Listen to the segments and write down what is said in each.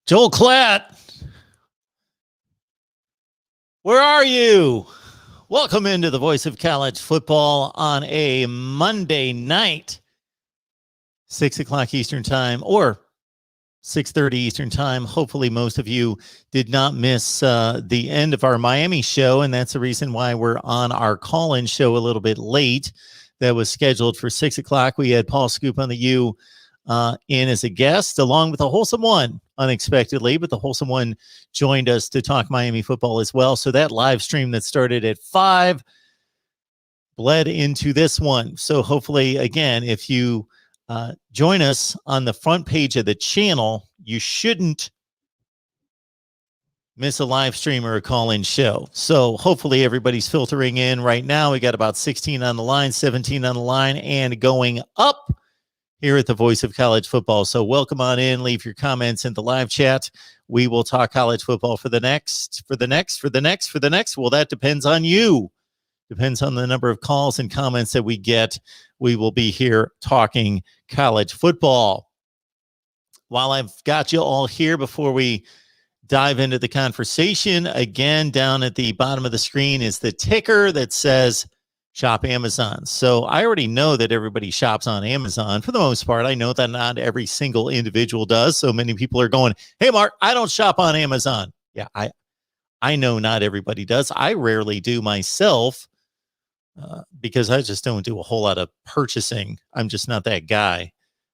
Joel KLATT, where are you? Welcome into the voice of college football on a Monday night, 6 o'clock Eastern time or 6:30 Eastern time. Hopefully most of you did not miss the end of our Miami show, and that's the reason why we're on our call-in show a little bit late. That was scheduled for 6 o'clock. We had Paul Scoop on the U in as a guest, along with the Wholesome One, unexpectedly, but the Wholesome One joined us to talk Miami football as well. So that live stream that started at 5 bled into this one. So hopefully, again, if you join us on the front page of the channel, you shouldn't miss a live stream or a call-in show. So hopefully everybody's filtering in right now. We got about 16 on the line, 17 on the line, and going up here at the Voice of College Football. So welcome on in. Leave your comments in the live chat. We will talk college football for the next. Well, that depends on you. Depends on the number of calls and comments that we get. We will be here talking college football. While I've got you all here, before we dive into the conversation, again, down at the bottom of the screen is the ticker that says Shop Amazon. So I already know that everybody shops on Amazon for the most part. I know that not every single individual does. So many people are going, hey, Mark, I don't shop on Amazon. Yeah, I know not everybody does. I rarely do myself. Because I just don't do a whole lot of purchasing. I'm just not that guy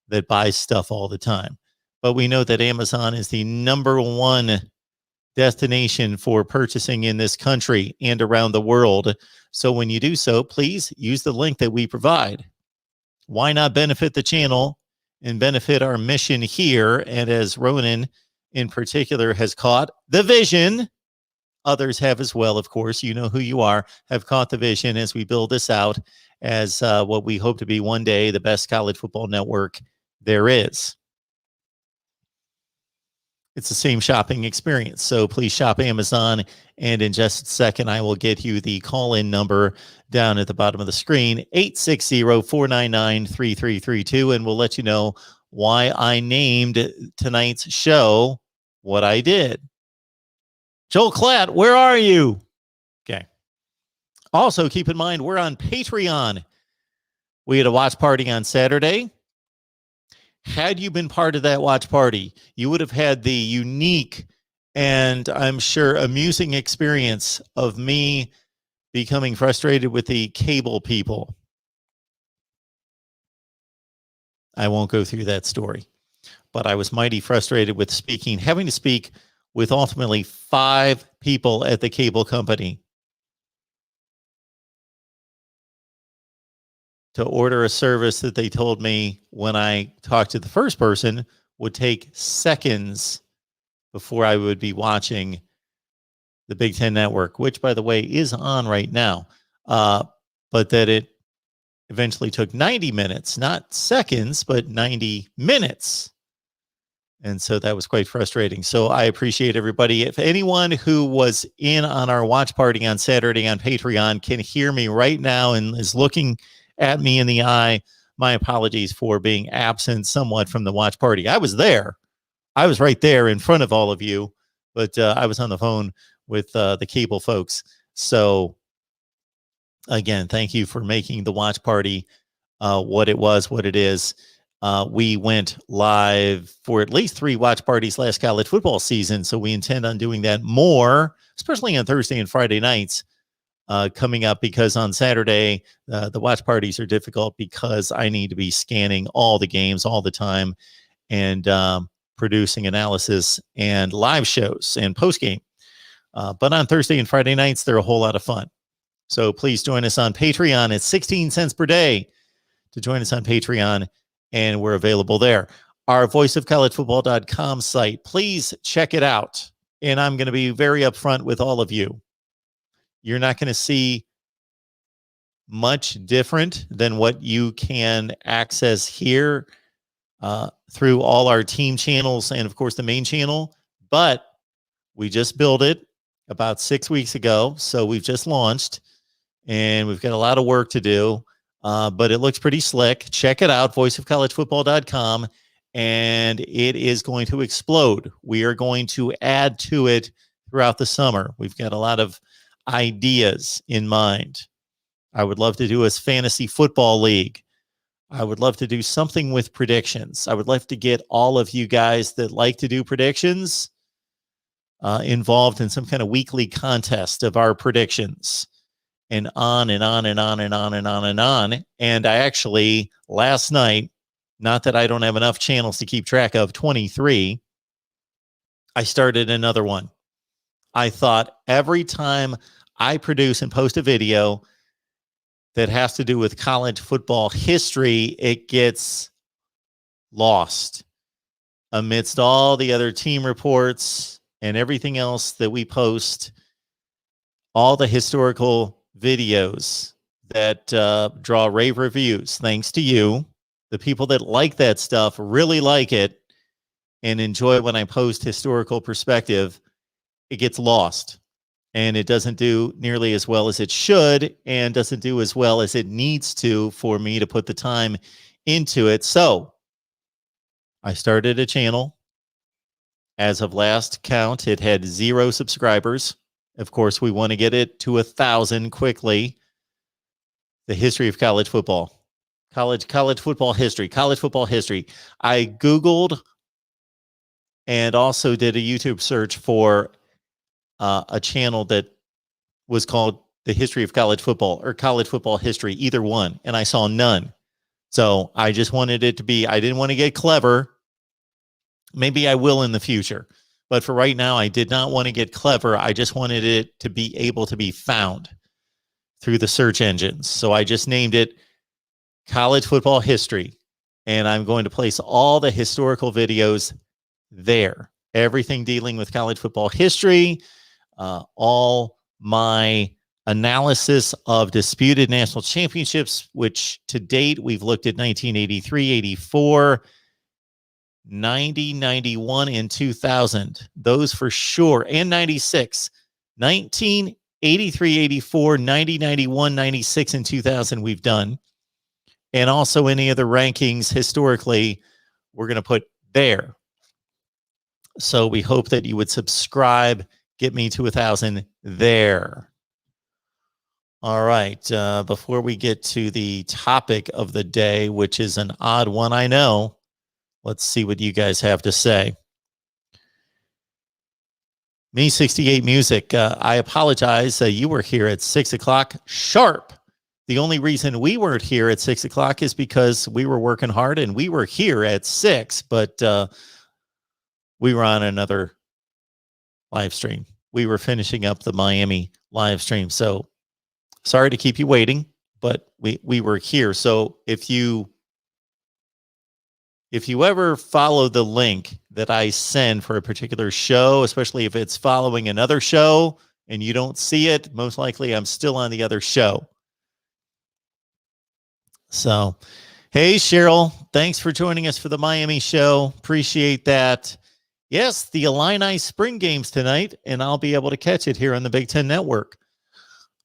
that buys stuff all the time. But we know that Amazon is the number one destination for purchasing in this country and around the world. So when you do so, please use the link that we provide. Why not benefit the channel and benefit our mission here? And as Ronan in particular has caught the vision, others have as well, of course. You know who you are, have caught the vision as we build this out as what we hope to be one day the best college football network there is. It's the same shopping experience. So please shop Amazon. And in just a second, I will get you the call-in number down at the bottom of the screen, 860-499-3332. And we'll let you know why I named tonight's show what I did. Joel KLATT, where are you? Okay. Also, keep in mind, we're on Patreon. We had a watch party on Saturday. Had you been part of that watch party, you would have had the unique and I'm sure amusing experience of me becoming frustrated with the cable people. I won't go through that story, but I was mighty frustrated with having to speak with ultimately 5 people at the cable company to order a service that they told me when I talked to the first person would take seconds before I would be watching the Big Ten Network, which, by the way, is on right now, but that it eventually took 90 minutes, not seconds, but 90 minutes. And so that was quite frustrating. So I appreciate everybody. If anyone who was in on our watch party on Saturday on Patreon can hear me right now and is looking at me in the eye, my apologies for being absent somewhat from the watch party. I was there. I was right there in front of all of you, but I was on the phone with the cable folks. So again, thank you for making the watch party what it was, what it is. We went live for at least 3 watch parties last college football season, so we intend on doing that more, especially on Thursday and Friday nights coming up, because on Saturday, the watch parties are difficult because I need to be scanning all the games all the time and producing analysis and live shows and post-game. But on Thursday and Friday nights, they're a whole lot of fun. So please join us on Patreon. It's 16 cents per day to join us on Patreon, and we're available there. Our voiceofcollegefootball.com site, please check it out. And I'm going to be very upfront with all of you. You're not going to see much different than what you can access here through all our team channels and, of course, the main channel. But we just built it about 6 weeks ago, so we've just launched, and we've got a lot of work to do. But it looks pretty slick. Check it out, voiceofcollegefootball.com. and it is going to explode. We are going to add to it throughout the summer. We've got a lot of ideas in mind. I would love to do a fantasy football league. I would love to do something with predictions. I would love to get all of you guys that like to do predictions involved in some kind of weekly contest of our predictions, and on and on and on and on and on and on. And I actually, last night, not that I don't have enough channels to keep track of, 23, I started another one. I thought every time I produce and post a video that has to do with college football history, it gets lost amidst all the other team reports and everything else that we post, all the historical videos that draw rave reviews. Thanks to you. The people that like that stuff really like it and enjoy when I post historical perspective. It gets lost, and it doesn't do nearly as well as it should, and doesn't do as well as it needs to for me to put the time into it. So I started a channel. As of last count, it had 0 subscribers. Of course, we want to get it to 1,000 quickly. The history of college football. College football history. I Googled and also did a YouTube search for a channel that was called The History of College Football or College Football History, either one, and I saw none. So I just wanted it to be, I didn't want to get clever. Maybe I will in the future. But for right now, I did not want to get clever. I just wanted it to be able to be found through the search engines. So I just named it College Football History. And I'm going to place all the historical videos there. Everything dealing with college football history, all my analysis of disputed national championships, which to date we've looked at 1983, 84, 90, 91, and 2000. Those for sure. And 96. 1983, 84, 90, 91, 96, and 2000 we've done. And also any of the rankings historically we're going to put there. So we hope that you would subscribe, get me to 1,000 there. All right. Before we get to the topic of the day, which is an odd one, I know, let's see what you guys have to say. Me 68 Music, I apologize. You were here at 6 o'clock sharp. The only reason we weren't here at 6 o'clock is because we were working hard and we were here at 6, but we were on another live stream. We were finishing up the Miami live stream. So sorry to keep you waiting, but we were here. So if you ever follow the link that I send for a particular show, especially if it's following another show and you don't see it, most likely I'm still on the other show. So, hey, Cheryl, thanks for joining us for the Miami show. Appreciate that. Yes, the Illini spring games tonight, and I'll be able to catch it here on the Big Ten Network.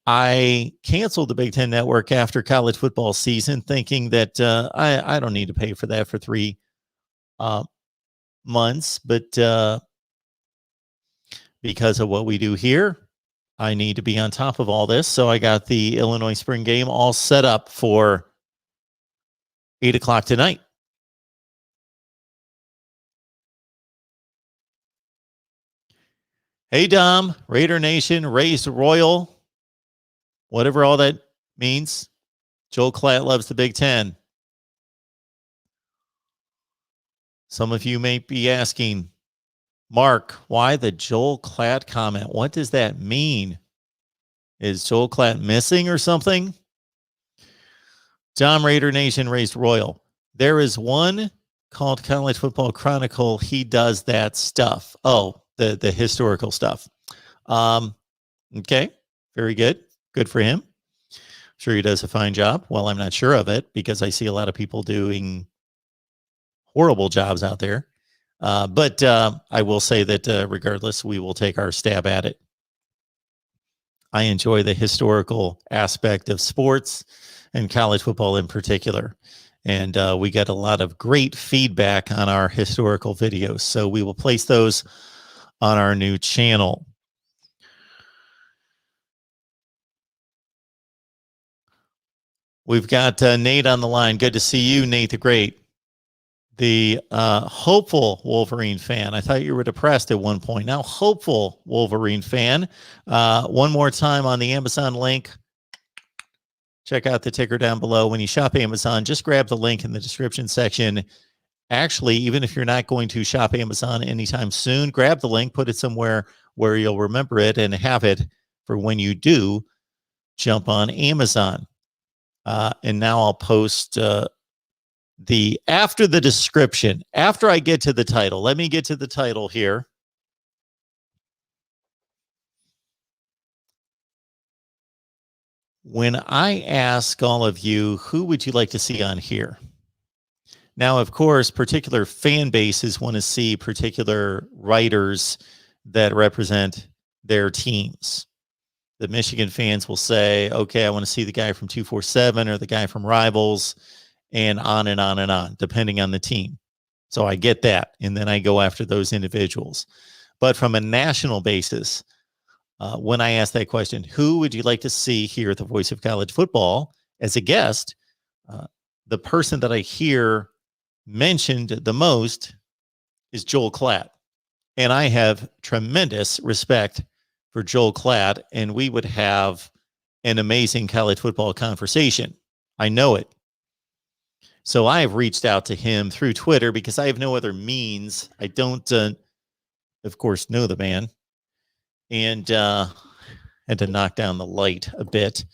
I canceled the Big Ten Network after college football season, thinking that I don't need to pay for that for 3 months, but because of what we do here, I need to be on top of all this. So I got the Illinois spring game all set up for 8 o'clock tonight. Hey, Dom, Raider Nation, raised royal, whatever all that means. Joel Klatt loves the Big Ten. Some of you may be asking, Mark, why the Joel Klatt comment? What does that mean? Is Joel Klatt missing or something? Dom, Raider Nation, raised royal. There is one called College Football Chronicle. He does that stuff. Oh, the historical stuff. Okay, very good. Good for him. Sure he does a fine job. Well, I'm not sure of it because I see a lot of people doing horrible jobs out there. But I will say that regardless, we will take our stab at it. I enjoy the historical aspect of sports and college football in particular. And we got a lot of great feedback on our historical videos. So we will place those on our new channel. We've got Nate on the line. Good to see you, Nate the Great. The hopeful Wolverine fan. I thought you were depressed at one point. Now, hopeful Wolverine fan. One more time on the Amazon link. Check out the ticker down below. When you shop Amazon, just grab the link in the description section. Actually, even if you're not going to shop Amazon anytime soon, grab the link, put it somewhere where you'll remember it and have it for when you do jump on Amazon. And now I'll post after the description, after I get to the title. Let me get to the title here. When I ask all of you, who would you like to see on here? Now, of course, particular fan bases want to see particular writers that represent their teams. The Michigan fans will say, okay, I want to see the guy from 247 or the guy from Rivals, and on and on and on, depending on the team. So I get that. And then I go after those individuals. But from a national basis, when I ask that question, who would you like to see here at the Voice of College Football as a guest? The person that I hear mentioned the most is Joel KLATT. And I have tremendous respect for Joel KLATT, and we would have an amazing college football conversation. I know it. So I have reached out to him through Twitter because I have no other means. I don't, of course, know the man. And had to knock down the light a bit.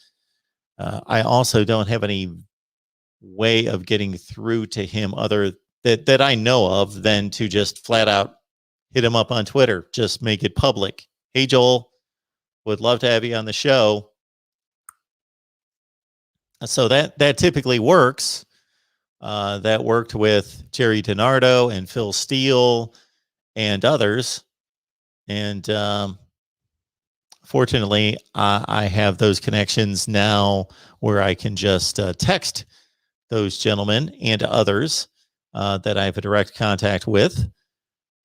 I also don't have any way of getting through to him other that I know of than to just flat out hit him up on Twitter. Just make it public. Hey, Joel, would love to have you on the show. So that typically works. That worked with Jerry DiNardo and Phil Steele and others. And fortunately, I have those connections now where I can just text those gentlemen and others that I have a direct contact with.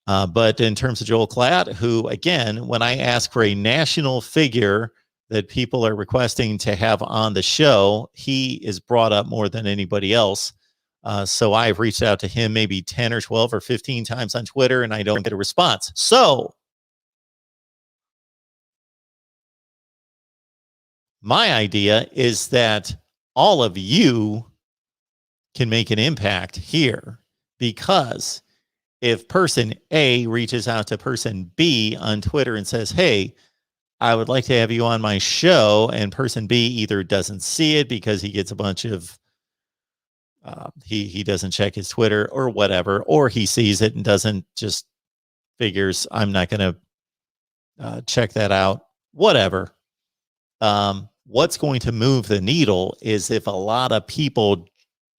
But in terms of Joel KLATT, who, again, when I ask for a national figure that people are requesting to have on the show, he is brought up more than anybody else. So I've reached out to him maybe 10 or 12 or 15 times on Twitter, and I don't get a response. So my idea is that all of you can make an impact here, because if person A reaches out to person B on Twitter and says, hey, I would like to have you on my show, and person B either doesn't see it because he gets a bunch of he doesn't check his Twitter or whatever, or he sees it and doesn't, just figures I'm not going to check that out, whatever. What's going to move the needle is if a lot of people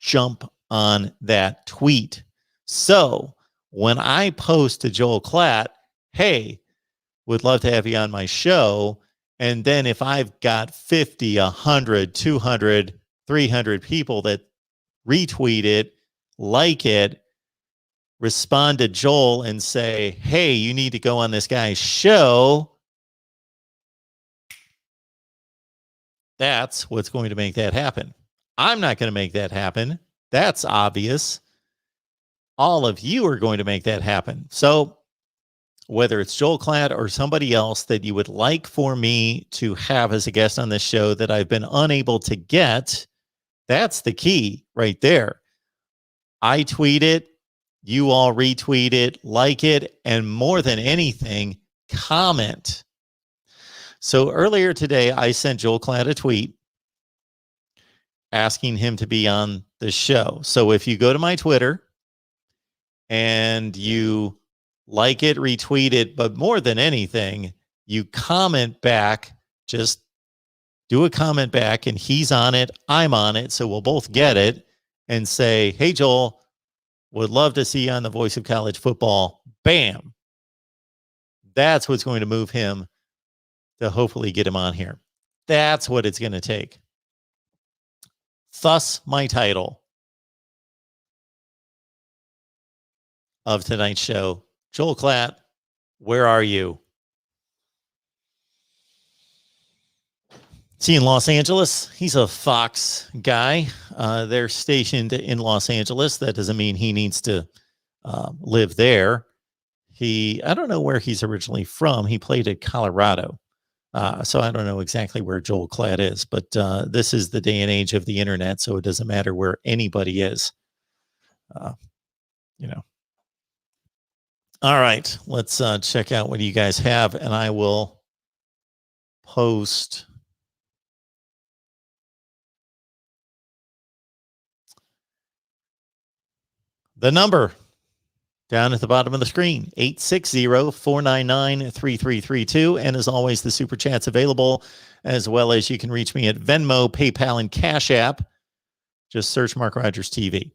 jump on that tweet. So when I post to Joel KLATT, hey, would love to have you on my show, and then if I've got 50, 100, 200, 300 people that retweet it, like it, respond to Joel and say, hey, you need to go on this guy's show, that's what's going to make that happen. I'm not going to make that happen. That's obvious. All of you are going to make that happen. So whether it's Joel KLATT or somebody else that you would like for me to have as a guest on this show that I've been unable to get, that's the key right there. I tweet it, you all retweet it, like it, and more than anything, comment. So earlier today, I sent Joel KLATT a tweet asking him to be on the show. So if you go to my Twitter and you like it, retweet it, but more than anything, you comment back, just do a comment back, and he's on it, I'm on it, so we'll both get it, and say, hey, Joel, would love to see you on the Voice of College Football. Bam. That's what's going to move him to hopefully get him on here. That's what it's going to take. Thus, my title, of tonight's show. Joel Klatt, where are you? Is he in Los Angeles? He's a Fox guy. They're stationed in Los Angeles. That doesn't mean he needs to live there. I don't know where he's originally from. He played at Colorado. So I don't know exactly where Joel Klatt is, but this is the day and age of the internet, so it doesn't matter where anybody is. You know. All right, let's check out what you guys have, and I will post the number down at the bottom of the screen, 860-499-3332. And as always, the super chat's available, as well as you can reach me at Venmo, PayPal, and Cash App. Just search Mark Rogers TV.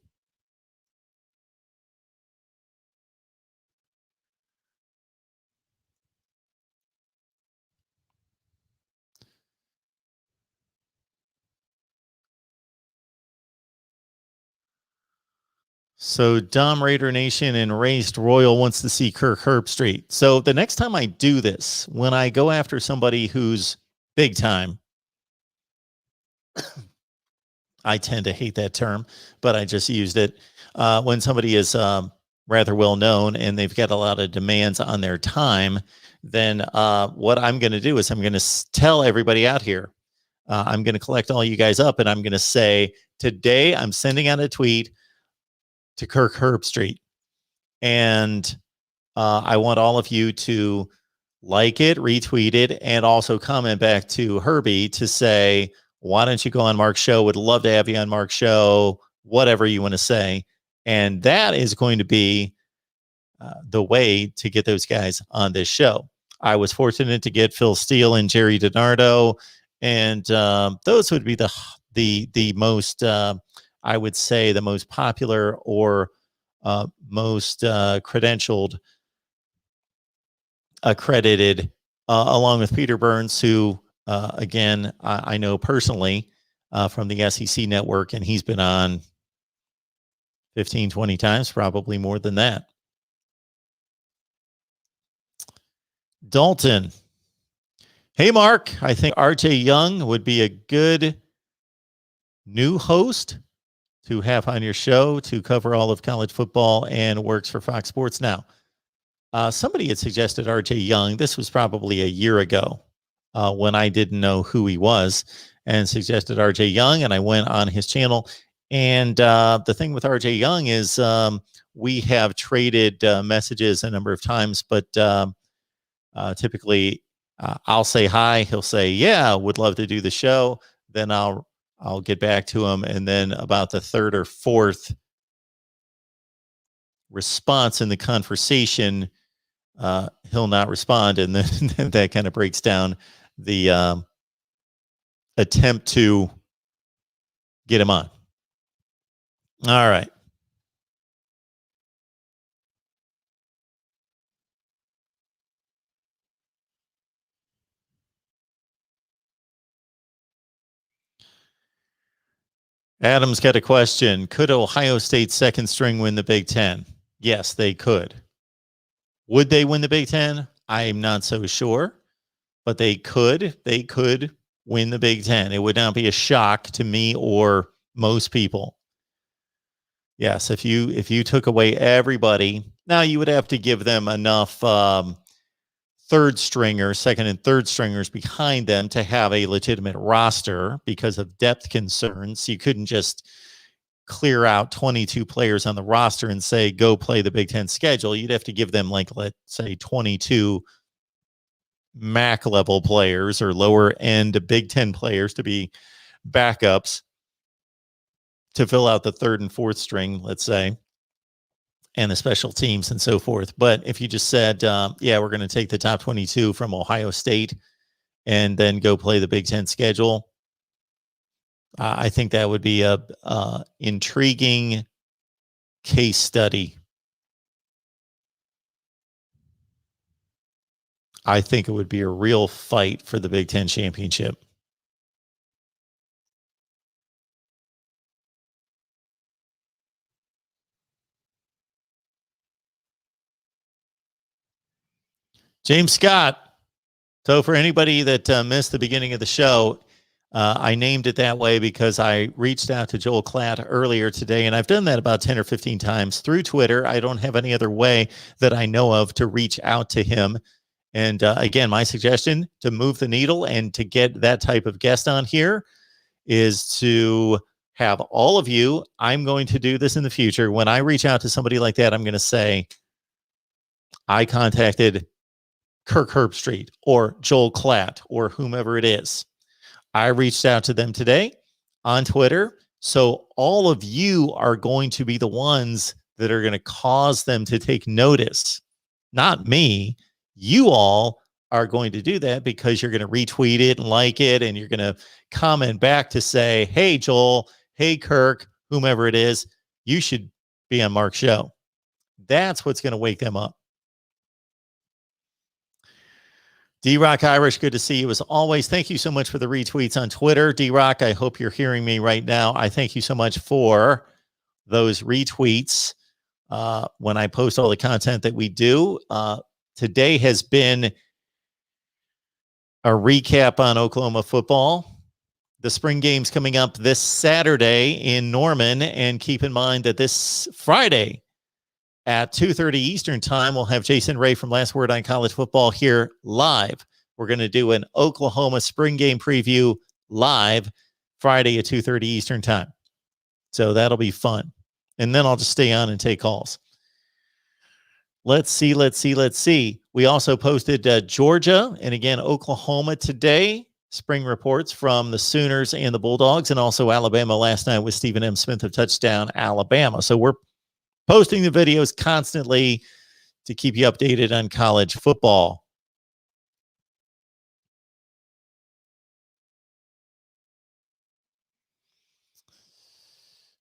So Dom Raider Nation and Raised Royal wants to see Kirk Herbstreit. So the next time I do this, when I go after somebody who's big time, I tend to hate that term, but I just used it. When somebody is rather well known and they've got a lot of demands on their time, then what I'm going to do is I'm going to tell everybody out here, I'm going to collect all you guys up, and I'm going to say, today I'm sending out a tweet to Kirk Herbstreit, and I want all of you to like it, retweet it, and also comment back to Herbie to say, why don't you go on Mark's show? Would love to have you on Mark's show, whatever you want to say. And that is going to be the way to get those guys on this show. I was fortunate to get Phil Steele and Jerry DiNardo, and those would be the most, I would say, the most popular or most credentialed, accredited, along with Peter Burns, who, again, I know personally from the SEC network, and he's been on 15, 20 times, probably more than that. Dalton. Hey, Mark, I think RJ Young would be a good new host to have on your show to cover all of college football and works for Fox Sports now. Somebody had suggested RJ Young. This was probably a year ago when I didn't know who he was, and suggested RJ Young, and I went on his channel. And the thing with RJ Young is we have traded messages a number of times, but typically I'll say hi. He'll say, yeah, would love to do the show. Then I'll get back to him. And then about the third or fourth response in the conversation, he'll not respond. And then that kind of breaks down the attempt to get him on. All right. Adam's got a question. Could Ohio State's second string win the Big Ten? Yes, they could. Would they win the Big Ten? I'm not so sure, but they could. They could win the Big Ten. It would not be a shock to me or most people. Yes, if you took away everybody, now you would have to give them enough third stringers, second and third stringers behind them to have a legitimate roster because of depth concerns. You couldn't just clear out 22 players on the roster and say, go play the Big Ten schedule. You'd have to give them, like, let's say 22 MAC level players or lower end Big Ten players to be backups to fill out the third and fourth string, let's say, and the special teams and so forth. But if you just said, yeah, we're going to take the top 22 from Ohio State and then go play the Big Ten schedule, I think that would be a intriguing case study. I think it would be a real fight for the Big Ten championship. James Scott. So for anybody that missed the beginning of the show, I named it that way because I reached out to Joel KLATT earlier today, and I've done that about 10 or 15 times through Twitter. I don't have any other way that I know of to reach out to him. And again, my suggestion to move the needle and to get that type of guest on here is to have all of you. I'm going to do this in the future. When I reach out to somebody like that, I'm going to say, I contacted Kirk Herbstreit or Joel KLATT or whomever it is. I reached out to them today on Twitter. So all of you are going to be the ones that are going to cause them to take notice, not me. You all are going to do that because you're going to retweet it and like it, and you're going to comment back to say, hey, Joel, hey, Kirk, whomever it is, you should be on Mark's show. That's what's going to wake them up. D-Rock Irish, good to see you as always. Thank you so much for the retweets on Twitter. D-Rock, I hope you're hearing me right now. I thank you so much for those retweets when I post all the content that we do. Today has been a recap on Oklahoma football. The spring game's coming up this Saturday in Norman, and keep in mind that this Friday at 2:30 Eastern time, we'll have Jason Ray from Last Word on College Football here live. We're going to do an Oklahoma spring game preview live Friday at 2:30 Eastern time. So that'll be fun. And then I'll just stay on and take calls. Let's see. We also posted Georgia and again, Oklahoma today. Spring reports from the Sooners and the Bulldogs, and also Alabama last night with Stephen M. Smith of Touchdown Alabama. So we're posting the videos constantly to keep you updated on college football.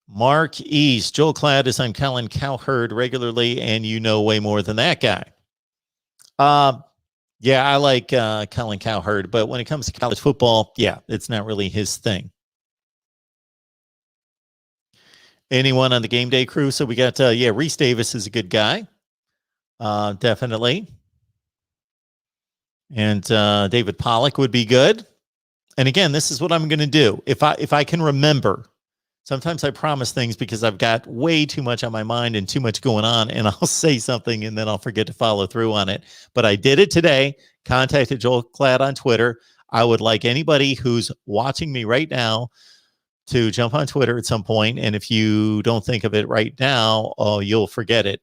Mark East, Joel KLATT is on Colin Cowherd regularly, and you know way more than that guy. Yeah, I like Colin Cowherd, but when it comes to college football, yeah, it's not really his thing. Anyone on the game day crew? So we got, Reese Davis is a good guy. Definitely. And David Pollock would be good. And again, this is what I'm going to do. If I can remember, sometimes I promise things because I've got way too much on my mind and too much going on, and I'll say something and then I'll forget to follow through on it. But I did it today, contacted Joel KLATT on Twitter. I would like anybody who's watching me right now to jump on Twitter at some point. And if you don't think of it right now, you'll forget it.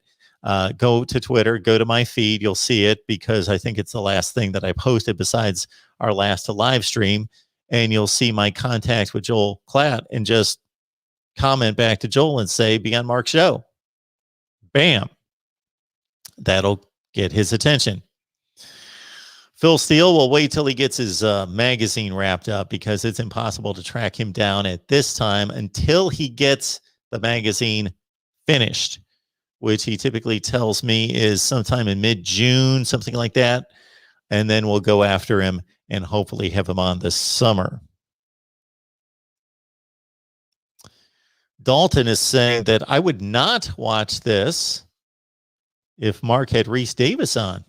Go to Twitter, go to my feed. You'll see it because I think it's the last thing that I posted besides our last live stream. And you'll see my contact with Joel KLATT and just comment back to Joel and say, be on Mark's show. Bam. That'll get his attention. Phil Steele will wait till he gets his magazine wrapped up because it's impossible to track him down at this time until he gets the magazine finished, which he typically tells me is sometime in mid-June, something like that. And then we'll go after him and hopefully have him on this summer. Dalton is saying that I would not watch this if Mark had Reese Davis on.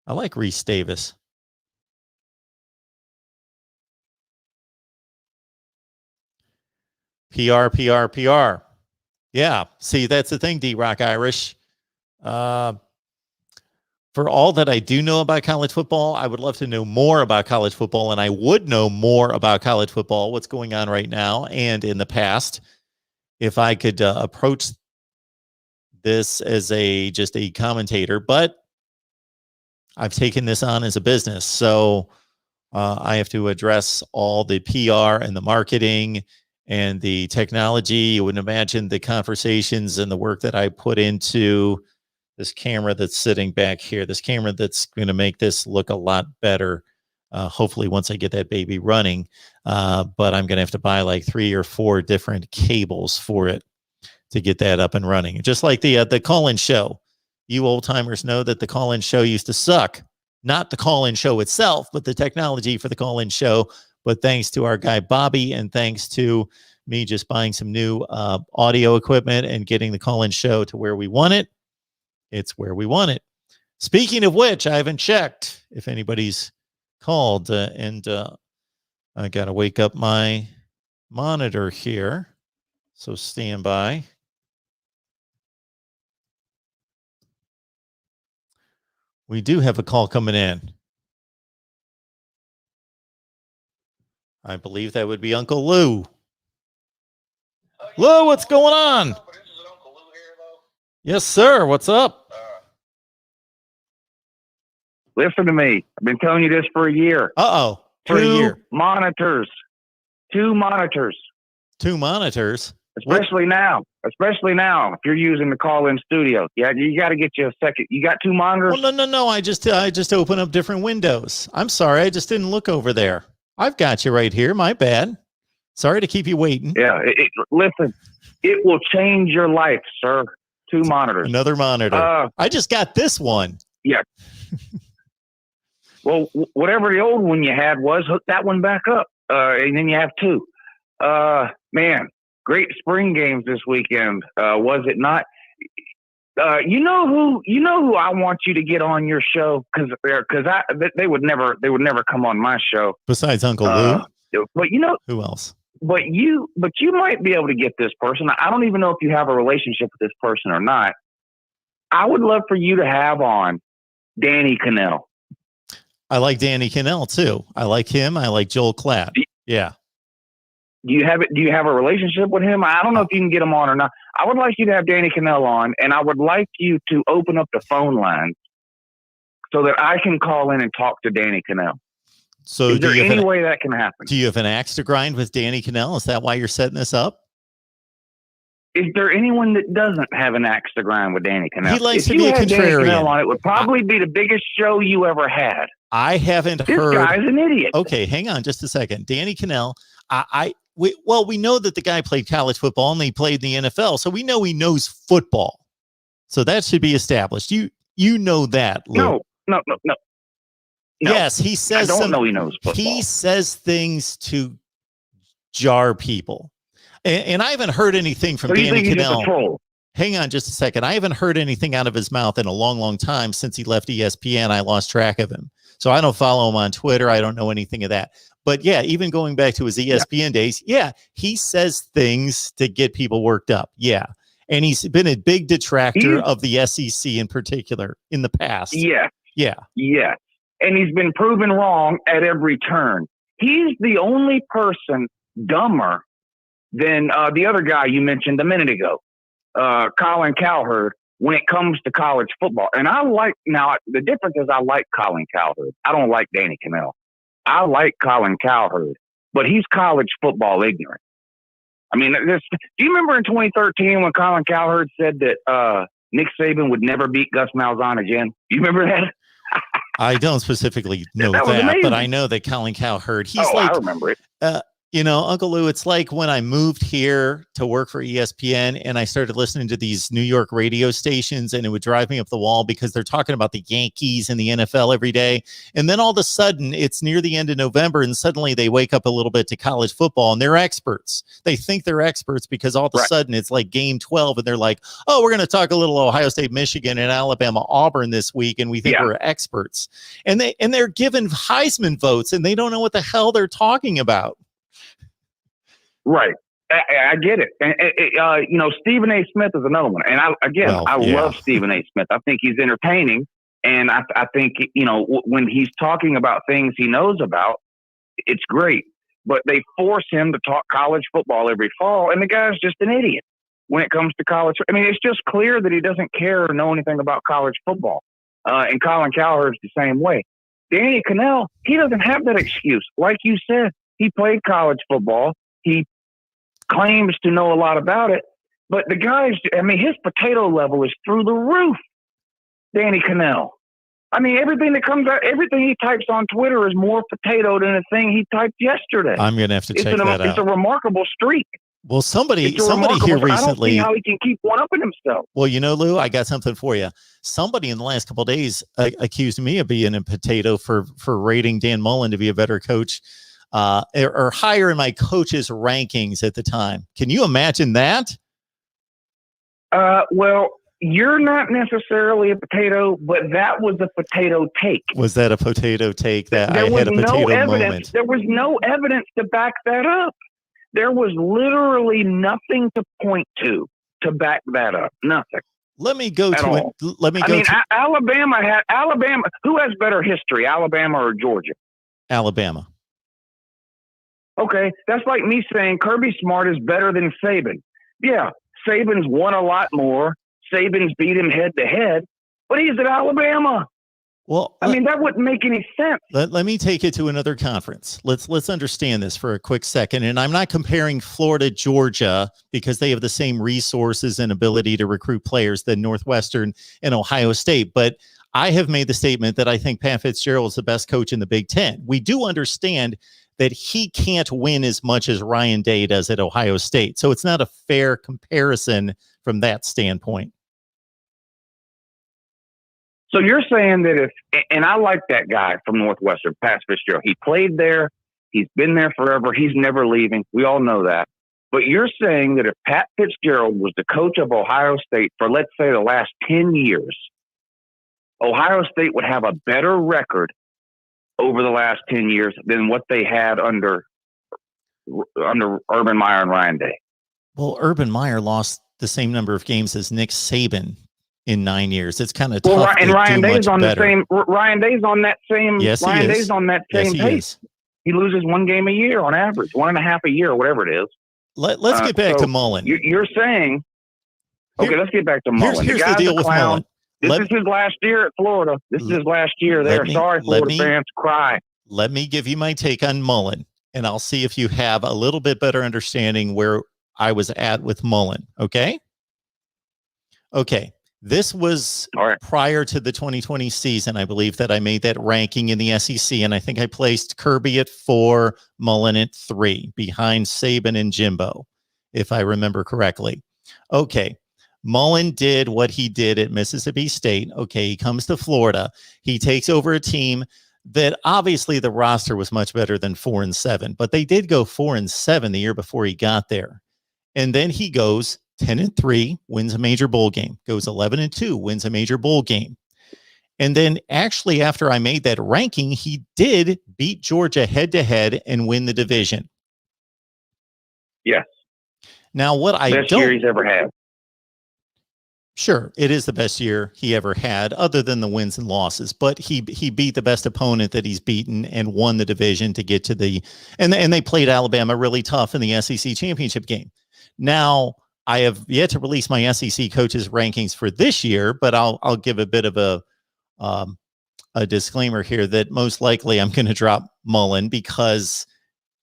I like Reese Davis. PR. Yeah, see, that's the thing, D-Rock Irish. For all that I do know about college football, I would love to know more about college football, and I would know more about college football, what's going on right now and in the past, if I could approach this as just a commentator. But I've taken this on as a business, so I have to address all the PR and the marketing and the technology. You wouldn't imagine the conversations and the work that I put into this camera that's sitting back here, this camera that's going to make this look a lot better, hopefully once I get that baby running. But I'm going to have to buy like 3 or 4 different cables for it to get that up and running. Just like the call-in show. You old timers know that the call-in show used to suck. Not the call-in show itself, but the technology for the call-in show. But thanks to our guy Bobby, and thanks to me just buying some new audio equipment and getting the call-in show to where we want it, it's where we want it. Speaking of which, I haven't checked if anybody's called, and I got to wake up my monitor here. So stand by. We do have a call coming in. I believe that would be Uncle Lou. Lou, what's going on? Yes, sir. What's up? Listen to me. I've been telling you this for a year. Uh-oh. For a year. Monitors. 2 monitors. 2 monitors? Especially now. Especially now. If you're using the call-in studio. Yeah, you got to get you a second. You got 2 monitors? Well, no. I just open up different windows. I'm sorry. I just didn't look over there. I've got you right here. My bad. Sorry to keep you waiting. Yeah. Listen, it will change your life, sir. 2 monitors. Another monitor. I just got this one. Yeah. Well, whatever the old one you had was, hook that one back up. And then you have 2. Man, great spring games this weekend. Was it not? You know who I want you to get on your show? Cause they would never come on my show. Besides Uncle Lou. But who else? But you might be able to get this person. I don't even know if you have a relationship with this person or not. I would love for you to have on Danny Cannell. I like Danny Cannell too. I like him. I like Joel KLATT. Yeah. Do you have a relationship with him? I don't know if you can get him on or not. I would like you to have Danny Cannell on, and I would like you to open up the phone lines so that I can call in and talk to Danny Cannell. So is there any way that can happen? Do you have an axe to grind with Danny Cannell? Is that why you're setting this up? Is there anyone that doesn't have an axe to grind with Danny Cannell? He likes to be a contrarian. Danny Cannell on, it would probably be the biggest show you ever had. I haven't heard. This guy's an idiot. Okay, hang on just a second. Danny Cannell, we know that the guy played college football and he played in the NFL, so we know he knows football. So that should be established. You know that, Lou. No. Yes, he says. I don't know he knows football. He says things to jar people, and I haven't heard anything from Danny Cannell. Hang on just a second. I haven't heard anything out of his mouth in a long, long time since he left ESPN. I lost track of him. So I don't follow him on Twitter. I don't know anything of that. But yeah, even going back to his ESPN days, he says things to get people worked up. Yeah. And he's been a big detractor of the SEC in particular in the past. Yeah. Yeah. Yeah. And he's been proven wrong at every turn. He's the only person dumber than the other guy you mentioned a minute ago, Colin Cowherd, when it comes to college football. And the difference is I like Colin Cowherd. I don't like Danny Cannell. I like Colin Cowherd, but he's college football ignorant. I mean, do you remember in 2013 when Colin Cowherd said that Nick Saban would never beat Gus Malzahn again? Do you remember that? I don't specifically know that, but I know that Colin Cowherd, I remember it. Uncle Lou, it's like when I moved here to work for ESPN and I started listening to these New York radio stations, and it would drive me up the wall because they're talking about the Yankees and the NFL every day. And then all of a sudden it's near the end of November and suddenly they wake up a little bit to college football and they're experts. They think they're experts because all of a sudden it's like game 12 and they're like, oh, we're going to talk a little Ohio State, Michigan and Alabama, Auburn this week. And we think we're experts, and they're given Heisman votes and they don't know what the hell they're talking about. Right. I get it. And, Stephen A. Smith is another one. And I love Stephen A. Smith. I think he's entertaining. And I think, when he's talking about things he knows about, it's great. But they force him to talk college football every fall. And the guy's just an idiot when it comes to college. I mean, it's just clear that he doesn't care or know anything about college football. And Colin Cowherd's the same way. Danny Cannell, he doesn't have that excuse. Like you said, he played college football. He claims to know a lot about it, but the guy's, his potato level is through the roof. Danny Cannell. Everything that comes out, everything he types on Twitter is more potato than the thing he typed yesterday. I'm going to have to check that out. It's a remarkable streak. Well, somebody here recently. I don't see how he can keep one-upping himself. Well, Lou, I got something for you. Somebody in the last couple of days accused me of being a potato for rating Dan Mullen to be a better coach. Or higher in my coach's rankings at the time. Can you imagine that? Well, You're not necessarily a potato, but that was a potato take. Was that a potato take? That there I was had a potato no evidence. moment. There was no evidence to back that up. There was literally nothing to point to back that up. Nothing. Let me go to all. it. Let me go to Alabama. Who has better history, Alabama or Georgia? Alabama. Okay, that's like me saying Kirby Smart is better than Saban. Yeah, Saban's won a lot more. Saban's beat him head to head, but he's at Alabama. Well, I mean, that wouldn't make any sense. Let me take it to another conference. Let's understand this for a quick second. And I'm not comparing Florida, Georgia, because they have the same resources and ability to recruit players than Northwestern and Ohio State. But I have made the statement that I think Pat Fitzgerald is the best coach in the Big Ten. We do understand that he can't win as much as Ryan Day does at Ohio State. So it's not a fair comparison from that standpoint. So you're saying that and I like that guy from Northwestern, Pat Fitzgerald. He played there. He's been there forever. He's never leaving. We all know that. But you're saying that if Pat Fitzgerald was the coach of Ohio State for, let's say, the last 10 years, Ohio State would have a better record over the last 10 years than what they had under Urban Meyer and Ryan Day. Well, Urban Meyer lost the same number of games as Nick Saban in 9 years. It's kind of tough. Well, and Ryan Day's on better. the same. Ryan Day's on that same. Yes, Ryan Day's on that same pace. He loses one game a year on average, 1.5 a year, or whatever it is. Let's get back to Mullen. You're saying, okay, let's get back to Mullen. Here's the deal with Mullen. This is his last year at Florida. This is his last year there. Sorry, Florida fans, cry. Let me give you my take on Mullen, and I'll see if you have a little bit better understanding where I was at with Mullen. Okay. This was prior to the 2020 season, I believe, that I made that ranking in the SEC, and I think I placed Kirby at 4, Mullen at 3, behind Saban and Jimbo, if I remember correctly. Okay, Mullen did what he did at Mississippi State. Okay, he comes to Florida. He takes over a team that obviously the roster was much better than 4-7, but they did go 4-7 the year before he got there. And then he goes 10-3, wins a major bowl game, goes 11-2, wins a major bowl game. And then actually after I made that ranking, he did beat Georgia head to head and win the division. Yes. Now what best year he's ever had. Sure, it is the best year he ever had, other than the wins and losses. But he beat the best opponent that he's beaten and won the division to get to the and they played Alabama really tough in the SEC championship game. Now, I have yet to release my SEC coaches rankings for this year, but I'll give a bit of a disclaimer here that most likely I'm going to drop Mullen because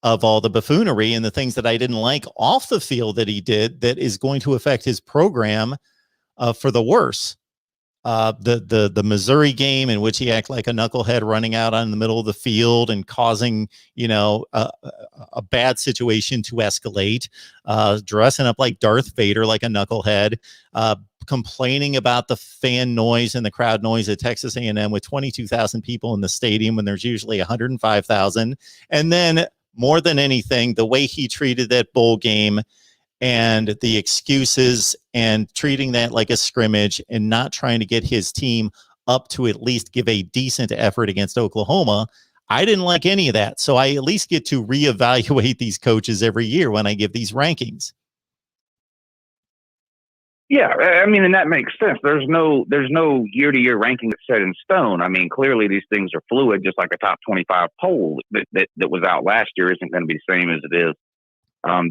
of all the buffoonery and the things that I didn't like off the field that he did that is going to affect his program for the worse. The Missouri game in which he acted like a knucklehead running out on the middle of the field and causing, a bad situation to escalate, dressing up like Darth Vader, like a knucklehead, complaining about the fan noise and the crowd noise at Texas A&M with 22,000 people in the stadium when there's usually 105,000. And then more than anything, the way he treated that bowl game and the excuses and treating that like a scrimmage and not trying to get his team up to at least give a decent effort against Oklahoma. I didn't like any of that. So I at least get to reevaluate these coaches every year when I give these rankings. Yeah, I mean, and that makes sense. There's no year-to-year ranking that's set in stone. I mean, clearly these things are fluid, just like a top 25 poll that was out last year isn't going to be the same as it is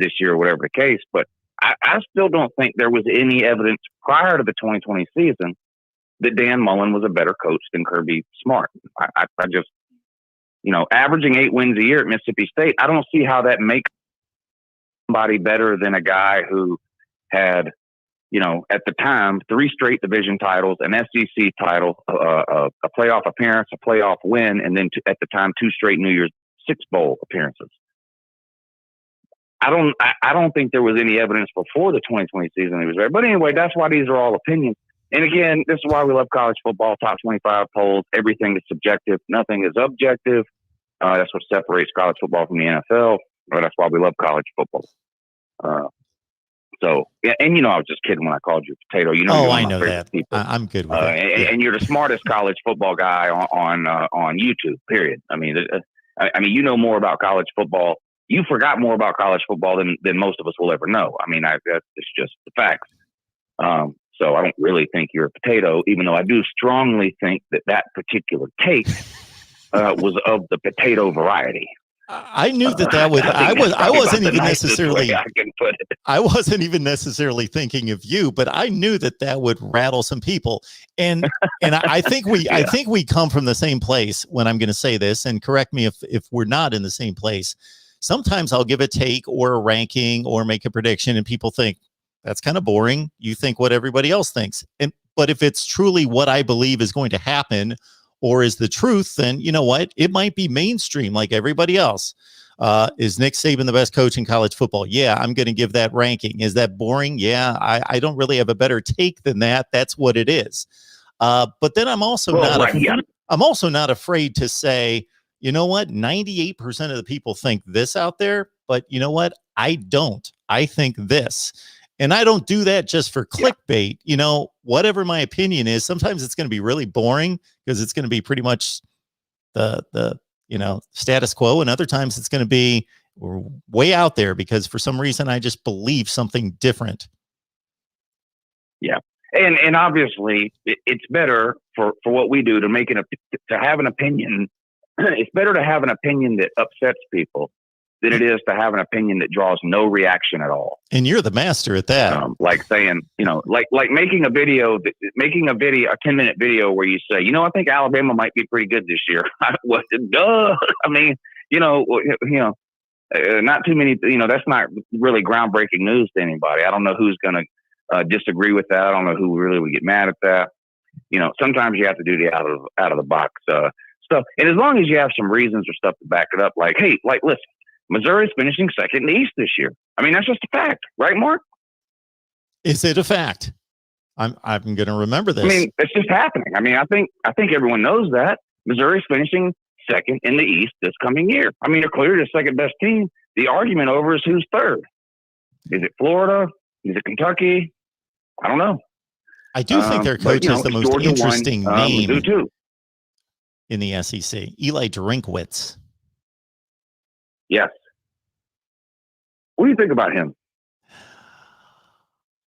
this year or whatever the case. But I still don't think there was any evidence prior to the 2020 season that Dan Mullen was a better coach than Kirby Smart. I just, averaging 8 wins a year at Mississippi State, I don't see how that makes somebody better than a guy who had, at the time, 3 straight division titles, an SEC title, a playoff appearance, a playoff win, and then at the time, 2 straight New Year's Six bowl appearances. I don't think there was any evidence before the 2020 season he was there. But anyway, that's why these are all opinions. And again, this is why we love college football, top 25 polls. Everything is subjective. Nothing is objective. That's what separates college football from the NFL. Or that's why we love college football. So, and I was just kidding when I called you potato. You're one I of my know favorite that. people. I'm good with that. And you're the smartest college football guy on YouTube. Period. I mean, you know more about college football. You forgot more about college football than most of us will ever know. I mean, that's just the facts. So I don't really think you're a potato, even though I do strongly think that particular take was of the potato variety. I knew that would. I wasn't even necessarily. I can put it. I wasn't even necessarily thinking of you, but I knew that would rattle some people. And I think I think we come from the same place when I'm going to say this. And correct me if we're not in the same place. Sometimes I'll give a take or a ranking or make a prediction, and people think that's kind of boring. You think what everybody else thinks, but if it's truly what I believe is going to happen, or is the truth, then you know what? It might be mainstream like everybody else. Is Nick Saban the best coach in college football? Yeah, I'm going to give that ranking. Is that boring? Yeah, I don't really have a better take than that. That's what it is. But then I'm also I'm also not afraid to say, you know what? 98% of the people think this out there, but you know what? I don't. I think this. And I don't do that just for clickbait. Whatever my opinion is, sometimes it's going to be really boring because it's going to be pretty much the status quo. And other times it's going to be way out there because for some reason I just believe something different. Yeah. And obviously it's better for what we do to have an opinion. It's better to have an opinion that upsets people than it is to have an opinion that draws no reaction at all. And you're the master at that. Like saying, like making a 10-minute video where you say, I think Alabama might be pretty good this year. Duh. I mean, not too many, that's not really groundbreaking news to anybody. I don't know who's going to disagree with that. I don't know who really would get mad at that. Sometimes you have to do the out of the box stuff. And as long as you have some reasons or stuff to back it up, like, hey, listen, Missouri's finishing second in the East this year. I mean, that's just a fact, right, Mark? Is it a fact? I'm going to remember this. I mean, it's just happening. I mean, I think everyone knows that Missouri's finishing second in the East this coming year. I mean, they're clearly the second best team. The argument over is who's third. Is it Florida? Is it Kentucky? I don't know. I do think their coach is the most Georgia interesting name in the SEC. Eli Drinkwitz. Yes. What do you think about him?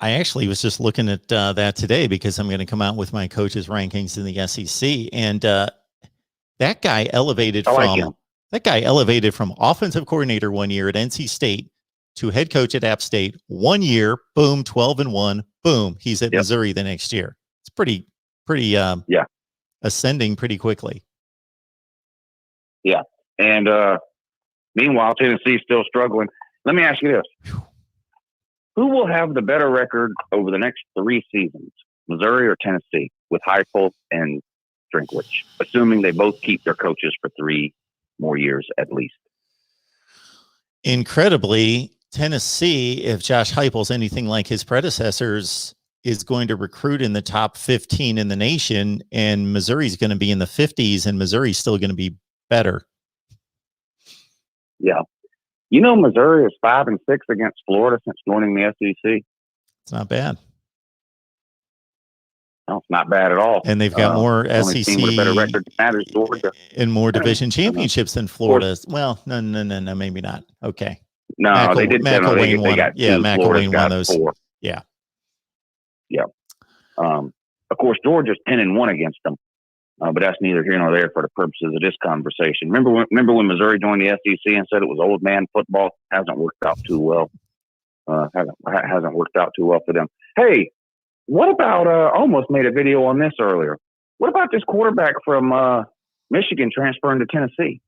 I actually was just looking at that today because I'm going to come out with my coaches' rankings in the SEC, and that guy elevated from offensive coordinator 1 year at NC State to head coach at App State 1 year. Boom, 12-1. Boom, he's at Missouri the next year. It's pretty ascending pretty quickly. Yeah, and meanwhile, Tennessee's still struggling. Let me ask you this. Who will have the better record over the next 3 seasons, Missouri or Tennessee, with Heupel and Drinkwitz, assuming they both keep their coaches for 3 more years at least? Incredibly, Tennessee, if Josh Heupel's anything like his predecessors, is going to recruit in the top 15 in the nation, and Missouri's going to be in the 50s, and Missouri's still going to be better. Yeah. Missouri is 5-6 against Florida since joining the SEC. It's not bad. No, it's not bad at all. And they've got more SEC with a better record than that is Georgia. And more division championships than Florida. Well, no, maybe not. Okay. No, they did. McElwain won. McElwain won those. 4. Yeah. Yeah. Of course, Georgia's 10-1 against them. But that's neither here nor there for the purposes of this conversation. Remember when Missouri joined the SEC and said it was old man football? Hasn't worked out too well. Hasn't worked out too well for them. Hey, what about? Almost made a video on this earlier. What about this quarterback from Michigan transferring to Tennessee?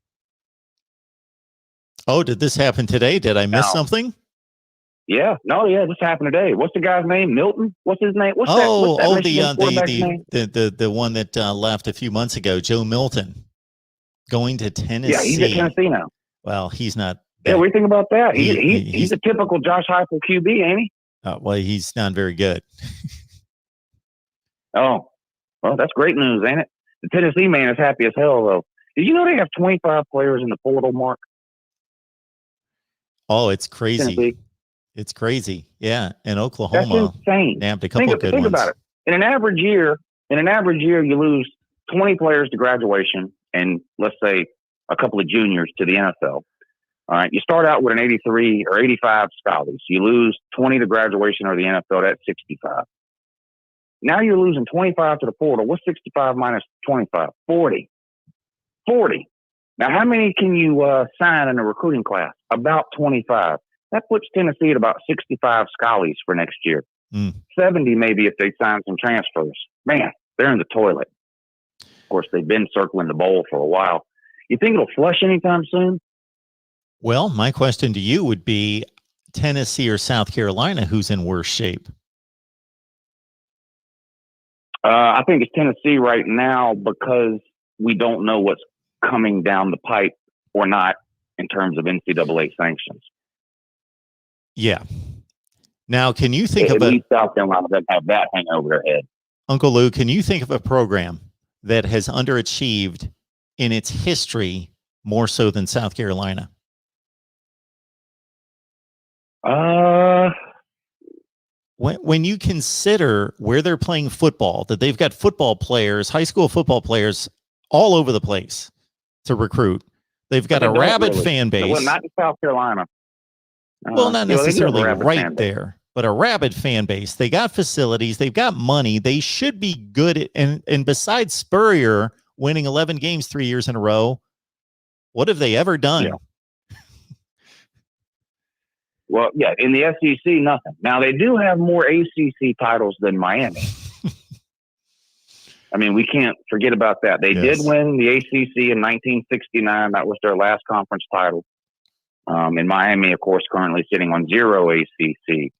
Oh, did this happen today? Did I miss something? Yeah, this happened today. What's the guy's name? Milton? What's his name? What's the one that left a few months ago, Joe Milton, going to Tennessee. Yeah, he's at Tennessee now. Well, he's not. Yeah, what do you think about that? He's a typical Josh Heupel QB, ain't he? Well, he's not very good. Oh, well, that's great news, ain't it? The Tennessee man is happy as hell, though. Did you know they have 25 players in the portal, Mark? Oh, it's crazy. Tennessee. It's crazy. Yeah. And That's Oklahoma insane. nabbed a couple of good Think ones. about it. In an average year, you lose 20 players to graduation and let's say a couple of juniors to the NFL. All right. You start out with an 83 or 85 scholars. You lose 20 to graduation or the NFL. That's 65. Now you're losing 25 to the portal. What's 65 minus 25? 40. 40. Now, how many can you sign in a recruiting class? About 25. That puts Tennessee at about 65 scholars for next year. 70 maybe if they sign some transfers. Man, they're in the toilet. Of course, they've been circling the bowl for a while. You think it'll flush anytime soon? Well, my question to you would be Tennessee or South Carolina, who's in worse shape? I think it's Tennessee right now because we don't know what's coming down the pipe or not in terms of NCAA sanctions. Yeah. Now, can you think of at least South Carolina doesn't have that hanging over their head. Uncle Lou, can you think of a program that has underachieved in its history more so than South Carolina? When you consider where they're playing football, that they've got football players, high school football players all over the place to recruit. They've got a rabid fan base. Well, not in South Carolina. Well, not necessarily right there, but a rabid fan base. They got facilities. They've got money. They should be good at, and besides Spurrier winning 11 games 3 years in a row, what have they ever done? Yeah. Well, yeah, in the SEC, nothing. Now, they do have more ACC titles than Miami. I mean, we can't forget about that. They did win the ACC in 1969. That was their last conference title. And Miami, of course, currently sitting on 0 ACC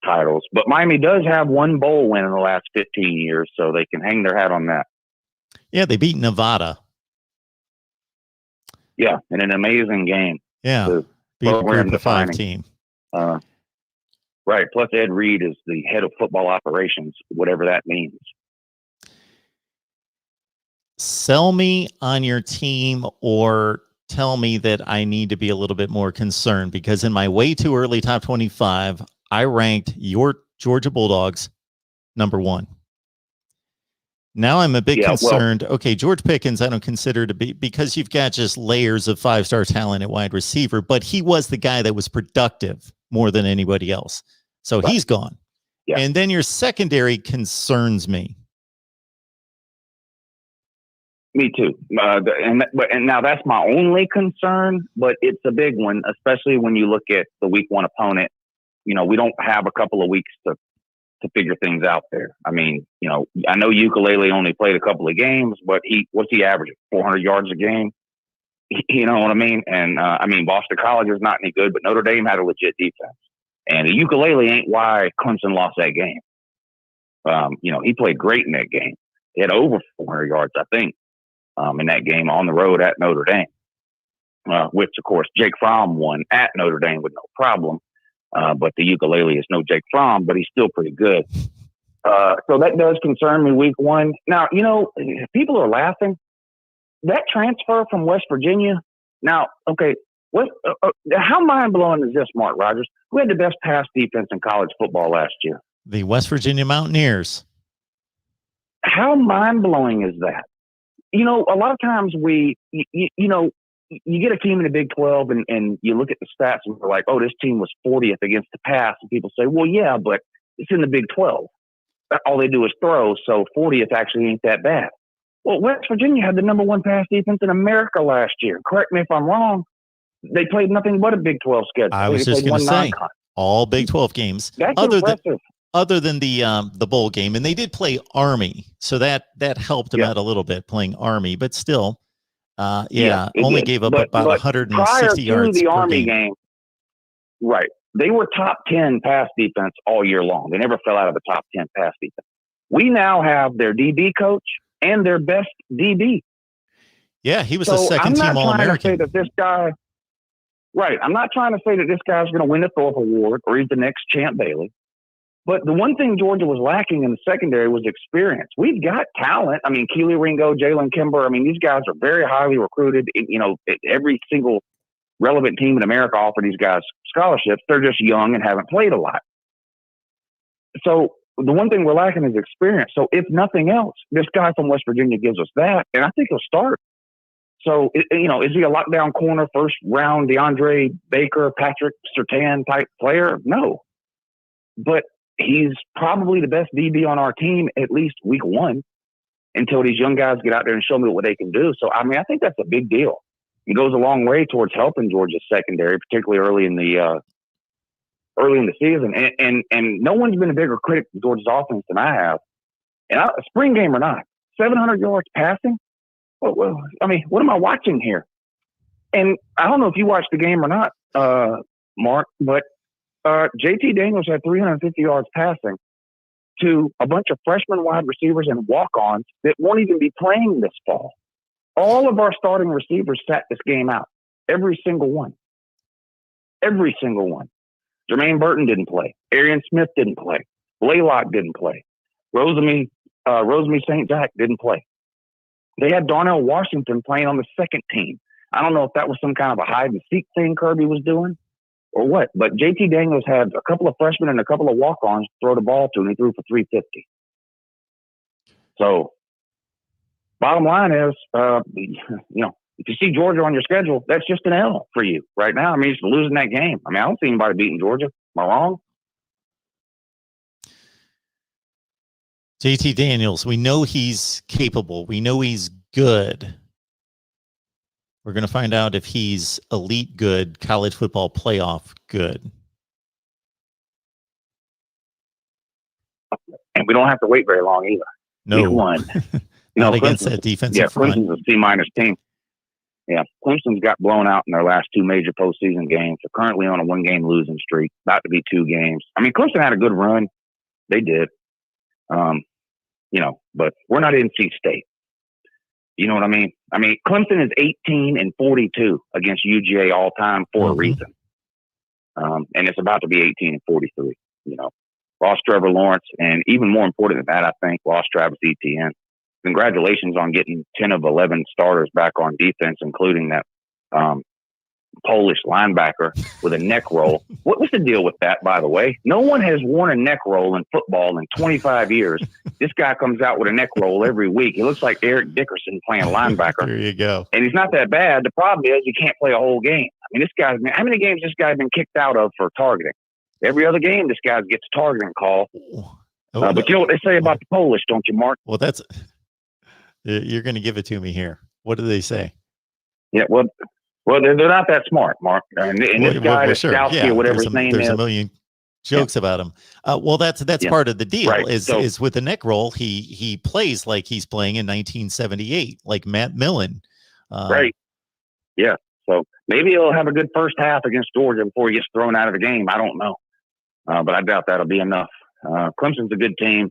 titles. But Miami does have one bowl win in the last 15 years, so they can hang their hat on that. Yeah, they beat Nevada. Yeah, in an amazing game. Yeah, beat a group of 5 team. Right, plus Ed Reed is the head of football operations, whatever that means. Sell me on your team or tell me that I need to be a little bit more concerned, because in my way too early top 25, I ranked your Georgia Bulldogs number 1. Now I'm a bit concerned. Okay, George Pickens, I don't consider to be, because you've got just layers of 5-star talent at wide receiver, but he was the guy that was productive more than anybody else. So he's gone. Yeah. And then your secondary concerns me. Me too. And now that's my only concern, but it's a big one, especially when you look at the week 1 opponent. You know, we don't have a couple of weeks to figure things out there. I mean, you know, I know Ukulele only played a couple of games, but what's he averaging? 400 yards a game? You know what I mean? And I mean, Boston College is not any good, but Notre Dame had a legit defense. And the Ukulele ain't why Clemson lost that game. You know, he played great in that game. He had over 400 yards, I think. In that game on the road at Notre Dame, which, of course, Jake Fromm won at Notre Dame with no problem. But the Ukulele is no Jake Fromm, but he's still pretty good. So that does concern me week 1. Now, you know, people are laughing. That transfer from West Virginia. Now, okay, how mind-blowing is this, Mark Rogers? We had the best pass defense in college football last year. The West Virginia Mountaineers. How mind-blowing is that? You know, a lot of times you get a team in the Big 12 and you look at the stats and you're like, oh, this team was 40th against the pass. And people say, well, yeah, but it's in the Big 12. All they do is throw, so 40th actually ain't that bad. Well, West Virginia had the number 1 pass defense in America last year. Correct me if I'm wrong. They played nothing but a Big 12 schedule. I was just going to say, all Big 12 games. That's impressive. Other than the bowl game, and they did play Army, so that helped them out a little bit, playing Army, but still, only gave up about 160 yards to the per Army game. Right, they were top 10 pass defense all year long. They never fell out of the top 10 pass defense. We now have their DB coach and their best DB. Yeah, he was a second-team All-American. I'm not trying to say that this guy's going to win the Thorpe Award or he's the next Champ Bailey. But the one thing Georgia was lacking in the secondary was experience. We've got talent. I mean, Keely Ringo, Jalen Kimber. I mean, these guys are very highly recruited. You know, every single relevant team in America offer these guys scholarships. They're just young and haven't played a lot. So the one thing we're lacking is experience. So if nothing else, this guy from West Virginia gives us that, and I think he'll start. So, is he a lockdown corner, first round DeAndre Baker, Patrick Surtain type player? No. But he's probably the best DB on our team, at least week one, until these young guys get out there and show me what they can do. So, I mean, I think that's a big deal. It goes a long way towards helping Georgia's secondary, particularly early in the season. And no one's been a bigger critic of Georgia's offense than I have. And spring game or not, 700 yards passing? Well, I mean, what am I watching here? And I don't know if you watched the game or not, Mark, but JT Daniels had 350 yards passing to a bunch of freshman wide receivers and walk-ons that won't even be playing this fall. All of our starting receivers sat this game out. Every single one. Every single one. Jermaine Burton didn't play. Arian Smith didn't play. Blaylock didn't play. Rosamie St. Jack didn't play. They had Darnell Washington playing on the second team. I don't know if that was some kind of a hide-and-seek thing Kirby was doing or what, but JT Daniels had a couple of freshmen and a couple of walk-ons to throw the ball to, and he threw for 350. So, bottom line is, if you see Georgia on your schedule, that's just an L for you right now. I mean, it's losing that game. I mean, I don't see anybody beating Georgia. Am I wrong? JT Daniels, we know he's capable. We know he's good. We're going to find out if he's elite good, college football playoff good. And we don't have to wait very long either. No. One. Not against that defensive front. Clemson's a C-minus team. Yeah, Clemson's got blown out in their last two major postseason games. They're currently on a one-game losing streak, about to be 2 games. I mean, Clemson had a good run. They did. But we're not NC State. You know what I mean? I mean, Clemson is 18-42 against UGA all time for a reason. And it's about to be 18-43. Lost Trevor Lawrence, and even more important than that, I think, lost Travis Etienne. Congratulations on getting 10 of 11 starters back on defense, including that Polish linebacker with a neck roll. What was the deal with that, by the way? No one has worn a neck roll in football in 25 years. This guy comes out with a neck roll every week. He looks like Eric Dickerson playing linebacker. There you go. And he's not that bad. The problem is you can't play a whole game. I mean, how many games this guy's been kicked out of for targeting? Every other game, this guy gets a targeting call. But you know what they say about the Polish, don't you, Mark? Well, you're going to give it to me here. What do they say? Yeah, well, they're not that smart, Mark. And this guy, Skowski, or whatever his name is. There's a million jokes about him. Well, that's part of the deal. Right. Is with the neck roll, he plays like he's playing in 1978, like Matt Millen. Right. Yeah. So maybe he'll have a good first half against Georgia before he gets thrown out of the game. I don't know. But I doubt that'll be enough. Clemson's a good team,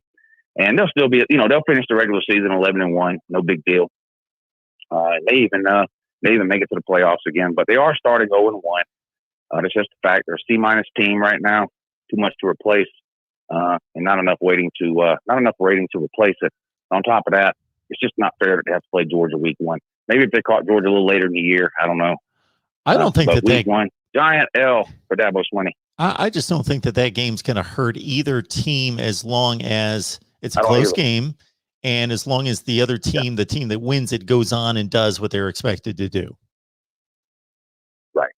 and they'll still be, they'll finish the regular season 11-1. No big deal. They even make it to the playoffs again, but they are starting 0-1. That's just the fact. They're a C-minus team right now. Too much to replace, and not enough rating to replace it. On top of that, it's just not fair that they have to play Georgia week 1. Maybe if they caught Georgia a little later in the year, I don't know. I don't think that week 1, giant L for Dabo Swinney. I just don't think that game's going to hurt either team as long as it's a close game, and as long as the other team, the team that wins it, goes on and does what they're expected to do. Right.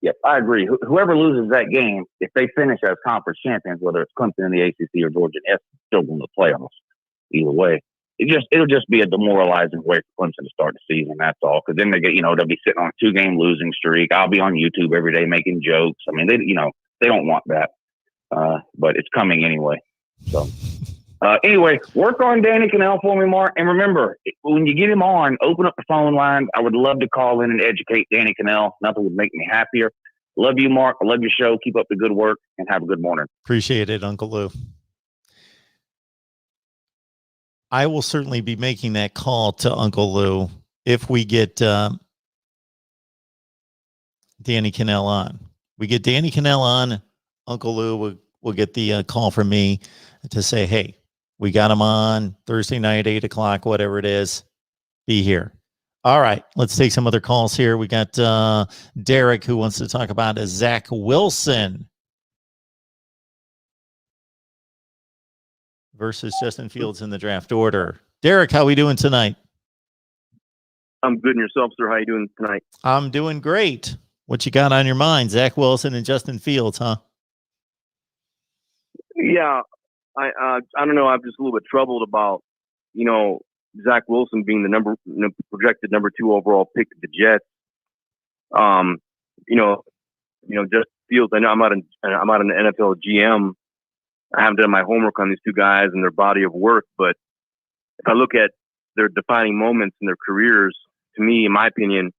Yep, I agree. Whoever loses that game, if they finish as conference champions, whether it's Clemson in the ACC or Georgia, it's still going to the playoffs. Either way, it'll just be a demoralizing way for Clemson to start the season. That's all. Because then they'll be sitting on a 2-game losing streak. I'll be on YouTube every day making jokes. I mean, they don't want that, but it's coming anyway. So. Anyway, work on Danny Cannell for me, Mark. And remember, when you get him on, open up the phone line. I would love to call in and educate Danny Cannell. Nothing would make me happier. Love you, Mark. I love your show. Keep up the good work and have a good morning. Appreciate it, Uncle Lou. I will certainly be making that call to Uncle Lou if we get Danny Cannell on. We get Danny Cannell on, Uncle Lou will get the call from me to say, hey, we got him on Thursday night, 8 o'clock, whatever it is. Be here. All right, let's take some other calls here. We got Derek who wants to talk about Zach Wilson versus Justin Fields in the draft order. Derek, how are we doing tonight? I'm good. And yourself, sir? How you doing tonight? I'm doing great. What you got on your mind? Zach Wilson and Justin Fields, huh? Yeah, I don't know. I'm just a little bit troubled about, Zach Wilson being the projected number 2 overall pick of the Jets. Justin Fields. I know I'm not an NFL GM. I haven't done my homework on these two guys and their body of work, but if I look at their defining moments in their careers, to me, in my opinion,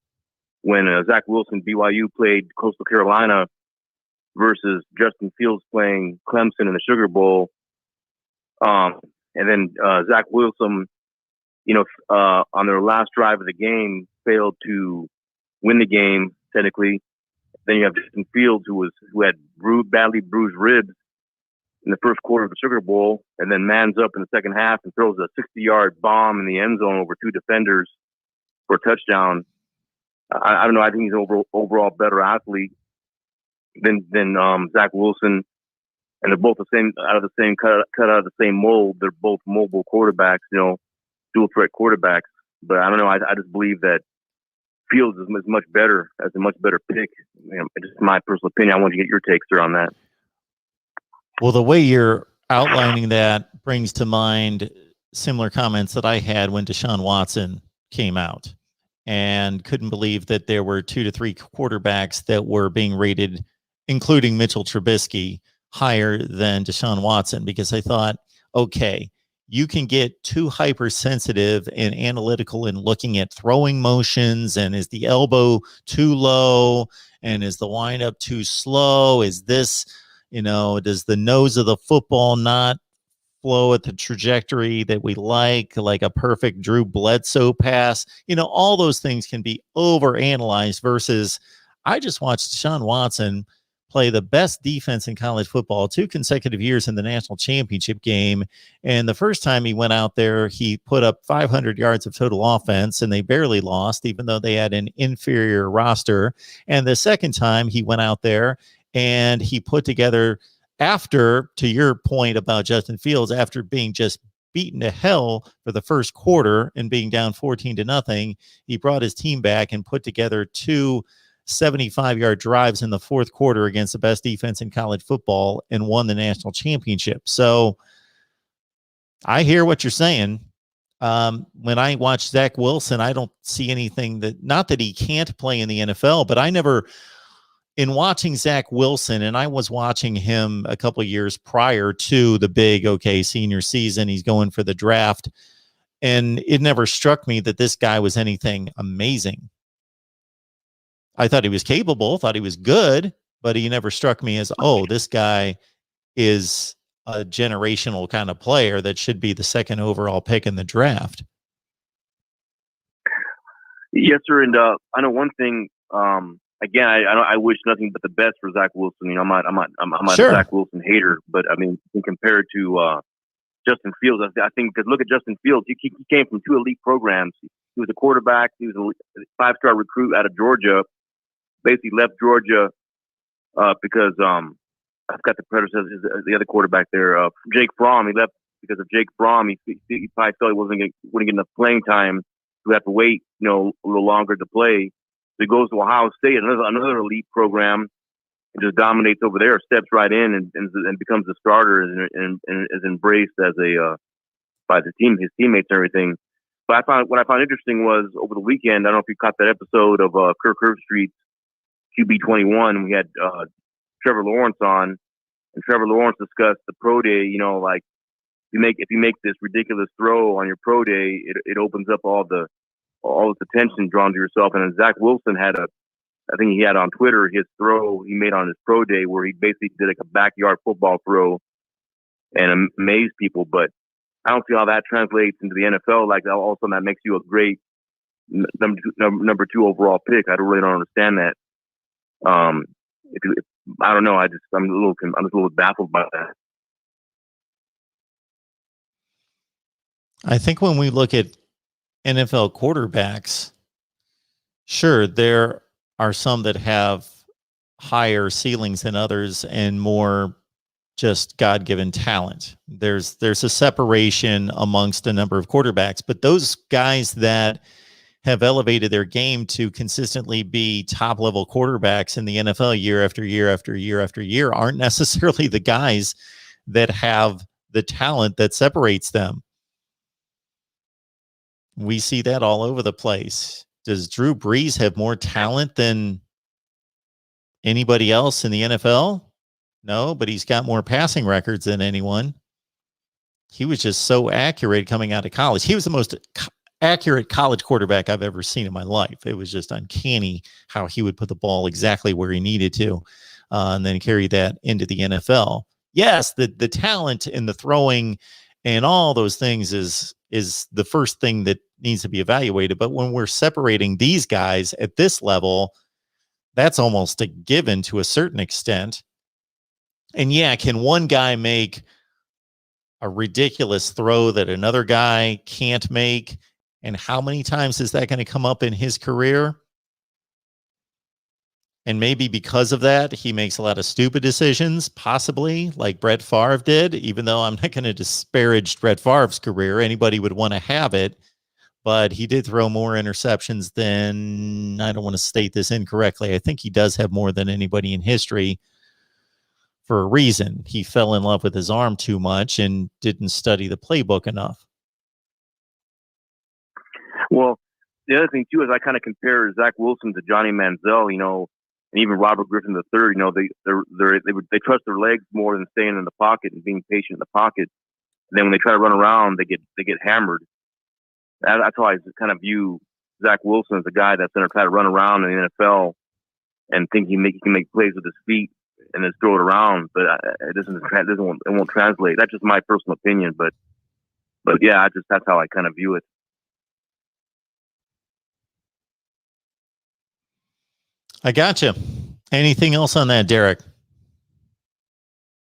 when Zach Wilson, BYU, played Coastal Carolina versus Justin Fields playing Clemson in the Sugar Bowl, and then Zach Wilson, on their last drive of the game, failed to win the game technically. Then you have Justin Fields, who had badly bruised ribs in the first quarter of the Sugar Bowl, and then mans up in the second half and throws a 60-yard bomb in the end zone over 2 defenders for a touchdown. I don't know. I think he's an overall better athlete than Zach Wilson, and they're both cut out of the same mold. They're both mobile quarterbacks, dual threat quarterbacks. But I don't know. I just believe that Fields is much better as a much better pick. Just my personal opinion. I want to get your take, sir, on that. Well, the way you're outlining that brings to mind similar comments that I had when Deshaun Watson came out, and couldn't believe that there were 2 to 3 quarterbacks that were being rated, including Mitchell Trubisky, higher than Deshaun Watson, because I thought, okay, you can get too hypersensitive and analytical in looking at throwing motions, and is the elbow too low, and is the windup too slow? Is this, does the nose of the football not flow at the trajectory that we like a perfect Drew Bledsoe pass? All those things can be overanalyzed versus I just watched Deshaun Watson play the best defense in college football 2 consecutive years in the national championship game. And the first time he went out there, he put up 500 yards of total offense, and they barely lost, even though they had an inferior roster. And the second time he went out there and he put together, after, to your point about Justin Fields, after being just beaten to hell for the first quarter and being down 14-0, he brought his team back and put together 2 75-yard drives in the fourth quarter against the best defense in college football and won the national championship. So I hear what you're saying. When I watch Zach Wilson, I don't see anything not that he can't play in the NFL, but in watching Zach Wilson, and I was watching him a couple of years prior to the big, senior season, he's going for the draft, and it never struck me that this guy was anything amazing. I thought he was capable, thought he was good, but he never struck me as, this guy is a generational kind of player that should be the 2nd overall pick in the draft. Yes, sir. And I know one thing. Again, I wish nothing but the best for Zach Wilson. I'm not Sure. a Zach Wilson hater, but I mean, compared to Justin Fields, I think, because look at Justin Fields. He came from 2 elite programs. He was a quarterback. He was a 5-star recruit out of Georgia. Basically left Georgia because I forgot the predecessor, the other quarterback there, Jake Fromm. He left because of Jake Fromm. He probably felt he wouldn't get enough playing time. So he had to wait, a little longer to play. So he goes to Ohio State, another elite program, and just dominates over there. Steps right in and becomes a starter and is embraced as by the team, his teammates, and everything. But what I found interesting was over the weekend. I don't know if you caught that episode of Kirk Herbstreit's QB21. We had Trevor Lawrence on, and Trevor Lawrence discussed the pro day. Like if you make this ridiculous throw on your pro day, it opens up all this attention drawn to yourself. And then Zach Wilson I think he had on Twitter his throw he made on his pro day where he basically did like a backyard football throw and amazed people. But I don't see how that translates into the NFL. Like all of a sudden that makes you a great number 2 overall pick. I really don't understand that. I don't know. I'm just a little baffled by that. I think when we look at NFL quarterbacks, Sure, there are some that have higher ceilings than others and more just God-given talent. There's a separation amongst a number of quarterbacks, but those guys that have elevated their game to consistently be top-level quarterbacks in the NFL year after year after year after year aren't necessarily the guys that have the talent that separates them. We see that all over the place. Does Drew Brees have more talent than anybody else in the NFL? No, but he's got more passing records than anyone. He was just so accurate coming out of college. He was the most accurate college quarterback I've ever seen in my life. It was just uncanny how he would put the ball exactly where he needed to, and then carry that into the NFL. Yes, the talent and the throwing and all those things is the first thing that needs to be evaluated. But when we're separating these guys at this level, that's almost a given to a certain extent. And yeah, can one guy make a ridiculous throw that another guy can't make? And how many times is that going to come up in his career? And maybe because of that, he makes a lot of stupid decisions, possibly like Brett Favre did, even though I'm not going to disparage Brett Favre's career. Anybody would want to have it. But he did throw more interceptions than, I don't want to state this incorrectly, I think he does have more than anybody in history. For a reason. He fell in love with his arm too much and didn't study the playbook enough. Well, the other thing too is I kind of compare Zach Wilson to Johnny Manziel, and even Robert Griffin III. They trust their legs more than staying in the pocket and being patient in the pocket. And then when they try to run around, they get hammered. That's how I kind of view Zach Wilson as a guy that's going to try to run around in the NFL and think he can make plays with his feet and then throw it around, but it won't translate. That's just my personal opinion, but yeah, that's how I kind of view it. I gotcha. Anything else on that, Derek?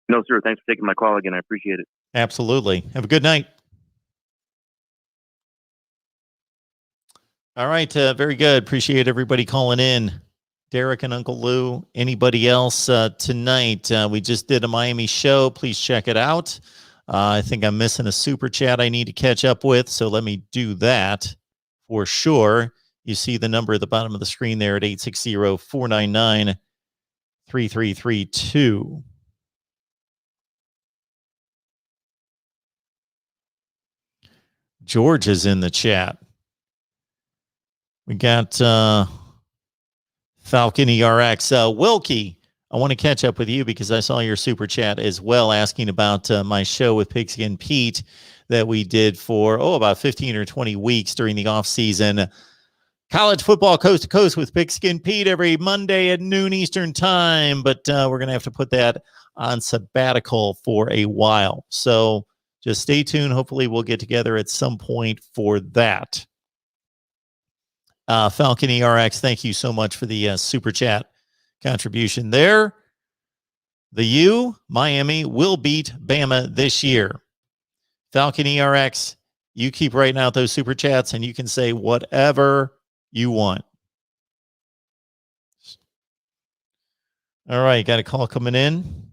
No, sir. Thanks for taking my call again. I appreciate it. Absolutely. Have a good night. All right. Very good. Appreciate everybody calling in. Derek and Uncle Lou. Anybody else tonight? We just did a Miami show. Please check it out. I think I'm missing a super chat I need to catch up with, so let me do that for sure. You see the number at the bottom of the screen there at 860-499-3332. George is in the chat. We got Falcon ERX. Wilkie, I want to catch up with you because I saw your super chat as well asking about my show with Pigskin Pete that we did for, about 15 or 20 weeks during the off season. College football coast to coast with Pigskin Pete every Monday at noon Eastern time. But we're going to have to put that on sabbatical for a while. So just stay tuned. Hopefully we'll get together at some point for that. Falcon ERX, thank you so much for the super chat contribution there. The U, Miami, will beat Bama this year. Falcon ERX, you keep writing out those super chats and you can say whatever you want. All right, got a call coming in.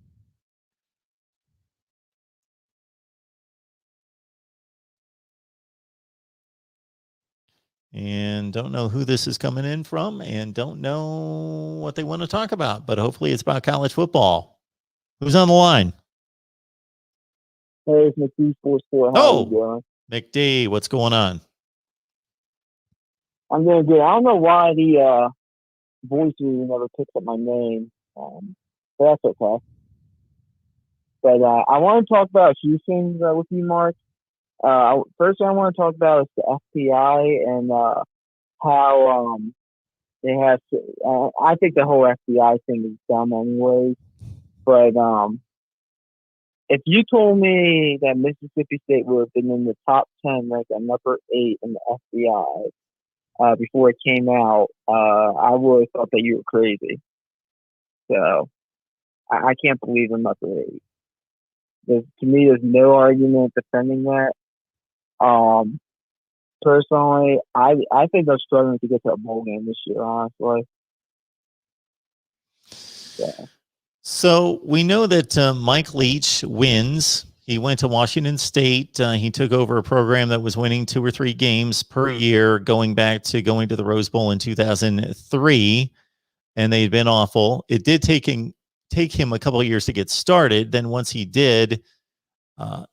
And don't know who this is coming in from and don't know what they want to talk about, but hopefully it's about college football. Who's on the line? Hey, it's McD Sports 4. How are you doing? McD, what's going on? I'm doing good. I don't know why the voice reader never picks up my name, but that's okay. But I want to talk about a few things with you, Mark. First thing I want to talk about is the FBI and how they have to, I think the whole FBI thing is dumb anyway. But if you told me that Mississippi State would have been in the top 10, like at number 8 in the FBI before it came out, I would have thought that you were crazy. So I can't believe I'm number 8. To me, there's no argument defending that. Personally, I think they're struggling to get to a bowl game this year, honestly. Yeah. So we know that Mike Leach wins. He went to Washington State. He took over a program that was winning 2 or 3 games per year, going back to going to the Rose Bowl in 2003, and they'd been awful. It did take him a couple of years to get started. Then once he did,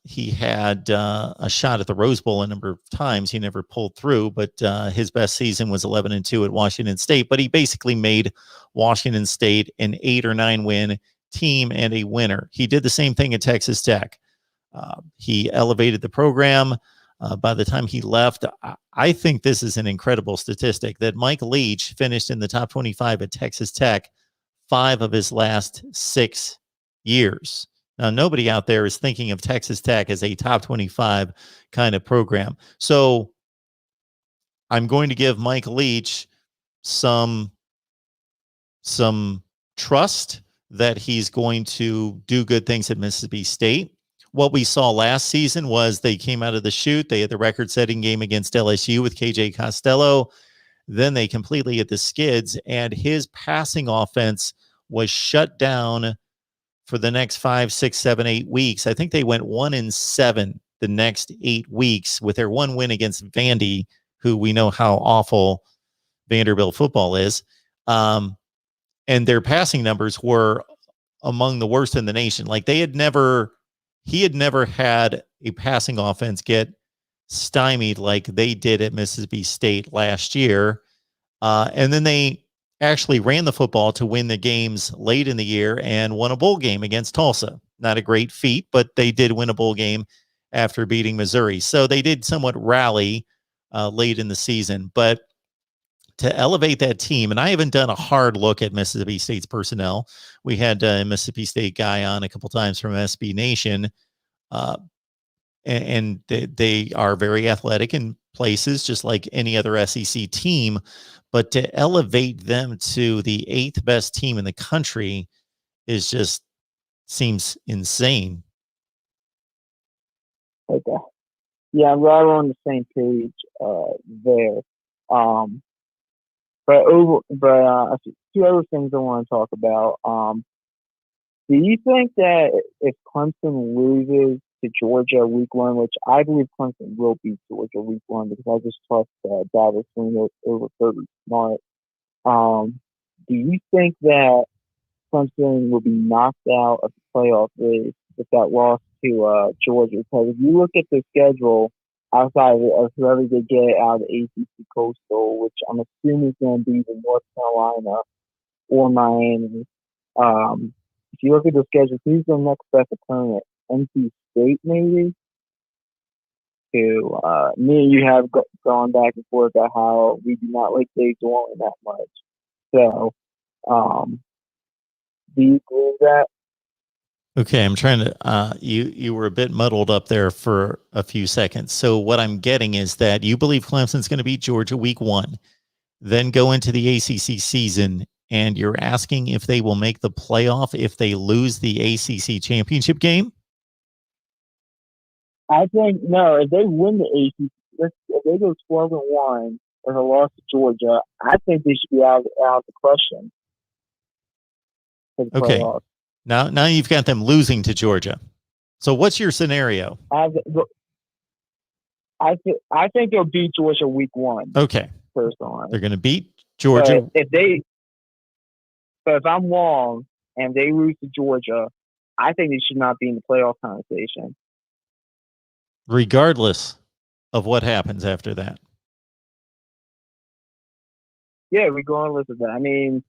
he had a shot at the Rose Bowl a number of times. He never pulled through, but his best season was 11-2 at Washington State. But he basically made Washington State an 8 or 9 win team and a winner. He did the same thing at Texas Tech. He elevated the program. By the time he left, I think this is an incredible statistic that Mike Leach finished in the top 25 at Texas Tech 5 of his last 6 years. Now, nobody out there is thinking of Texas Tech as a top 25 kind of program. So I'm going to give Mike Leach some trust that he's going to do good things at Mississippi State. What we saw last season was they came out of the chute. They had the record-setting game against LSU with KJ Costello. Then they completely hit the skids, and his passing offense was shut down for the next 5, 6, 7, 8 weeks. I think they went 1-7 the next 8 weeks with their one win against Vandy, who we know how awful Vanderbilt football is. And their passing numbers were among the worst in the nation. Like he had never had a passing offense get stymied like they did at Mississippi State last year. And then they actually ran the football to win the games late in the year and won a bowl game against Tulsa. Not a great feat, but they did win a bowl game after beating Missouri. So they did somewhat rally late in the season. But to elevate that team, and I haven't done a hard look at Mississippi State's personnel. We had a Mississippi State guy on a couple times from SB Nation, and they are very athletic in places, just like any other SEC team. But to elevate them to the 8th best team in the country is just seems insane. Okay. Yeah, I'm right on the same page there. But 2 other things I want to talk about. Do you think that if Clemson loses to Georgia week 1, which I believe Clemson will beat Georgia week 1 because I just trust Dallas over Kirby Smart, do you think that Clemson will be knocked out of the playoff race with that loss to Georgia? Because if you look at the schedule outside of whoever they get out of the ACC Coastal, which I'm assuming is going to be the North Carolina or Miami, if you look at the schedule, who's the next best opponent? NC State, maybe? Me and you have gone back and forth about how we do not like Dave Dorland that much. So, do you agree with that? Okay, I'm trying to. You were a bit muddled up there for a few seconds. So what I'm getting is that you believe Clemson's going to beat Georgia week 1, then go into the ACC season, and you're asking if they will make the playoff if they lose the ACC championship game? I think no. If they win the ACC, if they go 12-1 with a loss to Georgia, I think they should be out of the question. Okay. Now you've got them losing to Georgia. So what's your scenario? I think they'll beat Georgia week 1. Okay. Personally, they're going to beat Georgia. But if I'm wrong and they lose to Georgia, I think they should not be in the playoff conversation. Regardless of what happens after that. Yeah, regardless of that. I mean,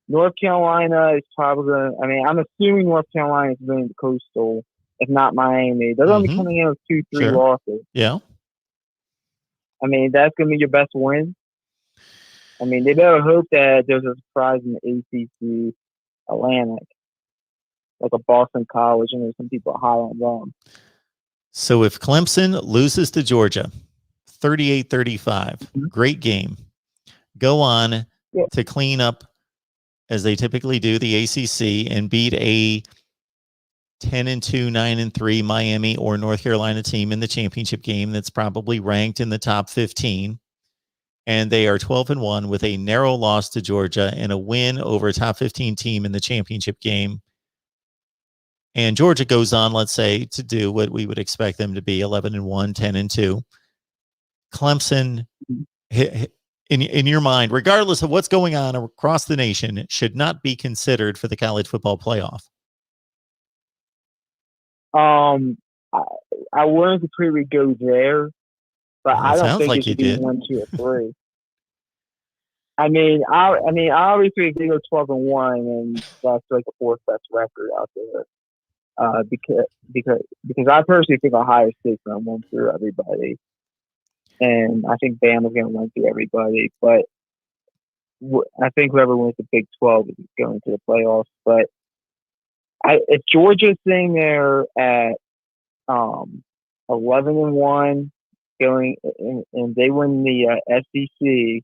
North Carolina is probably going to, I'm assuming North Carolina is winning the Coastal, if not Miami. They're going to be coming in with 2-3 losses. Yeah. I mean, that's going to be your best win. I mean, they better hope that there's a surprise in the ACC Atlantic, like a Boston College, and there's some people high on them. So if Clemson loses to Georgia, 38-35, great game. Go on to clean up, as they typically do, the ACC and beat a 10-2, 9-3 Miami or North Carolina team in the championship game that's probably ranked in the top 15. And they are 12-1 with a narrow loss to Georgia and a win over a top 15 team in the championship game. And Georgia goes on, let's say, to do what we would expect them to be, 11-1, 10-2. Clemson, in your mind, regardless of what's going on across the nation, should not be considered for the college football playoff. I wouldn't completely go there, but I don't think it should be 1, 2, or 3. I mean, obviously they go 12-1, and that's like the 4th best record out there. Because I personally think Ohio State's going to win through everybody, and I think Bama's going to win through everybody. But I think whoever wins the Big 12 is going to the playoffs. But if Georgia's sitting there at 11-1, going and they win the SEC,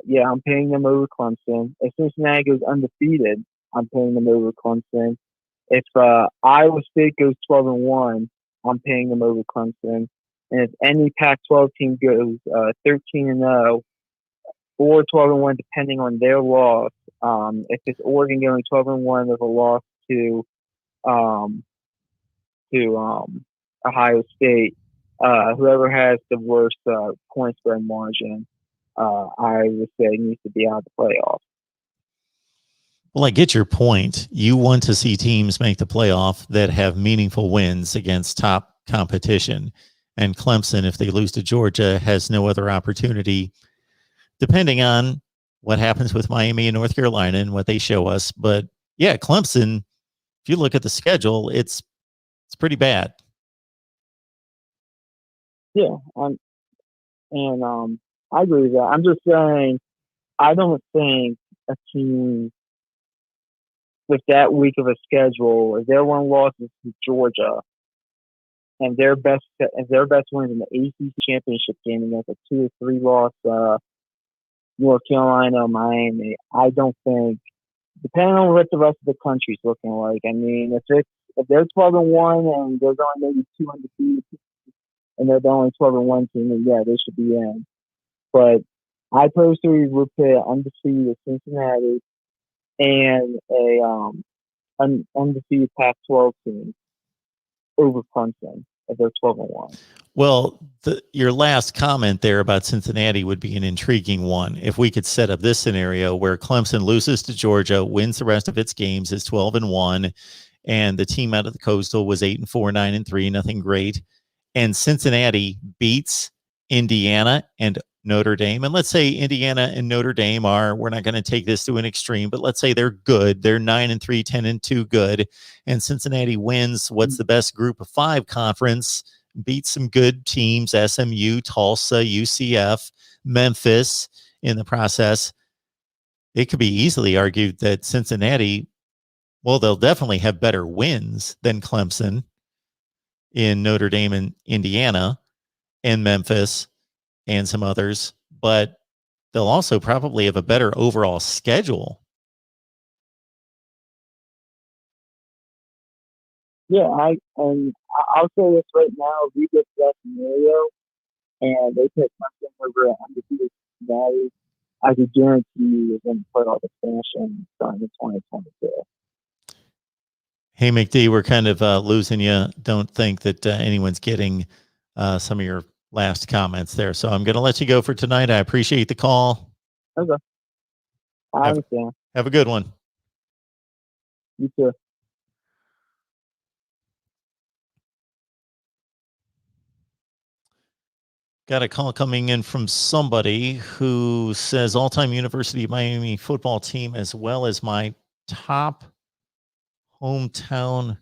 yeah, I'm paying them over Clemson. If Cincinnati goes undefeated, I'm paying them over Clemson. If Iowa State goes 12-1, I'm paying them over Clemson. And if any Pac-12 team goes 13-0 or 12-1, depending on their loss, if it's Oregon going 12-1 with a loss to Ohio State, whoever has the worst point spread margin, I would say needs to be out of the playoffs. Well, I get your point. You want to see teams make the playoff that have meaningful wins against top competition. And Clemson, if they lose to Georgia, has no other opportunity, depending on what happens with Miami and North Carolina and what they show us. But yeah, Clemson, if you look at the schedule, it's pretty bad. Yeah, I agree with that. I'm just saying, I don't think a team with that weak of a schedule, if their one loss is to Georgia, and their best wins in the ACC championship game against a 2 or 3 loss North Carolina, Miami, I don't think, depending on what the rest of the country's looking like. I mean, if they're 12-1 and there's only maybe 2 undefeated, and they're the only 12-1 team, then yeah, they should be in. But I personally would put an undefeated Cincinnati and an undefeated Pac-12 team over Clemson if they're 12-1. Well, your last comment there about Cincinnati would be an intriguing one. If we could set up this scenario where Clemson loses to Georgia, wins the rest of its games, is 12-1, and the team out of the Coastal was 8-4, 9-3, nothing great, and Cincinnati beats Indiana and Notre Dame. And let's say Indiana and Notre Dame we're not going to take this to an extreme, but let's say they're good. They're 9-3, 10-2 good. And Cincinnati wins what's the best group of 5 conference, beats some good teams, SMU, Tulsa, UCF, Memphis in the process. It could be easily argued that Cincinnati, well, they'll definitely have better wins than Clemson in Notre Dame and Indiana and Memphis and some others, but they'll also probably have a better overall schedule. Yeah, I'll say this right now: if we get that scenario and they pick Clemson over undefeated Cincinnati, I can guarantee you they're going to put all the expansion starting in 2022. Hey, McD, we're kind of losing you. Don't think that anyone's getting some of your last comments there. So I'm going to let you go for tonight. I appreciate the call. Okay. I understand. Have a good one. You too. Got a call coming in from somebody who says all-time University of Miami football team, as well as my top hometown.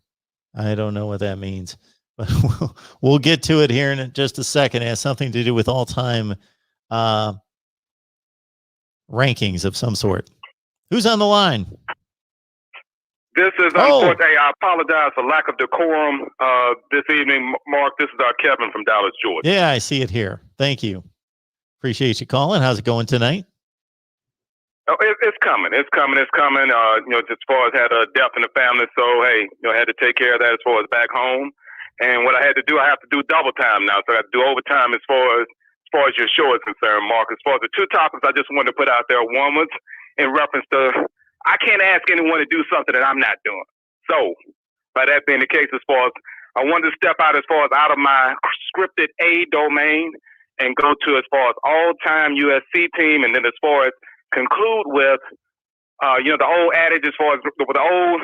I don't know what that means, but we'll get to it here in just a second. It has something to do with all-time rankings of some sort. Who's on the line? This is unfortunate. I apologize for lack of decorum this evening, Mark. This is Kevin from Dallas, Georgia. Yeah, I see it here. Thank you. Appreciate you calling. How's it going tonight? Oh, it's coming. It's coming. As far as had a death in the family, so hey, had to take care of that as far as back home. And what I had to do, I have to do double time now. So I have to do overtime as far as your show is concerned, Mark. As far as the two topics I just wanted to put out there, one was in reference to I can't ask anyone to do something that I'm not doing. So by that being the case, as far as I wanted to step out out of my scripted A domain and go to as far as all-time USC team, and then as far as conclude with, the old adage as far as the old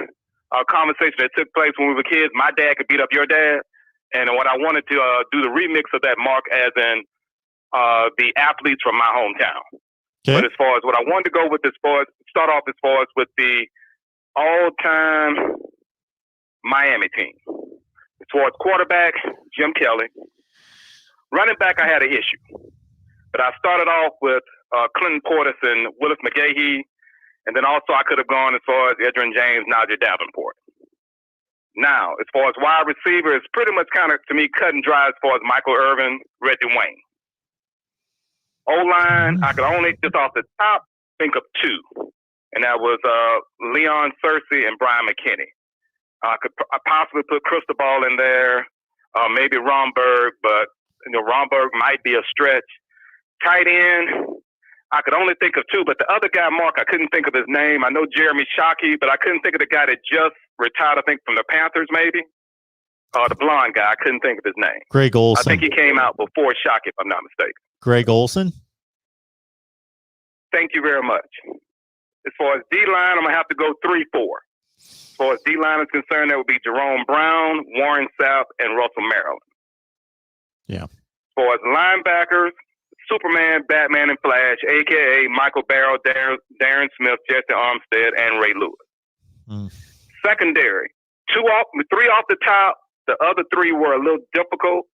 conversation that took place when we were kids. My dad could beat up your dad, and what I wanted to do the remix of that, Mark, as in the athletes from my hometown. Okay. But as far as what I wanted to go with, start off as far as with the all-time Miami team. As far as quarterback, Jim Kelly. Running back, I had an issue. But I started off with Clinton Portis and Willis McGahee. And then also I could have gone as far as Edgerrin James, Najee Davenport. Now, as far as wide receiver, it's pretty much kind of, to me, cut and dry as far as Michael Irvin, Reggie Wayne. O-line, I could only, just off the top, think of two. And that was Leon Searcy and Brian McKinney. I could possibly put Cristobal in there, maybe Romberg, but Romberg might be a stretch. Tight end, I could only think of two, but the other guy, Mark, I couldn't think of his name. I know Jeremy Shockey, but I couldn't think of the guy that just retired, I think, from the Panthers, maybe. The blonde guy, I couldn't think of his name. Greg Olson. I think he came out before Shockey, if I'm not mistaken. Greg Olson? Thank you very much. As far as D-line, I'm going to have to go 3-4. As far as D-line is concerned, that would be Jerome Brown, Warren Sapp, and Russell Maryland. Yeah. As far as linebackers, Superman, Batman, and Flash, a.k.a. Michael Barrow, Darren Smith, Jesse Armstead, and Ray Lewis. Secondary, three off the top. The other three were a little difficult.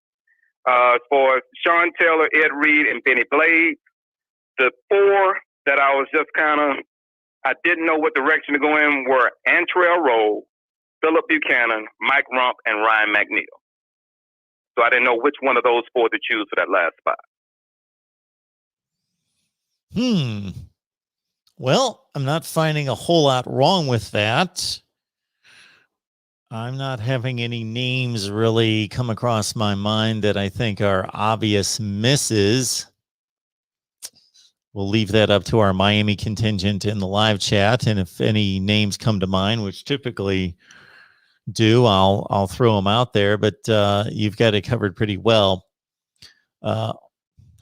As far as Sean Taylor, Ed Reed, and Benny Blades. The four that I was just I didn't know what direction to go in were Antrell Rowe, Philip Buchanan, Mike Rump, and Ryan McNeil. So I didn't know which one of those four to choose for that last spot. Well, I'm not finding a whole lot wrong with that. I'm not having any names really come across my mind that I think are obvious misses. We'll leave that up to our Miami contingent in the live chat. And if any names come to mind, which typically do, I'll throw them out there. But you've got it covered pretty well.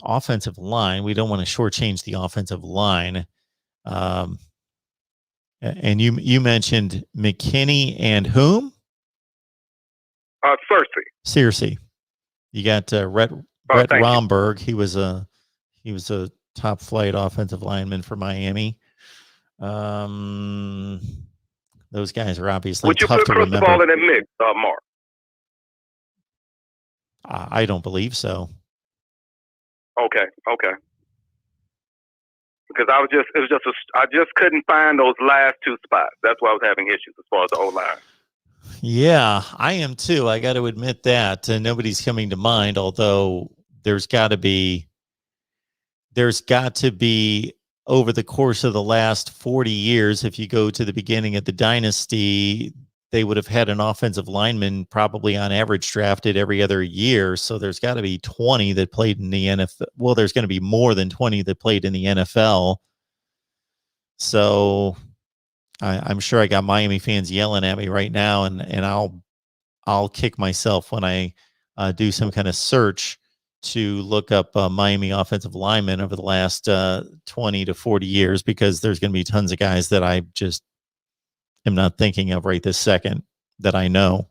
Offensive line, we don't want to shortchange the offensive line. And you mentioned McKinney and whom? Searcy. You got Brett Romberg. He was a top flight offensive lineman for Miami. Those guys are obviously tough to remember. Would you put Cristobal in that mix, Mark? I don't believe so. Okay. Because I just couldn't find those last two spots. That's why I was having issues as far as the O-line. Yeah, I am too. I got to admit that. Nobody's coming to mind, although there's got to be over the course of the last 40 years, if you go to the beginning of the dynasty, they would have had an offensive lineman probably on average drafted every other year. So there's got to be 20 that played in the NFL. Well, there's going to be more than 20 that played in the NFL. So I'm sure I got Miami fans yelling at me right now, and I'll kick myself when I do some kind of search to look up Miami offensive linemen over the last 20 to 40 years, because there's going to be tons of guys that I just am not thinking of right this second that I know.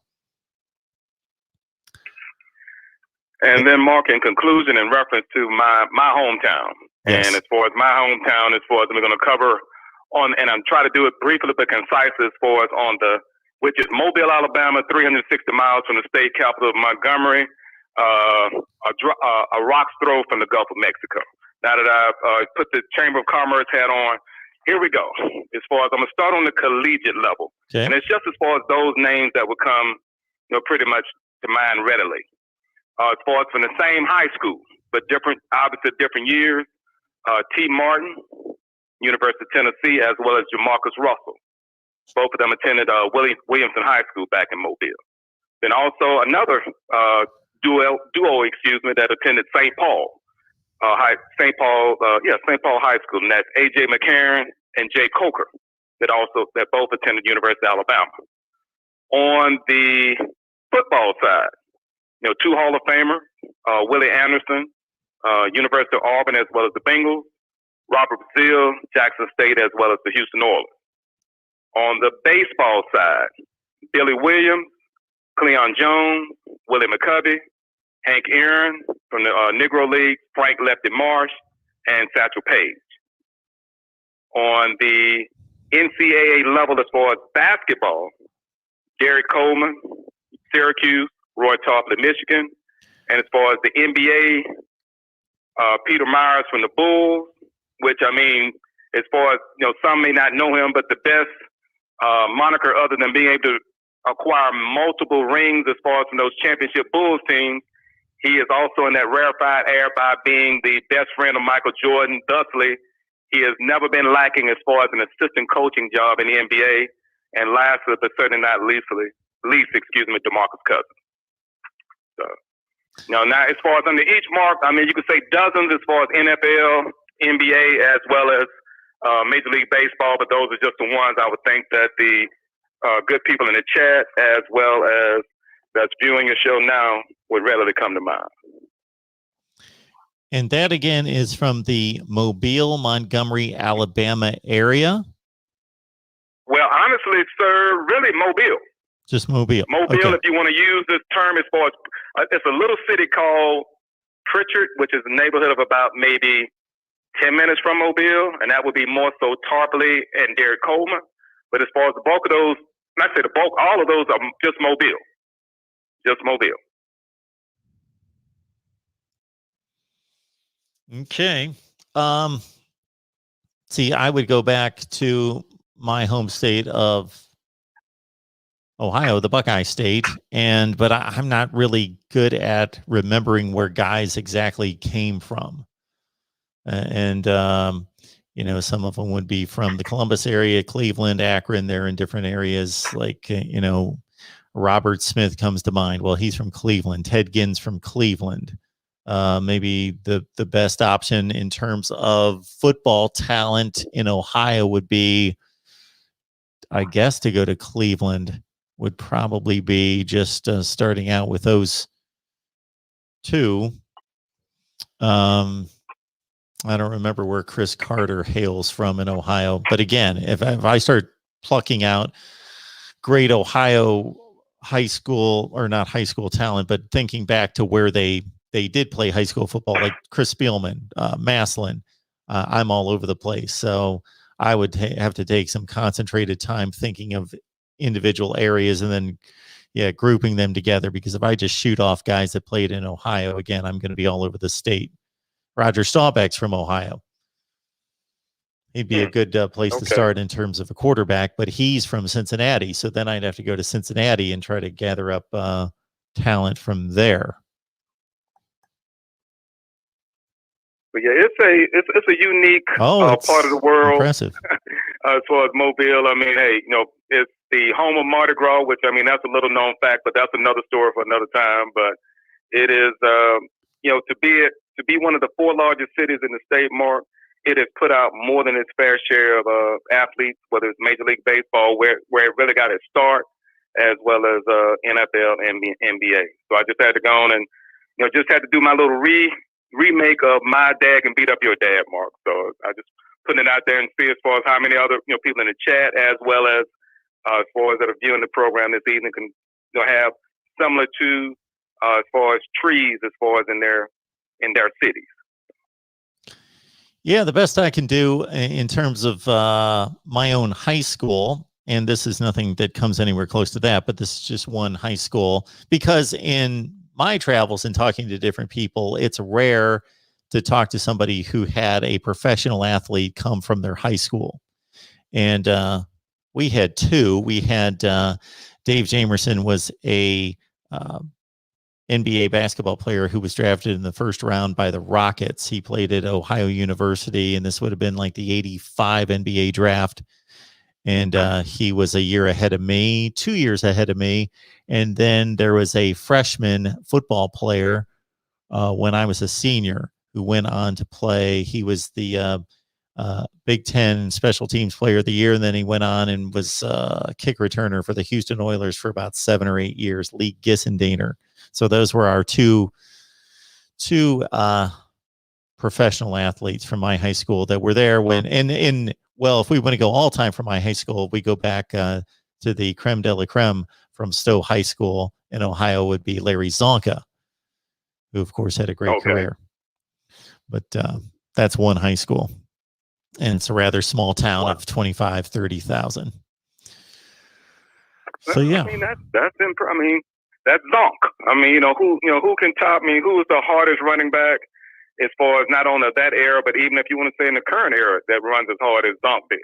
And then, Mark, in conclusion, in reference to my hometown, yes. And as far as my hometown, as far as we're going to cover on, and I'm trying to do it briefly but concise, as far as which is Mobile, Alabama, 360 miles from the state capital of Montgomery, a rock's throw from the Gulf of Mexico. Now that I've put the Chamber of Commerce hat on, here we go. As far as I'm going to start on the collegiate level. Okay. And it's just as far as those names that would come, pretty much to mind readily. As far as from the same high school, but obviously different years. T. Martin, University of Tennessee, as well as Jamarcus Russell. Both of them attended Williamson High School back in Mobile. Then also another duo, that attended St. Paul High School, and that's A.J. McCarron and Jay Coker that both attended University of Alabama. On the football side, two Hall of Famer, Willie Anderson, University of Auburn, as well as the Bengals, Robert Brazile, Jackson State, as well as the Houston Oilers. On the baseball side, Billy Williams, Cleon Jones, Willie McCovey, Hank Aaron from the Negro League, Frank Lefty Marsh, and Satchel Paige. On the NCAA level, as far as basketball, Gary Coleman, Syracuse, Roy Tarpley, Michigan. And as far as the NBA, Peter Myers from the Bulls, which, I mean, as far as, some may not know him, but the best moniker other than being able to acquire multiple rings as far as from those championship Bulls teams, he is also in that rarefied air by being the best friend of Michael Jordan. Thusly, he has never been lacking as far as an assistant coaching job in the NBA. And lastly, but certainly not least, DeMarcus Cousins. So, now as far as under each mark, I mean, you could say dozens as far as NFL, NBA, as well as Major League Baseball, but those are just the ones I would think that the good people in the chat, as well as that's viewing your show now, would readily come to mind. And that, again, is from the Mobile, Montgomery, Alabama area? Well, honestly, sir, really Mobile. Just Mobile. Mobile, okay. If you want to use this term as far as, it's a little city called Pritchard, which is a neighborhood of about maybe 10 minutes from Mobile, and that would be more so Tarpley and Derek Coleman. But as far as the bulk of those, when I say the bulk, all of those are just Mobile. Just Mobile. Okay. See, I would go back to my home state of Ohio, the Buckeye State, but I'm not really good at remembering where guys exactly came from. Some of them would be from the Columbus area, Cleveland, Akron. They're in different areas. Like, Robert Smith comes to mind. Well, he's from Cleveland. Ted Ginn's from Cleveland. Maybe the best option in terms of football talent in Ohio would be, I guess, to go to Cleveland would probably be just starting out with those two. I don't remember where Chris Carter hails from in Ohio. But again, if I start plucking out great Ohio high school, or not high school talent, but thinking back to where they did play high school football, like Chris Spielman, Maslin, I'm all over the place. So I would have to take some concentrated time thinking of individual areas and then, grouping them together. Because if I just shoot off guys that played in Ohio, again, I'm going to be all over the state. Roger Staubach's from Ohio. He'd be a good place to start in terms of a quarterback, but he's from Cincinnati. So then I'd have to go to Cincinnati and try to gather up talent from there. But yeah, it's a unique part of the world. Impressive. As far as Mobile, I mean, hey, it's the home of Mardi Gras, which, I mean, that's a little known fact, but that's another story for another time. But it is, to be one of the 4 largest cities in the state, Mark, it has put out more than its fair share of athletes, whether it's Major League Baseball, where it really got its start, as well as NFL and NBA. So I just had to go on and, just had to do my little remake of My Dad Can Beat Up Your Dad, Mark. So I just putting it out there and see as far as how many other people in the chat, as well as far as that are viewing the program this evening, can have similar to as far as trees, as far as in their cities. Yeah, the best I can do in terms of my own high school, and this is nothing that comes anywhere close to that, but this is just one high school, because in my travels and talking to different people, it's rare to talk to somebody who had a professional athlete come from their high school. And we had 2. We had Dave Jamerson was a NBA basketball player who was drafted in the first round by the Rockets. He played at Ohio University, and this would have been like the 85 NBA draft. And he was a year ahead of me, 2 years ahead of me. And then there was a freshman football player when I was a senior who went on to play. He was the Big Ten Special Teams Player of the Year, and then he went on and was a kick returner for the Houston Oilers for about 7 or 8 years, Lee Gissendaner. So those were our two professional athletes from my high school that were there when, and well, if we want to go all time from my high school, we go back to the creme de la creme from Stowe High School in Ohio would be Larry Zonka, who of course had a great career. But that's one high school, and it's a rather small town of 25, 30,000. So yeah, I mean that's Zonk. I mean, who can top me? Who is the hardest running back as far as not only that era, but even if you want to say in the current era that runs as hard as Zonk did?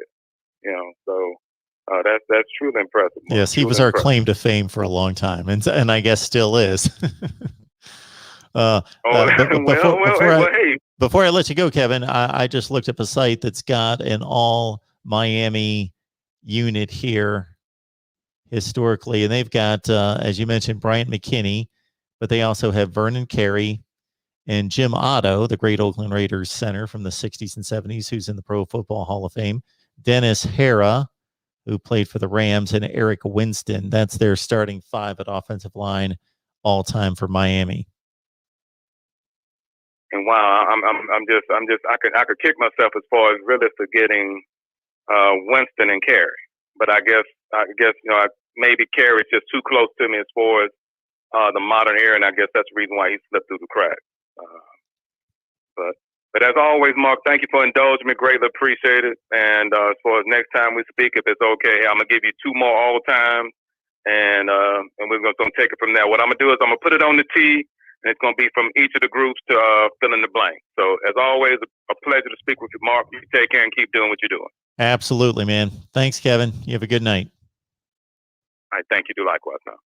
So that's truly impressive. Yes, he was our claim to fame for a long time, and I guess still is. Before I let you go, Kevin, I just looked up a site that's got an all Miami unit here historically, and they've got, as you mentioned, Bryant McKinney, but they also have Vernon Carey and Jim Otto, the great Oakland Raiders center from the 60s and 70s, who's in the Pro Football Hall of Fame, Dennis Hara, who played for the Rams, and Eric Winston. That's their starting 5 at offensive line all time for Miami. And wow, I could kick myself as far as really forgetting Winston and Carey, but I guess maybe Carey's just too close to me as far as the modern era, and I guess that's the reason why he slipped through the cracks. But as always, Mark, thank you for indulging me. Greatly appreciate it. And as far as next time we speak, if it's okay, I'm gonna give you 2 more all time, and we're gonna take it from there. What I'm gonna do is I'm gonna put it on the tee, and it's gonna be from each of the groups to fill in the blank. So as always, a pleasure to speak with you, Mark. You take care and keep doing what you're doing. Absolutely, man. Thanks, Kevin. You have a good night. All right, thank you. Do likewise now.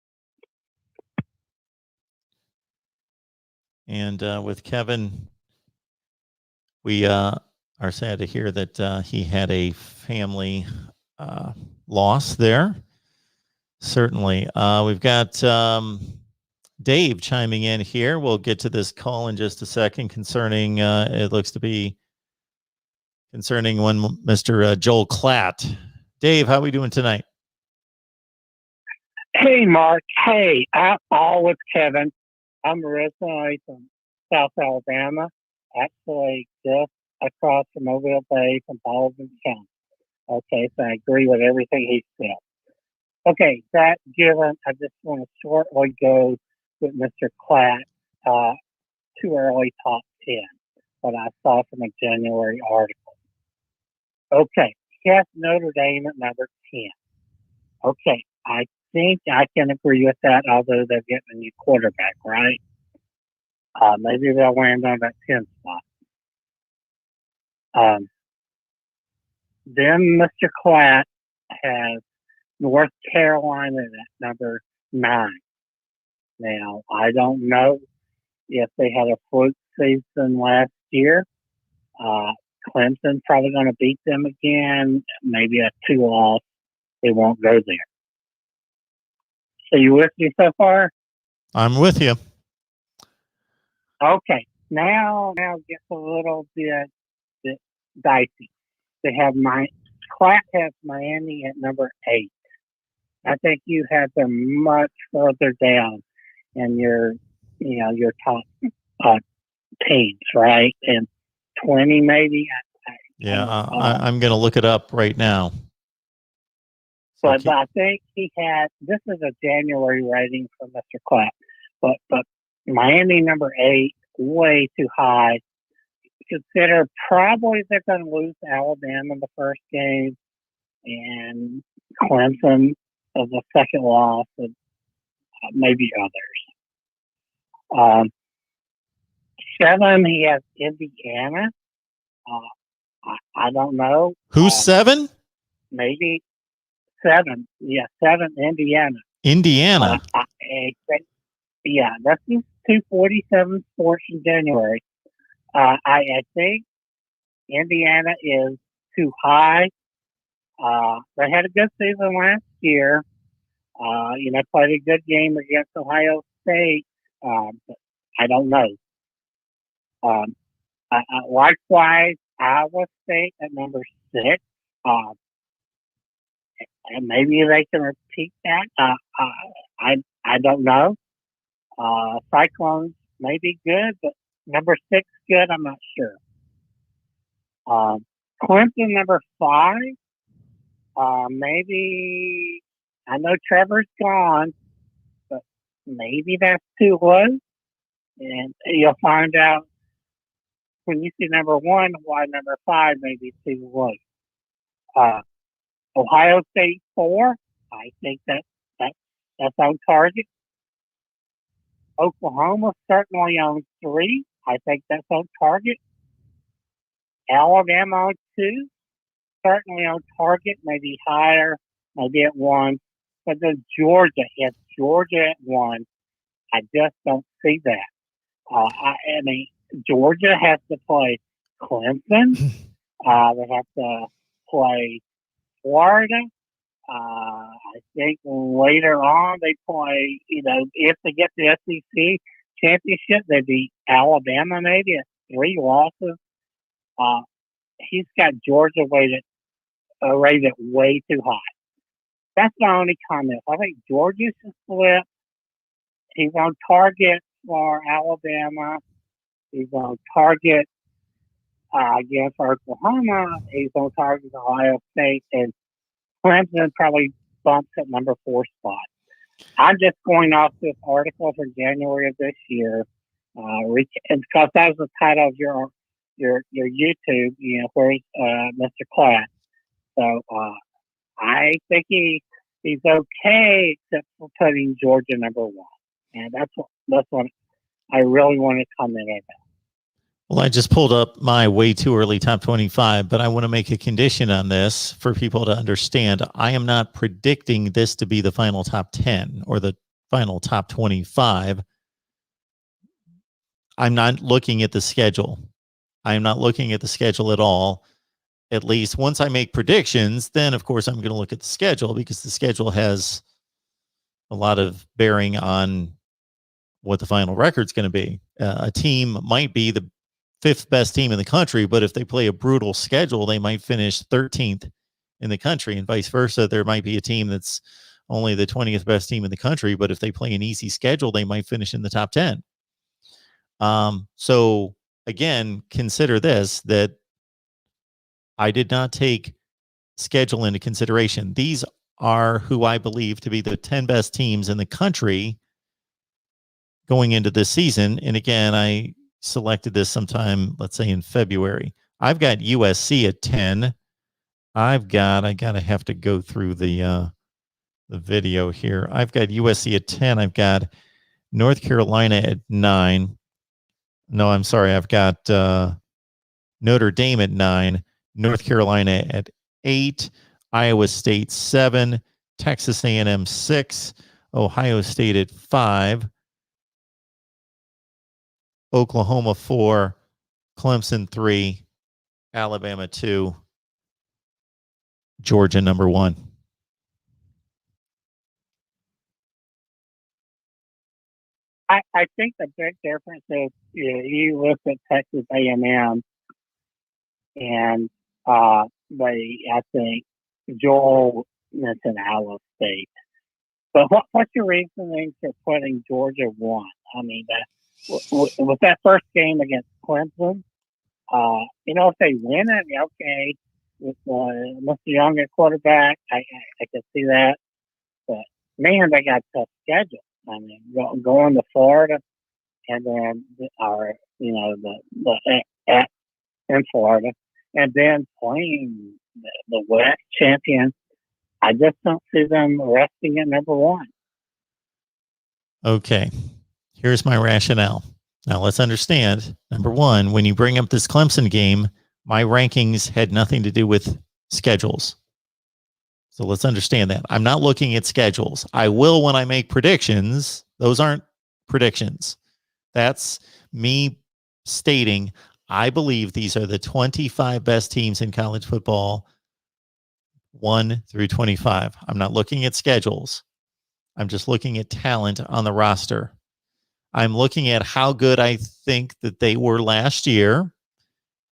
And with Kevin, we are sad to hear that he had a family loss there. Certainly. We've got Dave chiming in here. We'll get to this call in just a second concerning, it looks to be concerning one Mr. Joel KLATT. Dave, how are we doing tonight? Hey, Mark. Hey, I'm all with Kevin. I'm originally from South Alabama, actually just across from Mobile Bay from Baldwin County. Okay, so I agree with everything he said. Okay, that given, I just want to shortly go with Mr. KLATT, too early top 10, what I saw from a January article. Okay, he has Notre Dame at number 10. Okay, I think I can agree with that, although they're getting a new quarterback, right? Maybe they'll land on that 10 spot. Then Mr. KLATT has North Carolina at number 9. Now, I don't know if they had a fluke season last year. Clemson probably going to beat them again. Maybe a 2-loss. They won't go there. So you with me so far? I'm with you. Okay. Now it gets a little bit dicey. They have KLATT has Miami at number 8. I think you have them much further down in your top teams, right? And 20 maybe. I'm going to look it up right now. But I think he had, this is a January rating for Mr. KLATT, but Miami number 8, way too high. Consider probably they're going to lose to Alabama in the first game, and Clemson as a second loss, and maybe others. 7, he has Indiana. I don't know. Who's 7? Maybe 7. Yeah, 7, Indiana. Indiana. Yeah, that's 247 sports in January. I think Indiana is too high. They had a good season last year. Played a good game against Ohio State. But I don't know. Likewise, Iowa State at number 6. And maybe they can repeat that. I don't know. Cyclones may be good, but number 6 good. I'm not sure. Clemson number 5. Maybe I know Trevor's gone, but maybe that's too low. And you'll find out when you see number 1 why number 5 may be too low. Ohio State 4. I think that's on target. Oklahoma certainly on 3. I think that's on target. Alabama on 2. Certainly on target, maybe higher, maybe at 1. But then Georgia, if Georgia at 1, I just don't see that. I mean, Georgia has to play Clemson. They have to play Florida. I think later on they play, if they get the SEC championship, they'd be Alabama maybe at 3 losses. He's got Georgia rated way too high. That's my only comment. I think Georgia should split. He's on target for Alabama. He's on target again for Oklahoma. He's on target for Ohio State. And Clemson probably bumps at number 4 spot. I'm just going off this article from January of this year. Because that was the title of your YouTube, where's Mr. KLATT. So I think he's okay except for putting Georgia number 1. And that's what I really want to comment on. Well, I just pulled up my way too early top 25, but I want to make a condition on this for people to understand. I am not predicting this to be the final top 10 or the final top 25. I'm not looking at the schedule. I'm not looking at the schedule at all. At least once I make predictions, then of course I'm going to look at the schedule because the schedule has a lot of bearing on what the final record's going to be. A team might be the 5th best team in the country, but if they play a brutal schedule, they might finish 13th in the country, and vice versa. There might be a team that's only the 20th best team in the country, but if they play an easy schedule, they might finish in the top 10. So again, consider this, that I did not take schedule into consideration. These are who I believe to be the 10 best teams in the country going into this season. And again, I selected this sometime, let's say in February. I've got USC at 10. I have to go through the video here. I've got USC at 10. I've got North Carolina at 9. No, I'm sorry. I've got Notre Dame at 9, North Carolina at 8, Iowa State 7, Texas A&M 6, Ohio State at 5, Oklahoma 4, Clemson 3, Alabama 2, Georgia number 1. I think the big difference is you look at Texas A&M and I think Joel mentioned Iowa State. But what's your reasoning for putting Georgia 1? I mean, with that first game against Clemson, if they win it, okay, with Mr. Young at quarterback, I can see that. But man, they got a tough schedule. I mean, going to Florida and then in Florida, and then playing the West champion. I just don't see them resting at number 1. Okay, here's my rationale. Now let's understand. Number 1, when you bring up this Clemson game, my rankings had nothing to do with schedules. So let's understand that. I'm not looking at schedules. I will when I make predictions. Those aren't predictions. That's me stating I believe these are the 25 best teams in college football, 1 through 25. I'm not looking at schedules. I'm just looking at talent on the roster. I'm looking at how good I think that they were last year,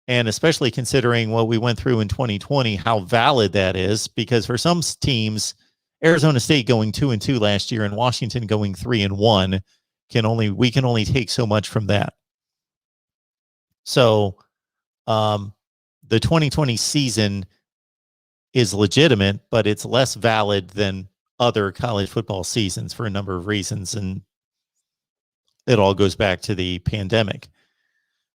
and especially considering what we went through in 2020, how valid that is, because for some teams, Arizona State going 2-2 last year and Washington going 3-1 we can only take so much from that. So the 2020 season is legitimate, but it's less valid than other college football seasons for a number of reasons. And it all goes back to the pandemic.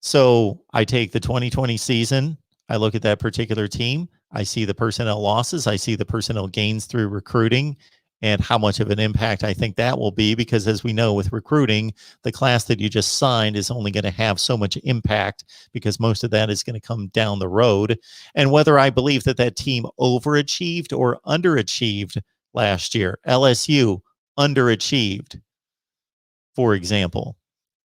So I take the 2020 season. I look at that particular team. I see the personnel losses. I see the personnel gains through recruiting and how much of an impact I think that will be, because as we know with recruiting, the class that you just signed is only going to have so much impact because most of that is going to come down the road. And whether I believe that that team overachieved or underachieved last year, LSU underachieved, for example.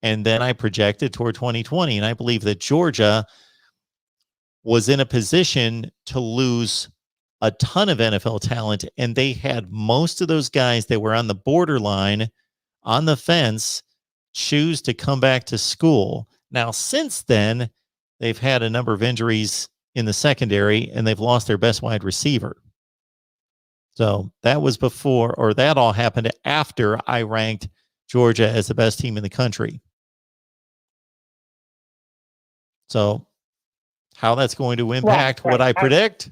And then I projected toward 2020, and I believe that Georgia was in a position to lose a ton of NFL talent, and they had most of those guys that were on the borderline, on the fence, choose to come back to school. Now, since then, they've had a number of injuries in the secondary, and they've lost their best wide receiver. So that was before, or that all happened after I ranked Georgia as the best team in the country. So how that's going to impact what I predict,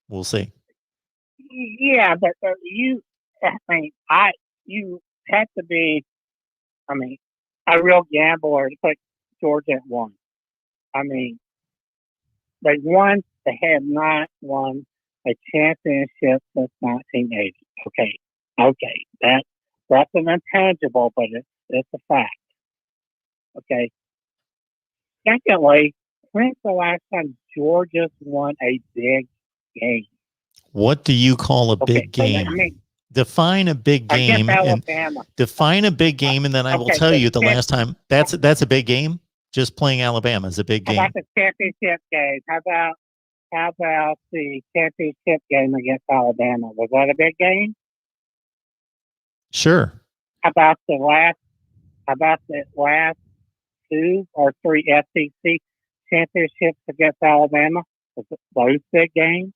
we'll see. Yeah, but you have to be, a real gambler to put Georgia at 1. They have not won a championship since 1980. Okay, that's an intangible, but it's a fact. Okay. Secondly, when's the last time Georgia's won a big game? What do you call a big game? Define a big game. Define a big game, and then I will tell you the last time. That's a big game. Just playing Alabama is a big game. How about the championship game? How about the championship game against Alabama? Was that a big game? Sure. How about the last 2 or 3 SEC championships against Alabama? Was it those big games?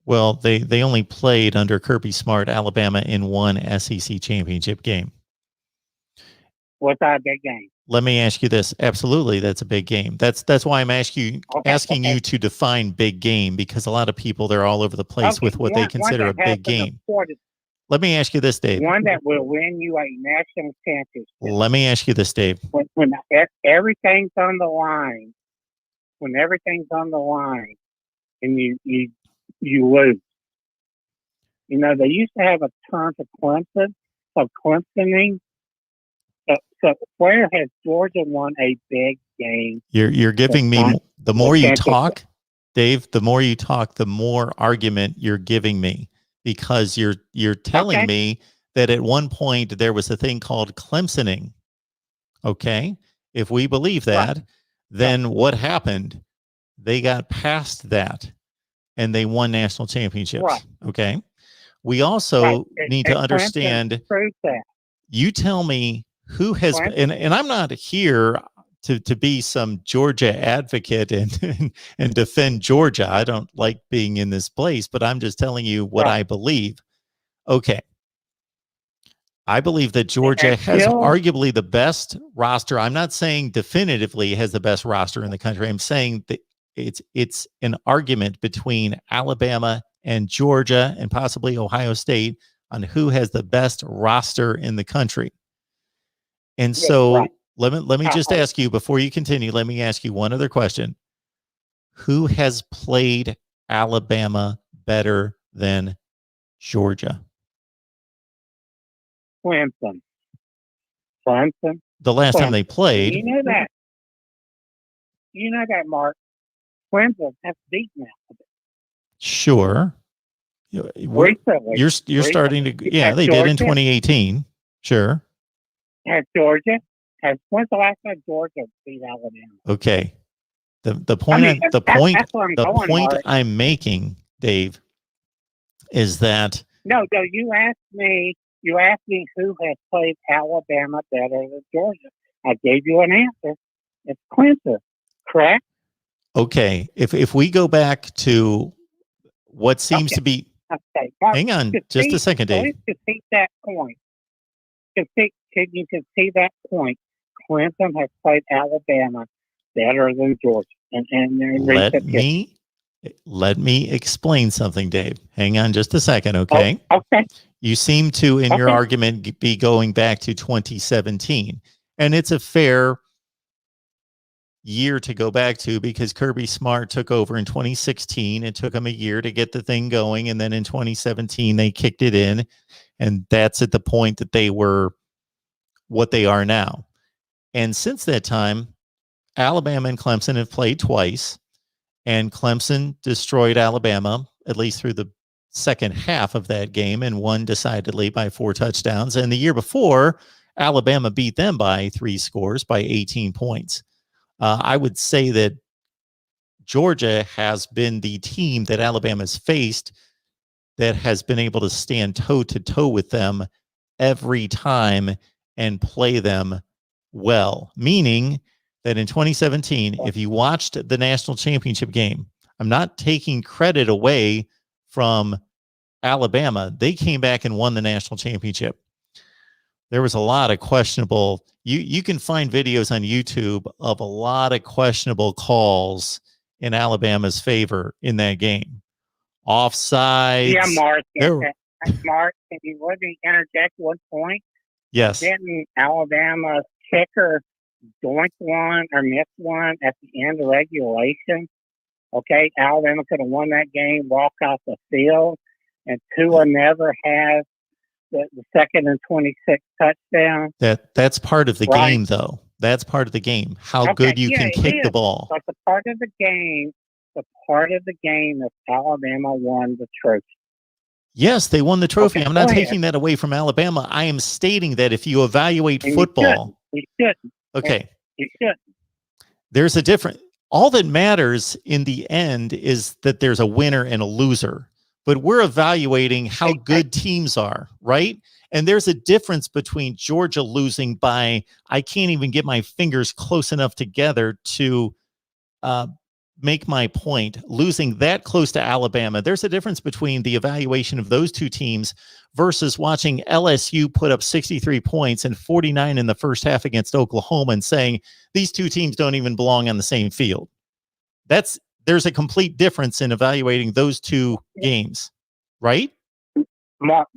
Well, they only played under Kirby Smart, Alabama, in one SEC championship game. Was that a big game? Let me ask you this. Absolutely, that's a big game. That's why I'm asking you to define big game, because a lot of people, they're all over the place with what they consider a big game. Let me ask you this, Dave. One that will win you a national championship. Let me ask you this, Dave. When everything's on the line, and you lose. They used to have a term for Clemson, of Clemsoning. So where has Georgia won a big game? You're giving me, the more you talk, Dave, the more you talk, the more argument you're giving me, because you're telling me that at one point there was a thing called Clemsoning. Okay. If we believe that, then what happened? They got past that and they won national championships. Right. Okay. We also need to understand, you tell me who has, and I'm not here to be some Georgia advocate and defend Georgia. I don't like being in this place, but I'm just telling you what I believe. Okay. I believe that Georgia has arguably the best roster. I'm not saying definitively has the best roster in the country. I'm saying that it's an argument between Alabama and Georgia and possibly Ohio State on who has the best roster in the country. And so let me just ask you, before you continue, let me ask you one other question. Who has played Alabama better than Georgia? Clemson. The last time they played. You know that, Mark. Clemson has beaten them. Sure. You're starting to, they did in 2018. Sure. When's the last time Georgia beat Alabama? Okay. The point that's where I'm the going, point Mark. I'm making, Dave, is that No, you asked me who has played Alabama better than Georgia. I gave you an answer. It's Clemson, correct? okay. If we go back to what seems to be Okay, Mark, hang on just a second, Dave. Please concede that point. Can you concede that point? Clemson has played Alabama better than Georgia. Let me explain something, Dave. Hang on just a second, okay? Oh, okay. You seem to, in your argument, be going back to 2017. And it's a fair year to go back to because Kirby Smart took over in 2016. It took him a year to get the thing going. And then in 2017, they kicked it in. And that's at the point that they were what they are now. And since that time, Alabama and Clemson have played twice. And Clemson destroyed Alabama, at least through the second half of that game, and won decidedly by 4 touchdowns. And the year before, Alabama beat them by 3 scores by 18 points. I would say that Georgia has been the team that Alabama's faced that has been able to stand toe-to-toe with them every time and play them well, meaning that in 2017, if you watched the national championship game, I'm not taking credit away from Alabama. They came back and won the national championship. There was a lot of questionable, you can find videos on YouTube of a lot of questionable calls in Alabama's favor in that game. Offsides. Yeah, Mark. Mark, can you let me interject one point? Yes. Didn't Alabama's kicker doink one or miss one at the end of regulation? Okay, Alabama could have won that game, walk off the field, and Tua never has the second and 26 touchdown. That's part of the game, though. That's part of the game. How good you can kick the ball. But the part of the game is Alabama won the trophy. Yes, they won the trophy. I'm not taking that away from Alabama. I am stating that if you evaluate football, you shouldn't. Okay. You shouldn't. There's a different. All that matters in the end is that there's a winner and a loser. But we're evaluating how good teams are, right? And there's a difference between Georgia losing by, I can't even get my fingers close enough together to make my point, losing that close to Alabama. There's a difference between the evaluation of those two teams versus watching LSU put up 63 points and 49 in the first half against Oklahoma and saying these two teams don't even belong on the same field. There's a complete difference in evaluating those two games, right? Mark,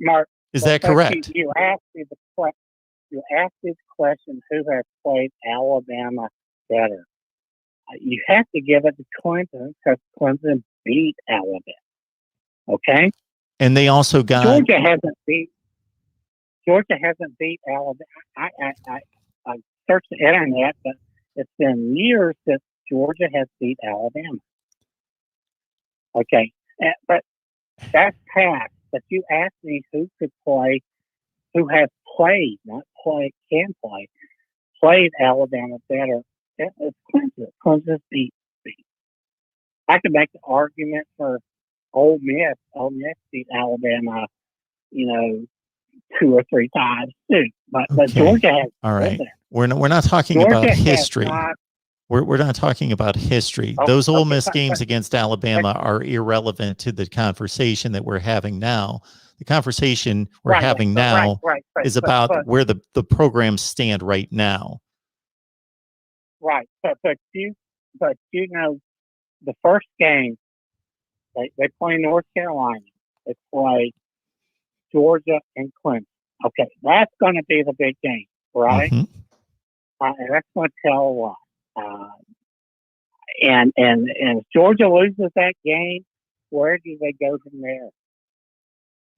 is that correct? You asked me the question, who has played Alabama better? You have to give it to Clemson because Clemson beat Alabama. Okay? And they also got Georgia hasn't beat Alabama. I searched the internet, but it's been years since Georgia has beat Alabama. Okay, but that's past. But you asked me who has played, not play, can play, played Alabama better. It's Clemson. Clemson's beat. I could make the argument for Ole Miss. Ole Miss beat Alabama, 2 or 3 times too. But Georgia has. All right. We're not talking about history. We're not talking about history. Those Ole Miss games against Alabama are irrelevant to the conversation that we're having now. The conversation we're having now is about where the programs stand right now. Right, but the first game they play North Carolina. They play Georgia and Clemson. Okay, that's going to be the big game, right? Mm-hmm. And that's going to tell a lot. And if Georgia loses that game, where do they go from there?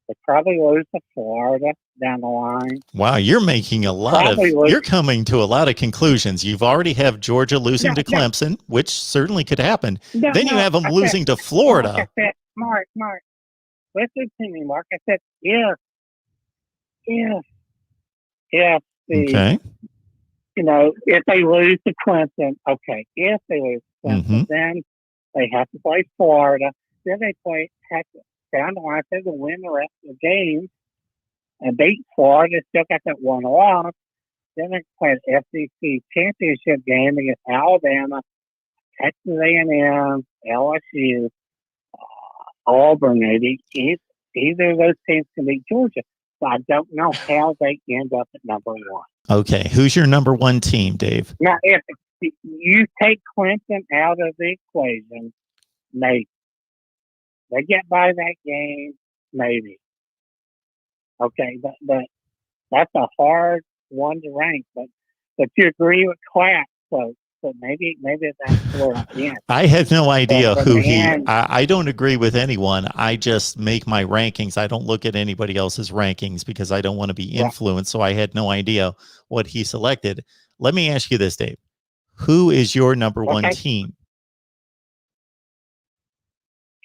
They probably lose to Florida down the line. Wow, you're making you're coming to a lot of conclusions. You've already have Georgia losing to Clemson, which certainly could happen. Then you have them losing to Florida. Like I said, Mark, listen to me, Mark. I said, if Okay. If they lose to Clemson, okay. If they lose to Clemson, then they have to play Florida. Then they have to down the line, they can win the rest of the games and beat Florida. Still got that one loss. Then they play an SEC championship game against Alabama, Texas A&M, LSU, Auburn. Maybe either of those teams can beat Georgia. So I don't know how they end up at number one. Okay, who's your number one team, Dave? Now, if you take Clemson out of the equation, maybe they get by that game. Maybe. Okay, but that's a hard one to rank. But you agree with KLATT, so maybe that's where I am. I have no idea who I don't agree with anyone. I just make my rankings. I don't look at anybody else's rankings because I don't want to be influenced. So I had no idea what he selected. Let me ask you this, Dave. Who is your number one team?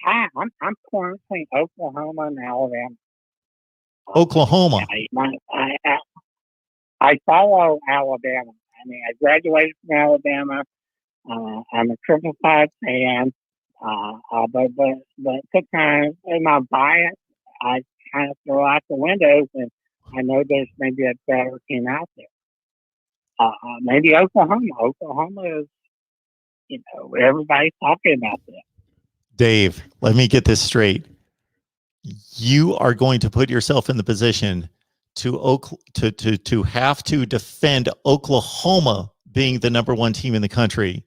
I'm torn between Oklahoma and Alabama. Oklahoma. I follow Alabama. I mean, I graduated from Alabama. I'm a 555 fan. But sometimes in my bias, I kind of throw out the windows, and I know there's maybe a better team out there. Maybe Oklahoma. Oklahoma is, everybody's talking about that. Dave, let me get this straight. You are going to put yourself in the position to have to defend Oklahoma being the number one team in the country.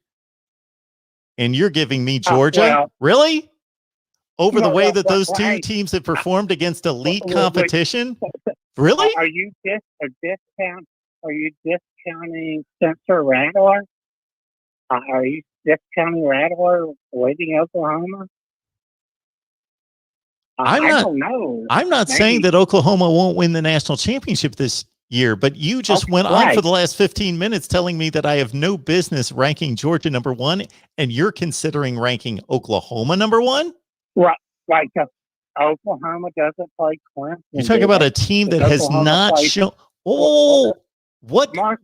And you're giving me Georgia? Really? Over the way that those two teams have performed against elite competition? Really? Are you discounting Spencer Rattler? Are you discounting Rattler leading Oklahoma? I don't know. I'm not saying that Oklahoma won't win the national championship this year, but you just went on for the last 15 minutes telling me that I have no business ranking Georgia number one, and you're considering ranking Oklahoma number one? Right. Oklahoma doesn't play Clemson. You're talking about a team that has not shown. What? Mark,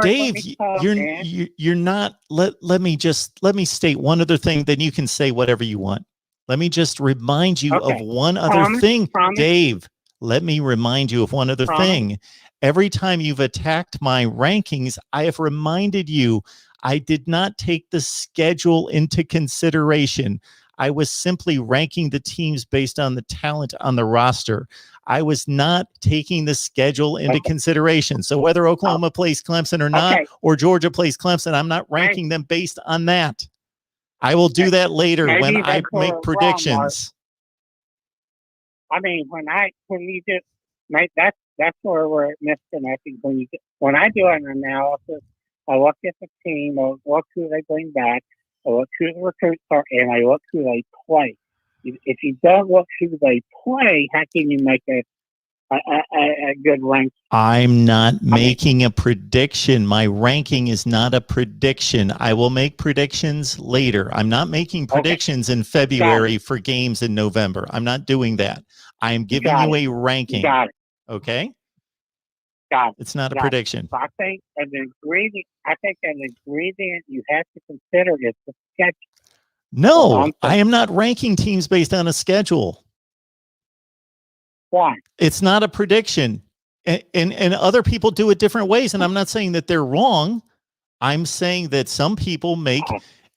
Dave, you're not. Let me state one other thing. Then you can say whatever you want. Let me just remind you of one other thing, Dave. Let me remind you of one other thing. Every time you've attacked my rankings, I have reminded you I did not take the schedule into consideration. I was simply ranking the teams based on the talent on the roster. I was not taking the schedule into consideration. So whether Oklahoma plays Clemson or not, or Georgia plays Clemson, I'm not ranking them based on that. I will do that later when I make predictions. I mean, when you just make that's where we're misconnecting. When I do an analysis, I look at the team, I look who they bring back, I look who the recruits are, and I look who they play. If you don't look who they play, how can you make a good rank? I'm not making a prediction. My ranking is not a prediction. I will make predictions later. I'm not making predictions in February for games in November. I'm not doing that. I am giving you a ranking. Got it. Okay? Got it. It's not a prediction. So I think an ingredient you have to consider is the schedule. No, I am not ranking teams based on a schedule. Why? It's not a prediction. And other people do it different ways. And I'm not saying that they're wrong. I'm saying that some people make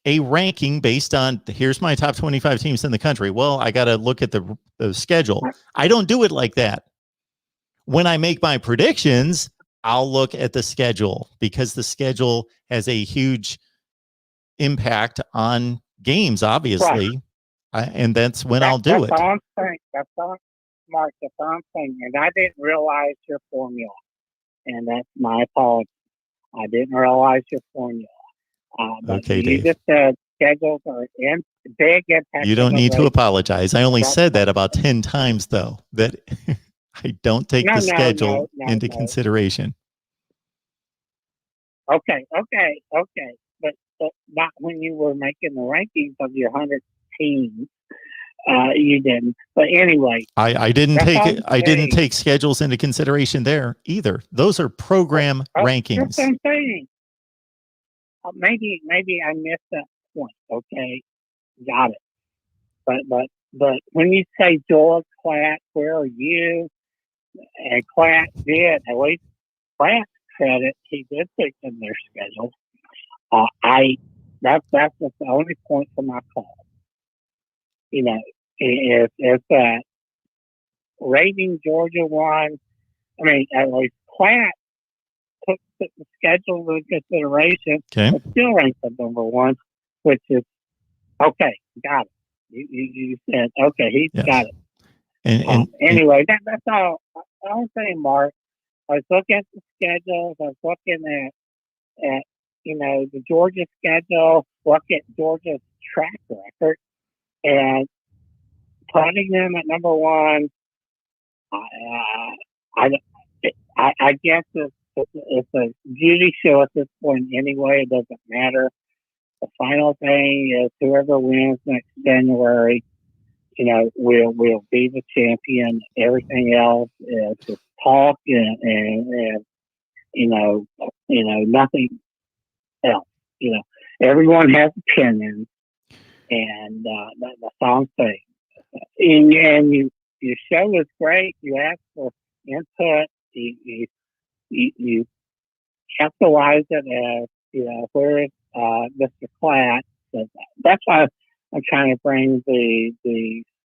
a ranking based on, here's my top 25 teams in the country. Well, I got to look at the schedule. I don't do it like that. When I make my predictions, I'll look at the schedule because the schedule has a huge impact on games, obviously. And that's when I'll do it. That's all I'm saying. That's all, Mark, that's all I'm saying. And I didn't realize your formula. And that's my apology. I didn't realize your formula. Okay, you Dave. Just said schedules are big impact. You don't need to apologize. I only said that about 10 times, though, that I don't take the schedule into consideration. Okay. But not when you were making the rankings of your 100 teams. You didn't. But anyway, I didn't take schedules into consideration there either. Those are program rankings. That's what I'm saying. Maybe I missed that point. Okay, got it. But when you say George KLATT, where are you? And KLATT did, at least KLATT credit, he did pick in their schedule. That's the only point for my call. You know, is that rating Georgia one? I mean, at least KLATT took the schedule into consideration, but still ranked at number one, which is okay. Got it. You said okay. He's got it. And anyway, that's all. I was saying, Mark. I was looking at the schedules. I was looking at the Georgia schedule. Look at Georgia's track record, and putting them at number one. I guess it's a beauty show at this point. Anyway, it doesn't matter. The final thing is whoever wins next January, will be the champion. Everything else is just talk and nothing else. Everyone has opinions, and the song thing. And your show is great. You ask for input. You capitalize it as where is Mr. KLATT. So that's why I'm trying to bring the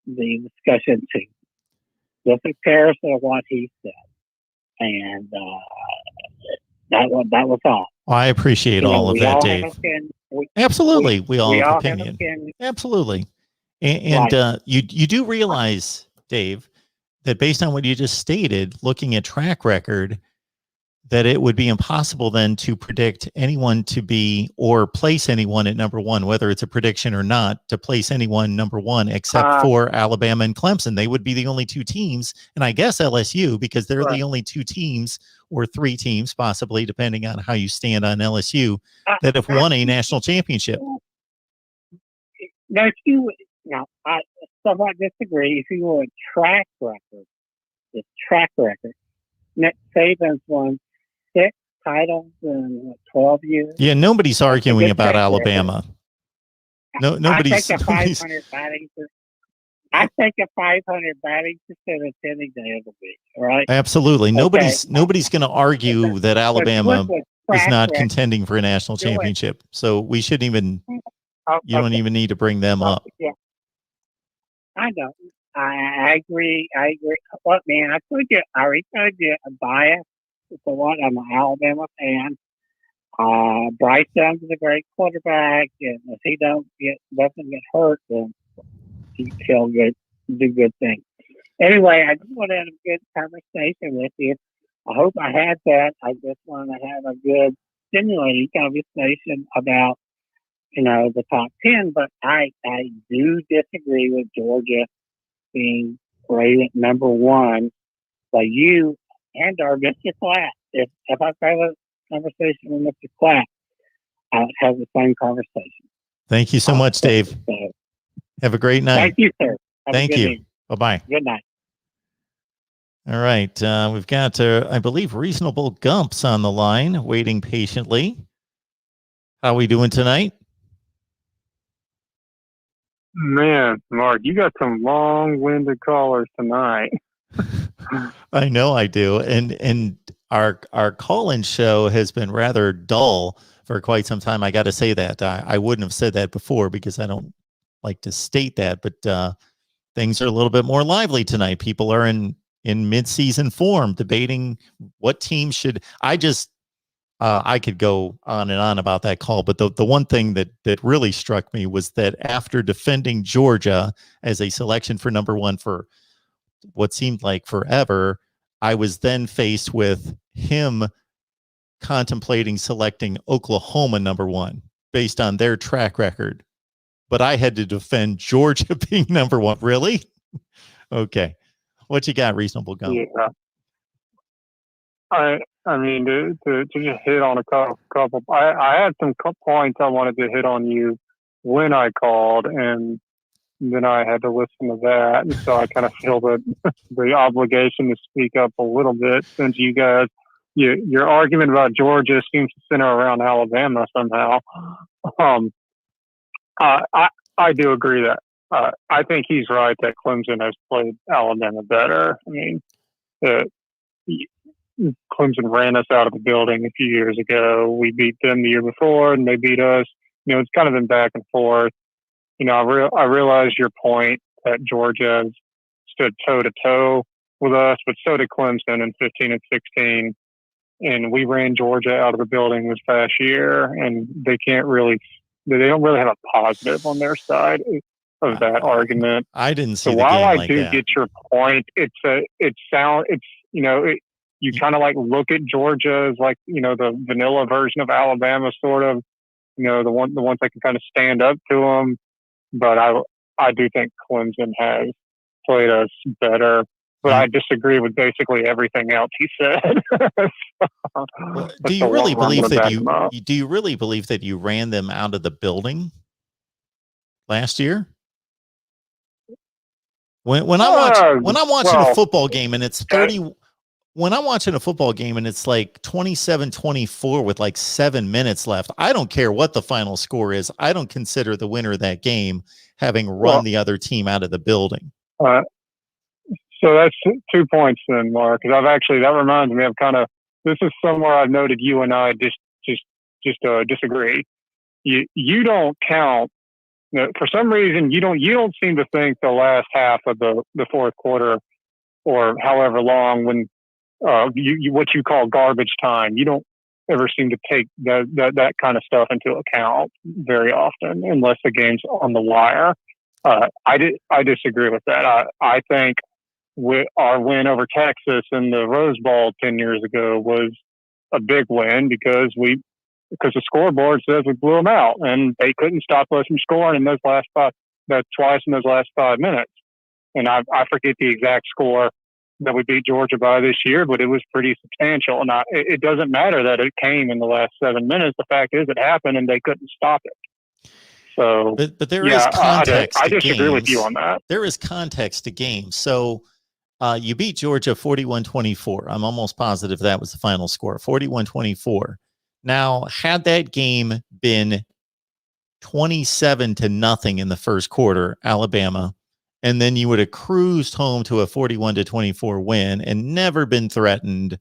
discussion to the comparison of what he said, and that was all. Well, I appreciate all of that, Dave. Absolutely, we all have opinion. Absolutely, and right. You do realize, Dave, that based on what you just stated, looking at track record, that it would be impossible then to predict anyone to be or place anyone at number one, whether it's a prediction or not, to place anyone number one except for Alabama and Clemson. They would be the only two teams, and I guess LSU, because they're the only two teams or three teams, possibly, depending on how you stand on LSU, that have won a national championship. Now, I somewhat disagree. If you were a track record, Nick Saban's won 6 titles in 12 years. Yeah, nobody's arguing about Alabama. No, nobody's. I take a 500 batting percentage any day of the week. Right? Absolutely. Okay. Nobody's going to argue that Alabama is not contending for a national championship. So we shouldn't even. You don't even need to bring them up. Yeah. I know. I agree. Look, man, I already told you a bias. For what, I'm an Alabama fan. Bryce Young is a great quarterback, and if he doesn't get hurt, then he'll do good things. Anyway, I just want to have a good conversation with you. I hope I had that. I just want to have a good, stimulating conversation about, the top 10. But I do disagree with Georgia being rated number one by you and our Mr. KLATT. If I have a conversation with Mr. KLATT, I'll have the same conversation. Thank you so much, Dave. Have a great night. Thank you, sir. Thank you. Bye-bye. Good night. All right. We've got, I believe, Reasonable Gumps on the line, waiting patiently. How are we doing tonight? Man, Mark, you got some long-winded callers tonight. I know I do. And our call-in show has been rather dull for quite some time. I got to say that. I wouldn't have said that before because I don't like to state that, but things are a little bit more lively tonight. People are in mid-season form debating what team should. I could go on and on about that call, but the one thing that really struck me was that after defending Georgia as a selection for number one for what seemed like forever, I was then faced with him contemplating selecting Oklahoma number one based on their track record. But I had to defend Georgia being number one. Really? Okay. What you got, Reasonable Gum? Yeah. I mean, to just hit on a couple, I had some points I wanted to hit on you when I called, and then I had to listen to that. And so I kind of feel the obligation to speak up a little bit since you guys, your argument about Georgia seems to center around Alabama somehow. I do agree that I think he's right that Clemson has played Alabama better. I mean, Clemson ran us out of the building a few years ago. We beat them the year before, and they beat us. It's kind of been back and forth. I realize your point that Georgia has stood toe to toe with us, but so did Clemson in 15 and 16. And we ran Georgia out of the building this past year, and they don't really have a positive on their side of that argument. I didn't see so the while game I like do that. get your point, you kind of like look at Georgia as like, the vanilla version of Alabama, sort of, the ones that can kind of stand up to them. But I do think Clemson has played us better. But I disagree with basically everything else he said. Well, do you really believe that you ran them out of the building last year? When I'm watching a football game and it's 30. When I'm watching a football game and it's like 27-24 with like 7 minutes left, I don't care what the final score is. I don't consider the winner of that game having run the other team out of the building. So that's 2 points then, Mark. Because that reminds me of this is somewhere I've noted you and I just disagree. You don't count. For some reason, you don't seem to think the last half of the fourth quarter or however long when. What you call garbage time. You don't ever seem to take that kind of stuff into account very often, unless the game's on the wire. I disagree with that. I think our win over Texas in the Rose Bowl 10 years ago was a big win because the scoreboard says we blew them out and they couldn't stop us from scoring in those twice in those last 5 minutes. And I forget the exact score that we beat Georgia by this year, but it was pretty substantial. And it doesn't matter that it came in the last 7 minutes. The fact is it happened and they couldn't stop it. So, but there is context. I disagree with you on that. There is context to games. So you beat Georgia 41-24. I'm almost positive that was the final score, 41-24. Now, had that game been 27-0 in the first quarter, Alabama, and then you would have cruised home to a 41-24 win and never been threatened,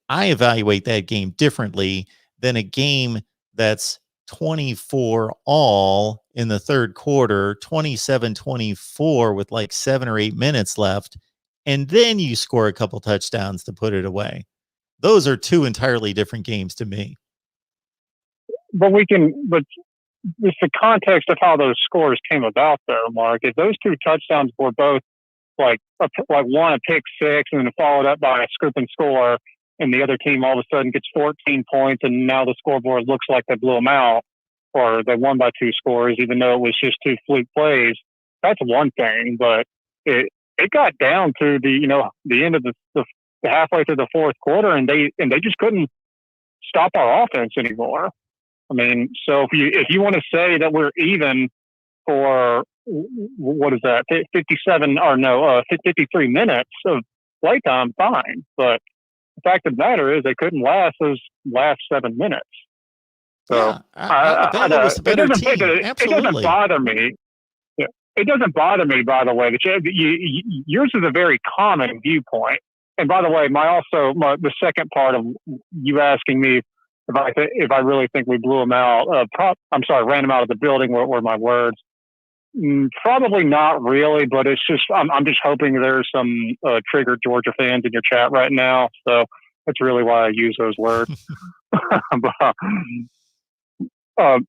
I evaluate that game differently than a game that's 24-all in the third quarter, 27-24 with like 7 or 8 minutes left, and then you score a couple touchdowns to put it away. Those are two entirely different games to me. But it's the context of how those scores came about, though, Mark. If those two touchdowns were both like one a pick six and then followed up by a scooping score, and the other team all of a sudden gets 14 points, and now the scoreboard looks like they blew them out, or they won by 2 scores, even though it was just 2 fluke plays, that's one thing. But it got down to the end of the halfway through the fourth quarter, and they just couldn't stop our offense anymore. I mean, so if you want to say that we're even for what is that, 53 minutes of playtime, fine. But the fact of the matter is they couldn't last those last 7 minutes. So it doesn't bother me. Yeah, it doesn't bother me, by the way, that yours is a very common viewpoint. And by the way, the second part of you asking me if I really think we blew them out, ran them out of the building were my words. Probably not really, but it's just I'm just hoping there's some triggered Georgia fans in your chat right now. So that's really why I use those words. But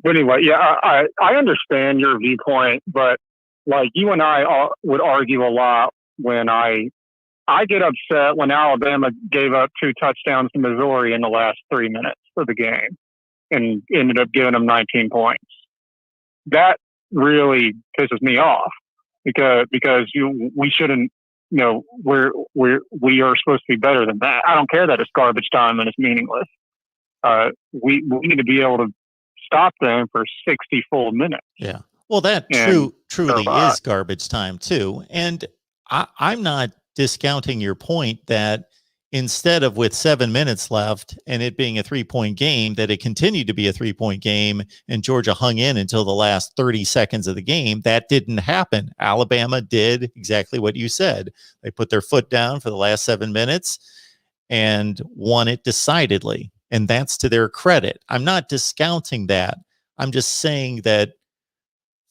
anyway, yeah, I understand your viewpoint, but like you and I would argue a lot when I get upset when Alabama gave up 2 touchdowns to Missouri in the last 3 minutes of the game and ended up giving them 19 points. That really pisses me off because we shouldn't, we are supposed to be better than that. I don't care that it's garbage time and it's meaningless. We need to be able to stop them for 60 full minutes. Yeah. Well, that truly is garbage time too. And I'm not discounting your point that instead of with 7 minutes left and it being a 3-point game, that it continued to be a 3-point game and Georgia hung in until the last 30 seconds of the game. That didn't happen. Alabama did exactly what you said. They put their foot down for the last 7 minutes and won it decidedly. And that's to their credit. I'm not discounting that. I'm just saying that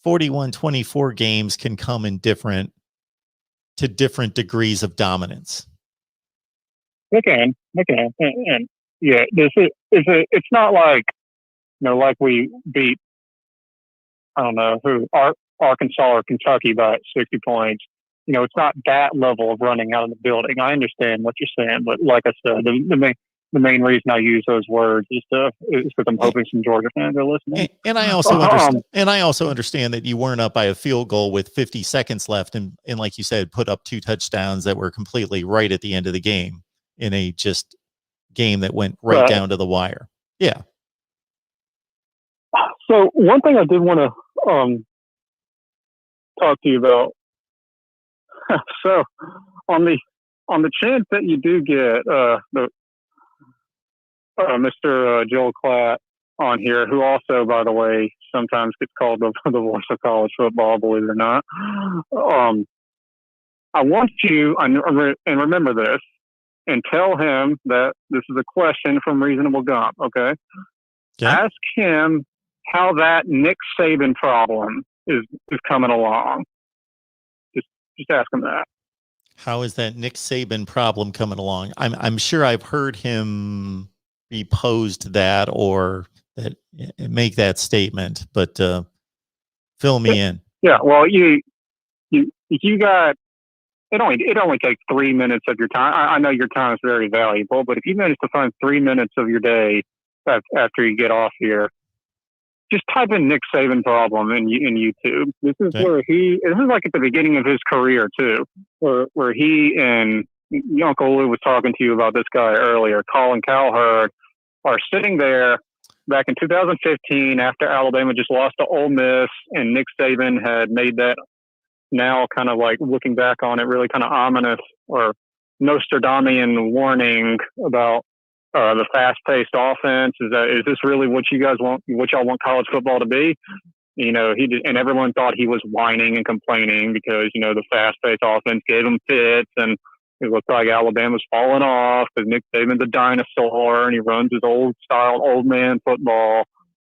41-24 games can come in different degrees of dominance. They can. And yeah, it's not like, like we beat, I don't know who, Arkansas or Kentucky by 60 points. It's not that level of running out of the building. I understand what you're saying, but like I said, the main reason I use those words is because I'm hoping some Georgia fans are listening. And I also understand. And I also understand that you weren't up by a field goal with 50 seconds left, and like you said, put up 2 touchdowns that were completely right at the end of the game in a just game that went right down to the wire. Yeah. So one thing I did want to talk to you about. So on the chance that you do get Mr. Joel KLATT on here, who also, by the way, sometimes gets called the voice of college football, believe it or not. I want you, and remember this, and tell him that this is a question from Reasonable Gump, okay? Ask him how that Nick Saban problem is coming along. Just ask him that. How is that Nick Saban problem coming along? I'm sure I've heard him reposed that or that make that statement, but fill me in. Yeah, well, you got it only takes 3 minutes of your time. I know your time is very valuable, but if you manage to find 3 minutes of your day after you get off here, just type in Nick Saban problem in YouTube. This is where this is like at the beginning of his career too, where he and Uncle Lou was talking to you about this guy earlier, Colin Cowherd, are sitting there back in 2015 after Alabama just lost to Ole Miss, and Nick Saban had made that, now kind of like looking back on it, really kind of ominous or Nostradamian warning about the fast-paced offense. Is this really what you guys want? What y'all want college football to be? And everyone thought he was whining and complaining because the fast-paced offense gave him fits, and it looked like Alabama's falling off because Nick Saban's a dinosaur and he runs his old-style old man football.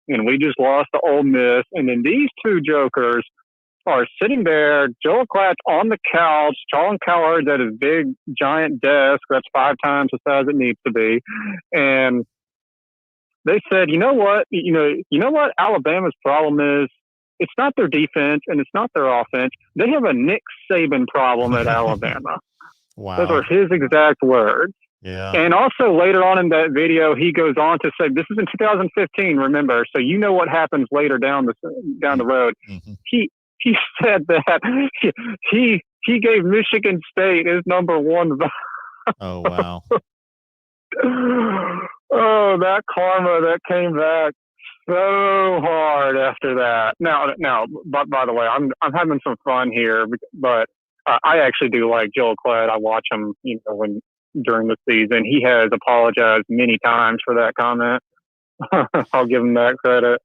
And we just lost to Ole Miss, and then these two jokers are sitting there. Joel KLATT's on the couch. Colin Cowherd's at his big, giant desk that's 5 times the size it needs to be. And they said, you know what Alabama's problem is? It's not their defense and it's not their offense. They have a Nick Saban problem at Alabama. Wow. Those are his exact words. Yeah. And also later on in that video, he goes on to say, this is in 2015, remember? So you know what happens later down the road. Mm-hmm. He said that he gave Michigan State his number 1. Oh, wow. Oh, that karma that came back so hard after that. Now, but by the way, I'm having some fun here, but I actually do like Joel KLATT. I watch him, during the season. He has apologized many times for that comment. I'll give him that credit.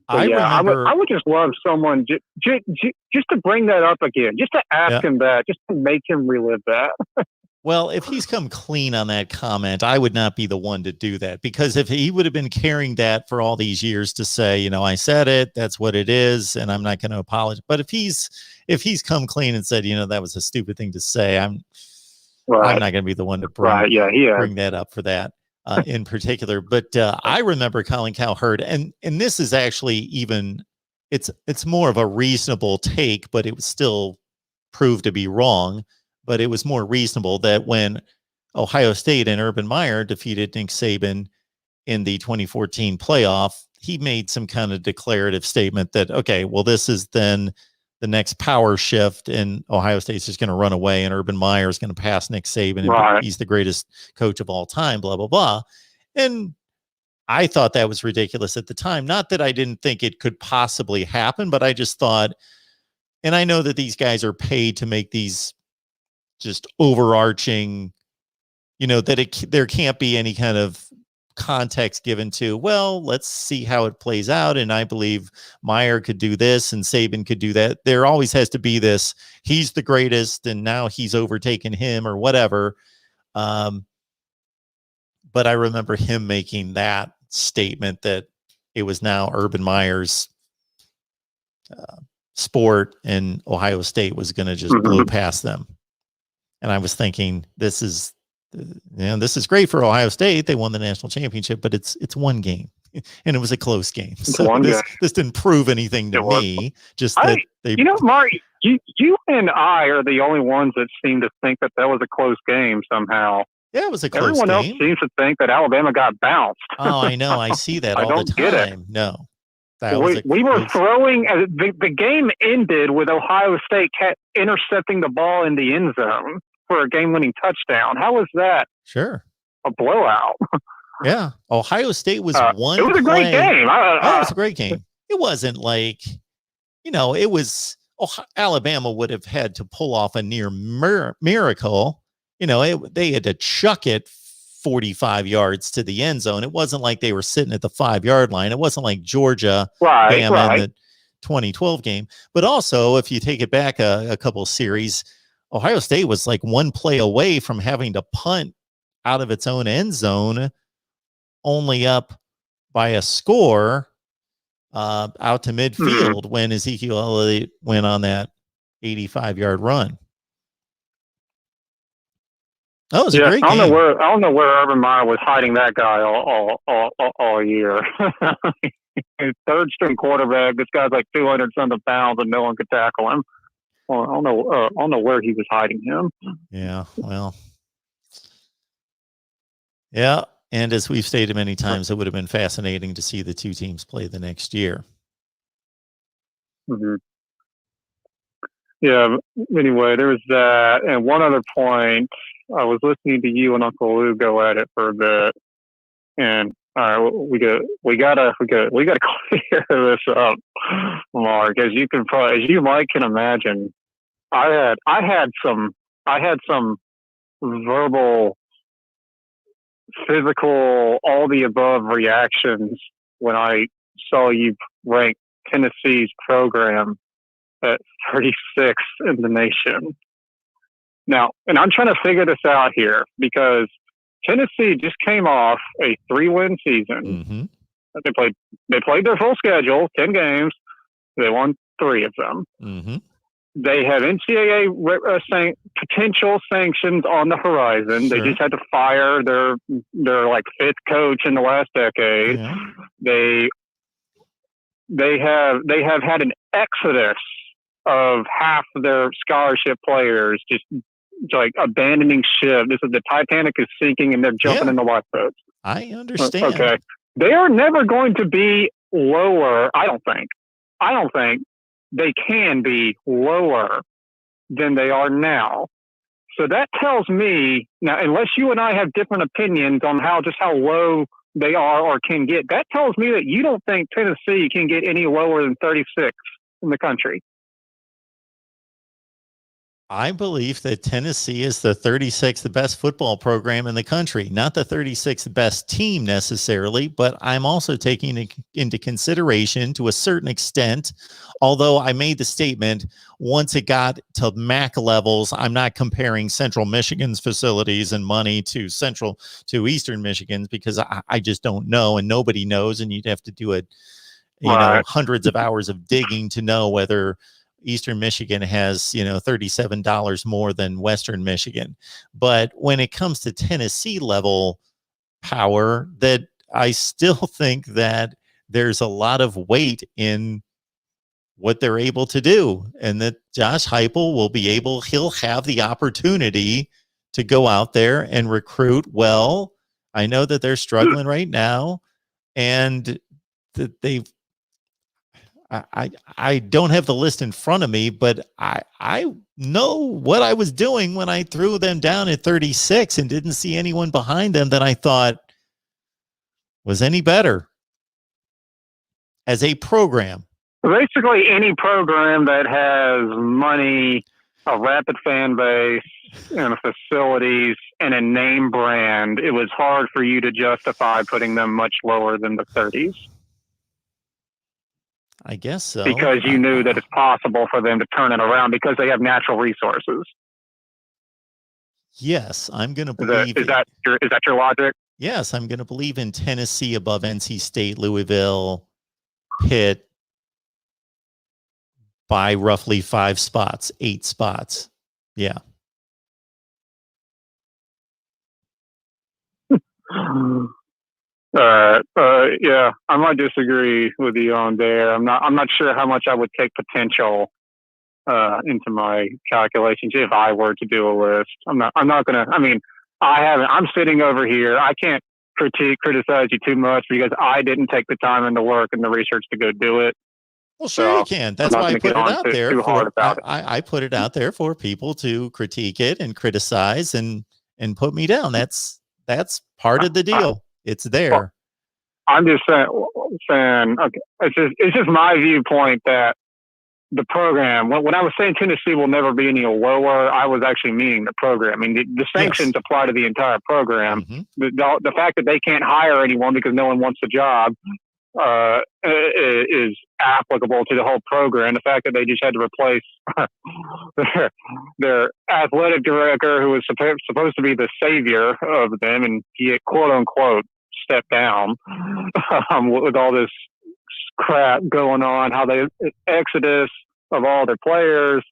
I would just love someone just to bring that up again, just to ask him that, just to make him relive that. Well, if he's come clean on that comment, I would not be the one to do that, because if he would have been carrying that for all these years to say, I said it, that's what it is, and I'm not going to apologize. But if he's come clean and said, that was a stupid thing to say, I'm not going to be the one to bring that up for that. In particular, but I remember Colin Cowherd, and this is actually it's more of a reasonable take, but it was still proved to be wrong. But it was more reasonable that when Ohio State and Urban Meyer defeated Nick Saban in the 2014 playoff, he made some kind of declarative statement that, okay, well, this is then the next power shift, and Ohio State's just going to run away, and Urban Meyer is going to pass Nick Saban, and he's the greatest coach of all time, blah, blah, blah. And I thought that was ridiculous at the time. Not that I didn't think it could possibly happen, but I just thought, and I know that these guys are paid to make these just overarching, that there can't be any kind of context given to, well, let's see how it plays out. And I believe Meyer could do this and Saban could do that. There always has to be this, he's the greatest and now he's overtaken him or whatever. But I remember him making that statement that it was now Urban Meyer's sport and Ohio State was going to just blow past them. And I was thinking, this is great for Ohio State. They won the national championship, but it's one game and it was a close game. So this didn't prove anything to me. Just that Mark, you and I are the only ones that seem to think that was a close game somehow. Yeah, it was a close game. Everyone else seems to think that Alabama got bounced. Oh, I know. I see that all the time. Get it. No. We were throwing, the game ended with Ohio State intercepting the ball in the end zone for a game-winning touchdown. How was that? Sure. A blowout. Yeah. Ohio State was one. It was a great game. It was a great game. It wasn't like, it was, Alabama would have had to pull off a near miracle. They had to chuck it 45 yards to the end zone. It wasn't like they were sitting at the 5-yard line. It wasn't like Georgia, Bama in the 2012 game. But also, if you take it back a couple of series, Ohio State was like one play away from having to punt out of its own end zone, only up by a score out to midfield when Ezekiel Elliott went on that 85-yard run. That was a great game. I don't know where Urban Meyer was hiding that guy all year. Third string quarterback. This guy's like 200-something pounds, and no one could tackle him. Well, I don't know where he was hiding him. Yeah, well, yeah. And as we've stated many times, it would have been fascinating to see the two teams play the next year. Mm-hmm. Yeah. Goanyway, there was that, and one other point. I was listening to you and Uncle Lou go at it for a bit, and we gotta clear this up, Mark. As you might can imagine, I had some verbal, physical, all the above reactions when I saw you rank Tennessee's program at 36th in the nation. Now, and I'm trying to figure this out here because Tennessee just came off a 3-win season. Mm-hmm. They played their full schedule, 10 games. They won 3 of them. Mm-hmm. They have NCAA potential sanctions on the horizon. Sure. They just had to fire their like 5th coach in the last decade. Yeah. They have had an exodus of half of their scholarship players just like abandoning ship. The Titanic is sinking and they're jumping in the lifeboats. I understand. Okay. They are never going to be lower. I don't think they can be lower than they are now. So that tells me now, unless you and I have different opinions on how low they are or can get, that tells me that you don't think Tennessee can get any lower than 36 in the country. I believe that Tennessee is the 36th best football program in the country, not the 36th best team necessarily, but I'm also taking into consideration to a certain extent, although I made the statement once it got to MAC levels, I'm not comparing Central Michigan's facilities and money to Eastern Michigan's because I just don't know and nobody knows, and you'd have to do it, hundreds of hours of digging to know whether Eastern Michigan has, $37 more than Western Michigan. But when it comes to Tennessee level power, that I still think that there's a lot of weight in what they're able to do, and that Josh Heupel he'll have the opportunity to go out there and recruit well. I know that they're struggling right now, and that I don't have the list in front of me, but I know what I was doing when I threw them down at 36 and didn't see anyone behind them that I thought, was any better as a program. Basically, any program that has money, a rapid fan base, and facilities, and a name brand, it was hard for you to justify putting them much lower than the 30s. I guess so. Because you knew that it's possible for them to turn it around because they have natural resources. Yes, I'm going to believe. Is that your logic? Yes, I'm going to believe in Tennessee above NC State, Louisville, Pitt by roughly 5 spots, 8 spots. Yeah. Yeah, I might disagree with you on there. I'm not sure how much I would take potential into my calculations if I were to do a list. I'm not gonna. I mean, I'm sitting over here. I can't criticize you too much because I didn't take the time and the work and the research to go do it. Well, sure so you can. That's why I put it out there. I put it out there for people to critique it and criticize and put me down. That's part of the deal. It's there. Well, I'm just saying. Okay, it's just my viewpoint that the program. When I was saying Tennessee will never be any lower, I was actually meaning the program. I mean, the sanctions apply to the entire program. Mm-hmm. The fact that they can't hire anyone because no one wants the job is applicable to the whole program. The fact that they just had to replace their athletic director, who was supposed to be the savior of them, and he quote unquote stepped down with all this crap going on, how they exodus of all their players,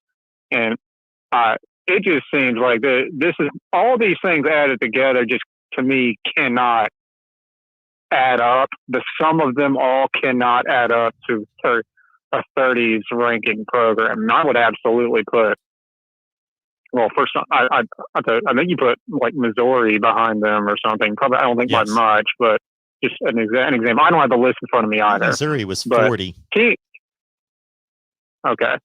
and it just seems like this is all these things added together. Just to me, cannot add up. The sum of them all cannot add up to a 30s ranking program. And I would absolutely put. Well, first, I think you put like Missouri behind them or something. Probably, I don't think by much, but just an example. I don't have the list in front of me either. Missouri was 40. Okay.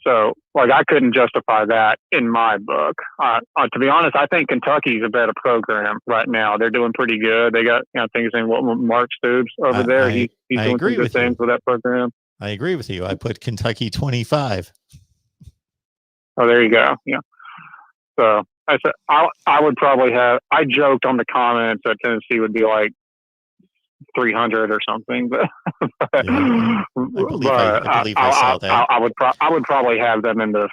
So, like, I couldn't justify that in my book. To be honest, I think Kentucky's a better program right now. They're doing pretty good. They got, I think his name was Mark Stoops over there. He's doing some good things with that program. I agree with you. I put Kentucky 25. Oh, there you go. Yeah. So I said I would probably have. I joked on the comments that Tennessee would be like 300 or something, but I believe I saw that. I would probably have them in the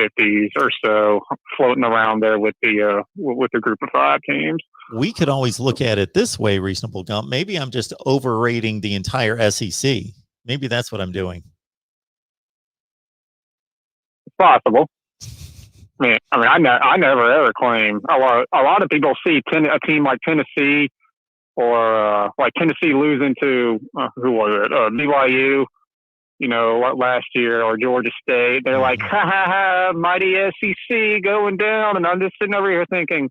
50s or so, floating around there with the group of 5 teams. We could always look at it this way, Reasonable Gump. Maybe I'm just overrating the entire SEC. Maybe that's what I'm doing. It's possible. I never ever claim. A lot of people see a team like Tennessee or like Tennessee losing to who was it? BYU, last year, or Georgia State. They're like, ha ha ha, mighty SEC going down, and I'm just sitting over here thinking,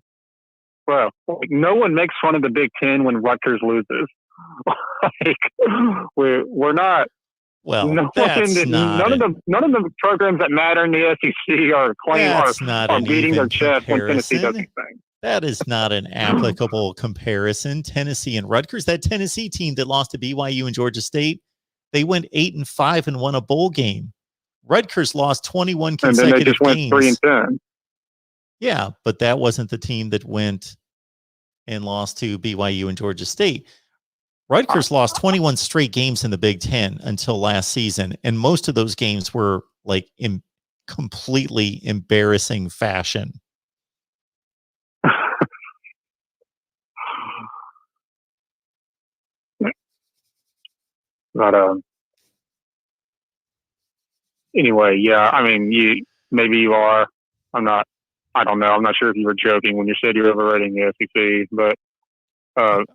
well, no one makes fun of the Big Ten when Rutgers loses. We're not. Well, none of the programs that matter in the SEC are beating their chest when Tennessee does anything. That is not an applicable comparison. Tennessee and Rutgers, that Tennessee team that lost to BYU and Georgia State, they went 8-5 and won a bowl game. Rutgers lost 21 consecutive games. And then they just went 3-10. Yeah, but that wasn't the team that went and lost to BYU and Georgia State. Rutgers lost 21 straight games in the Big Ten until last season, and most of those games were like in completely embarrassing fashion. But anyway, yeah. Maybe you are. I'm not. I don't know. I'm not sure if you were joking when you said you're overrating the SEC, but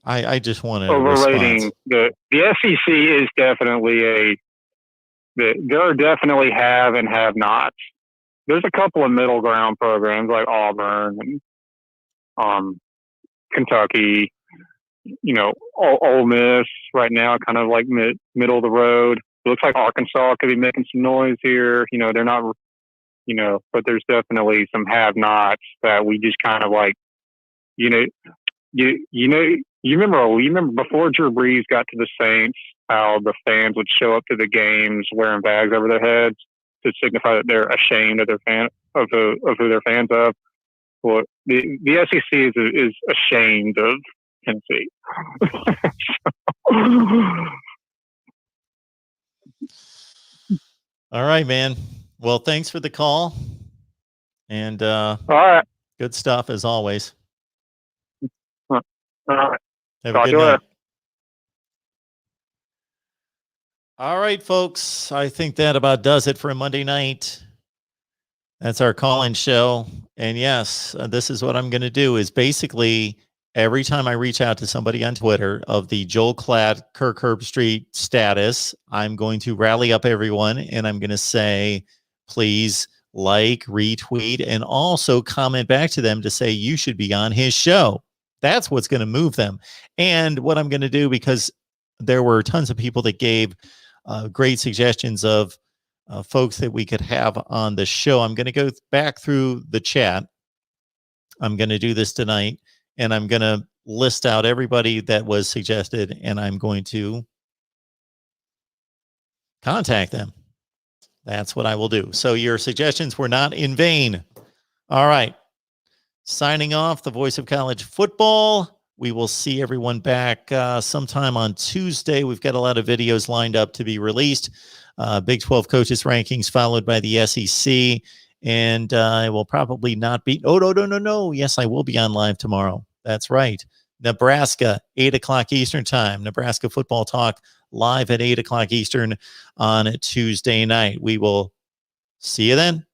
I just wanted overrating the SEC is definitely there are definitely have and have nots. There's a couple of middle ground programs like Auburn and Kentucky. Ole Miss right now, kind of like middle of the road. It looks like Arkansas could be making some noise here. They're not, but there's definitely some have-nots that we just kind of like, you remember before Drew Brees got to the Saints, how the fans would show up to the games wearing bags over their heads to signify that they're ashamed of their of who they're fans of. Well, the SEC is ashamed of Tennessee. All right, man. Well, thanks for the call. And all right, good stuff as always. All right. Have a good night. All right, folks. I think that about does it for a Monday night. That's our call-in show. And yes, this is what I'm going to do is basically every time I reach out to somebody on Twitter of the Joel KLATT Kirk Herbstreit status, I'm going to rally up everyone and I'm going to say, please like, retweet, and also comment back to them to say you should be on his show. That's what's going to move them. And what I'm going to do, because there were tons of people that gave great suggestions of folks that we could have on the show. I'm going to go back through the chat. I'm going to do this tonight, and I'm going to list out everybody that was suggested, and I'm going to contact them. That's what I will do. So your suggestions were not in vain. All right. Signing off, the voice of college football. We will see everyone back sometime on Tuesday. We've got a lot of videos lined up to be released. Big 12 coaches rankings followed by the SEC. And I will probably not be. Oh, no. Yes, I will be on live tomorrow. That's right. Nebraska, 8 o'clock Eastern time. Nebraska football talk live at 8 o'clock Eastern on Tuesday night. We will see you then.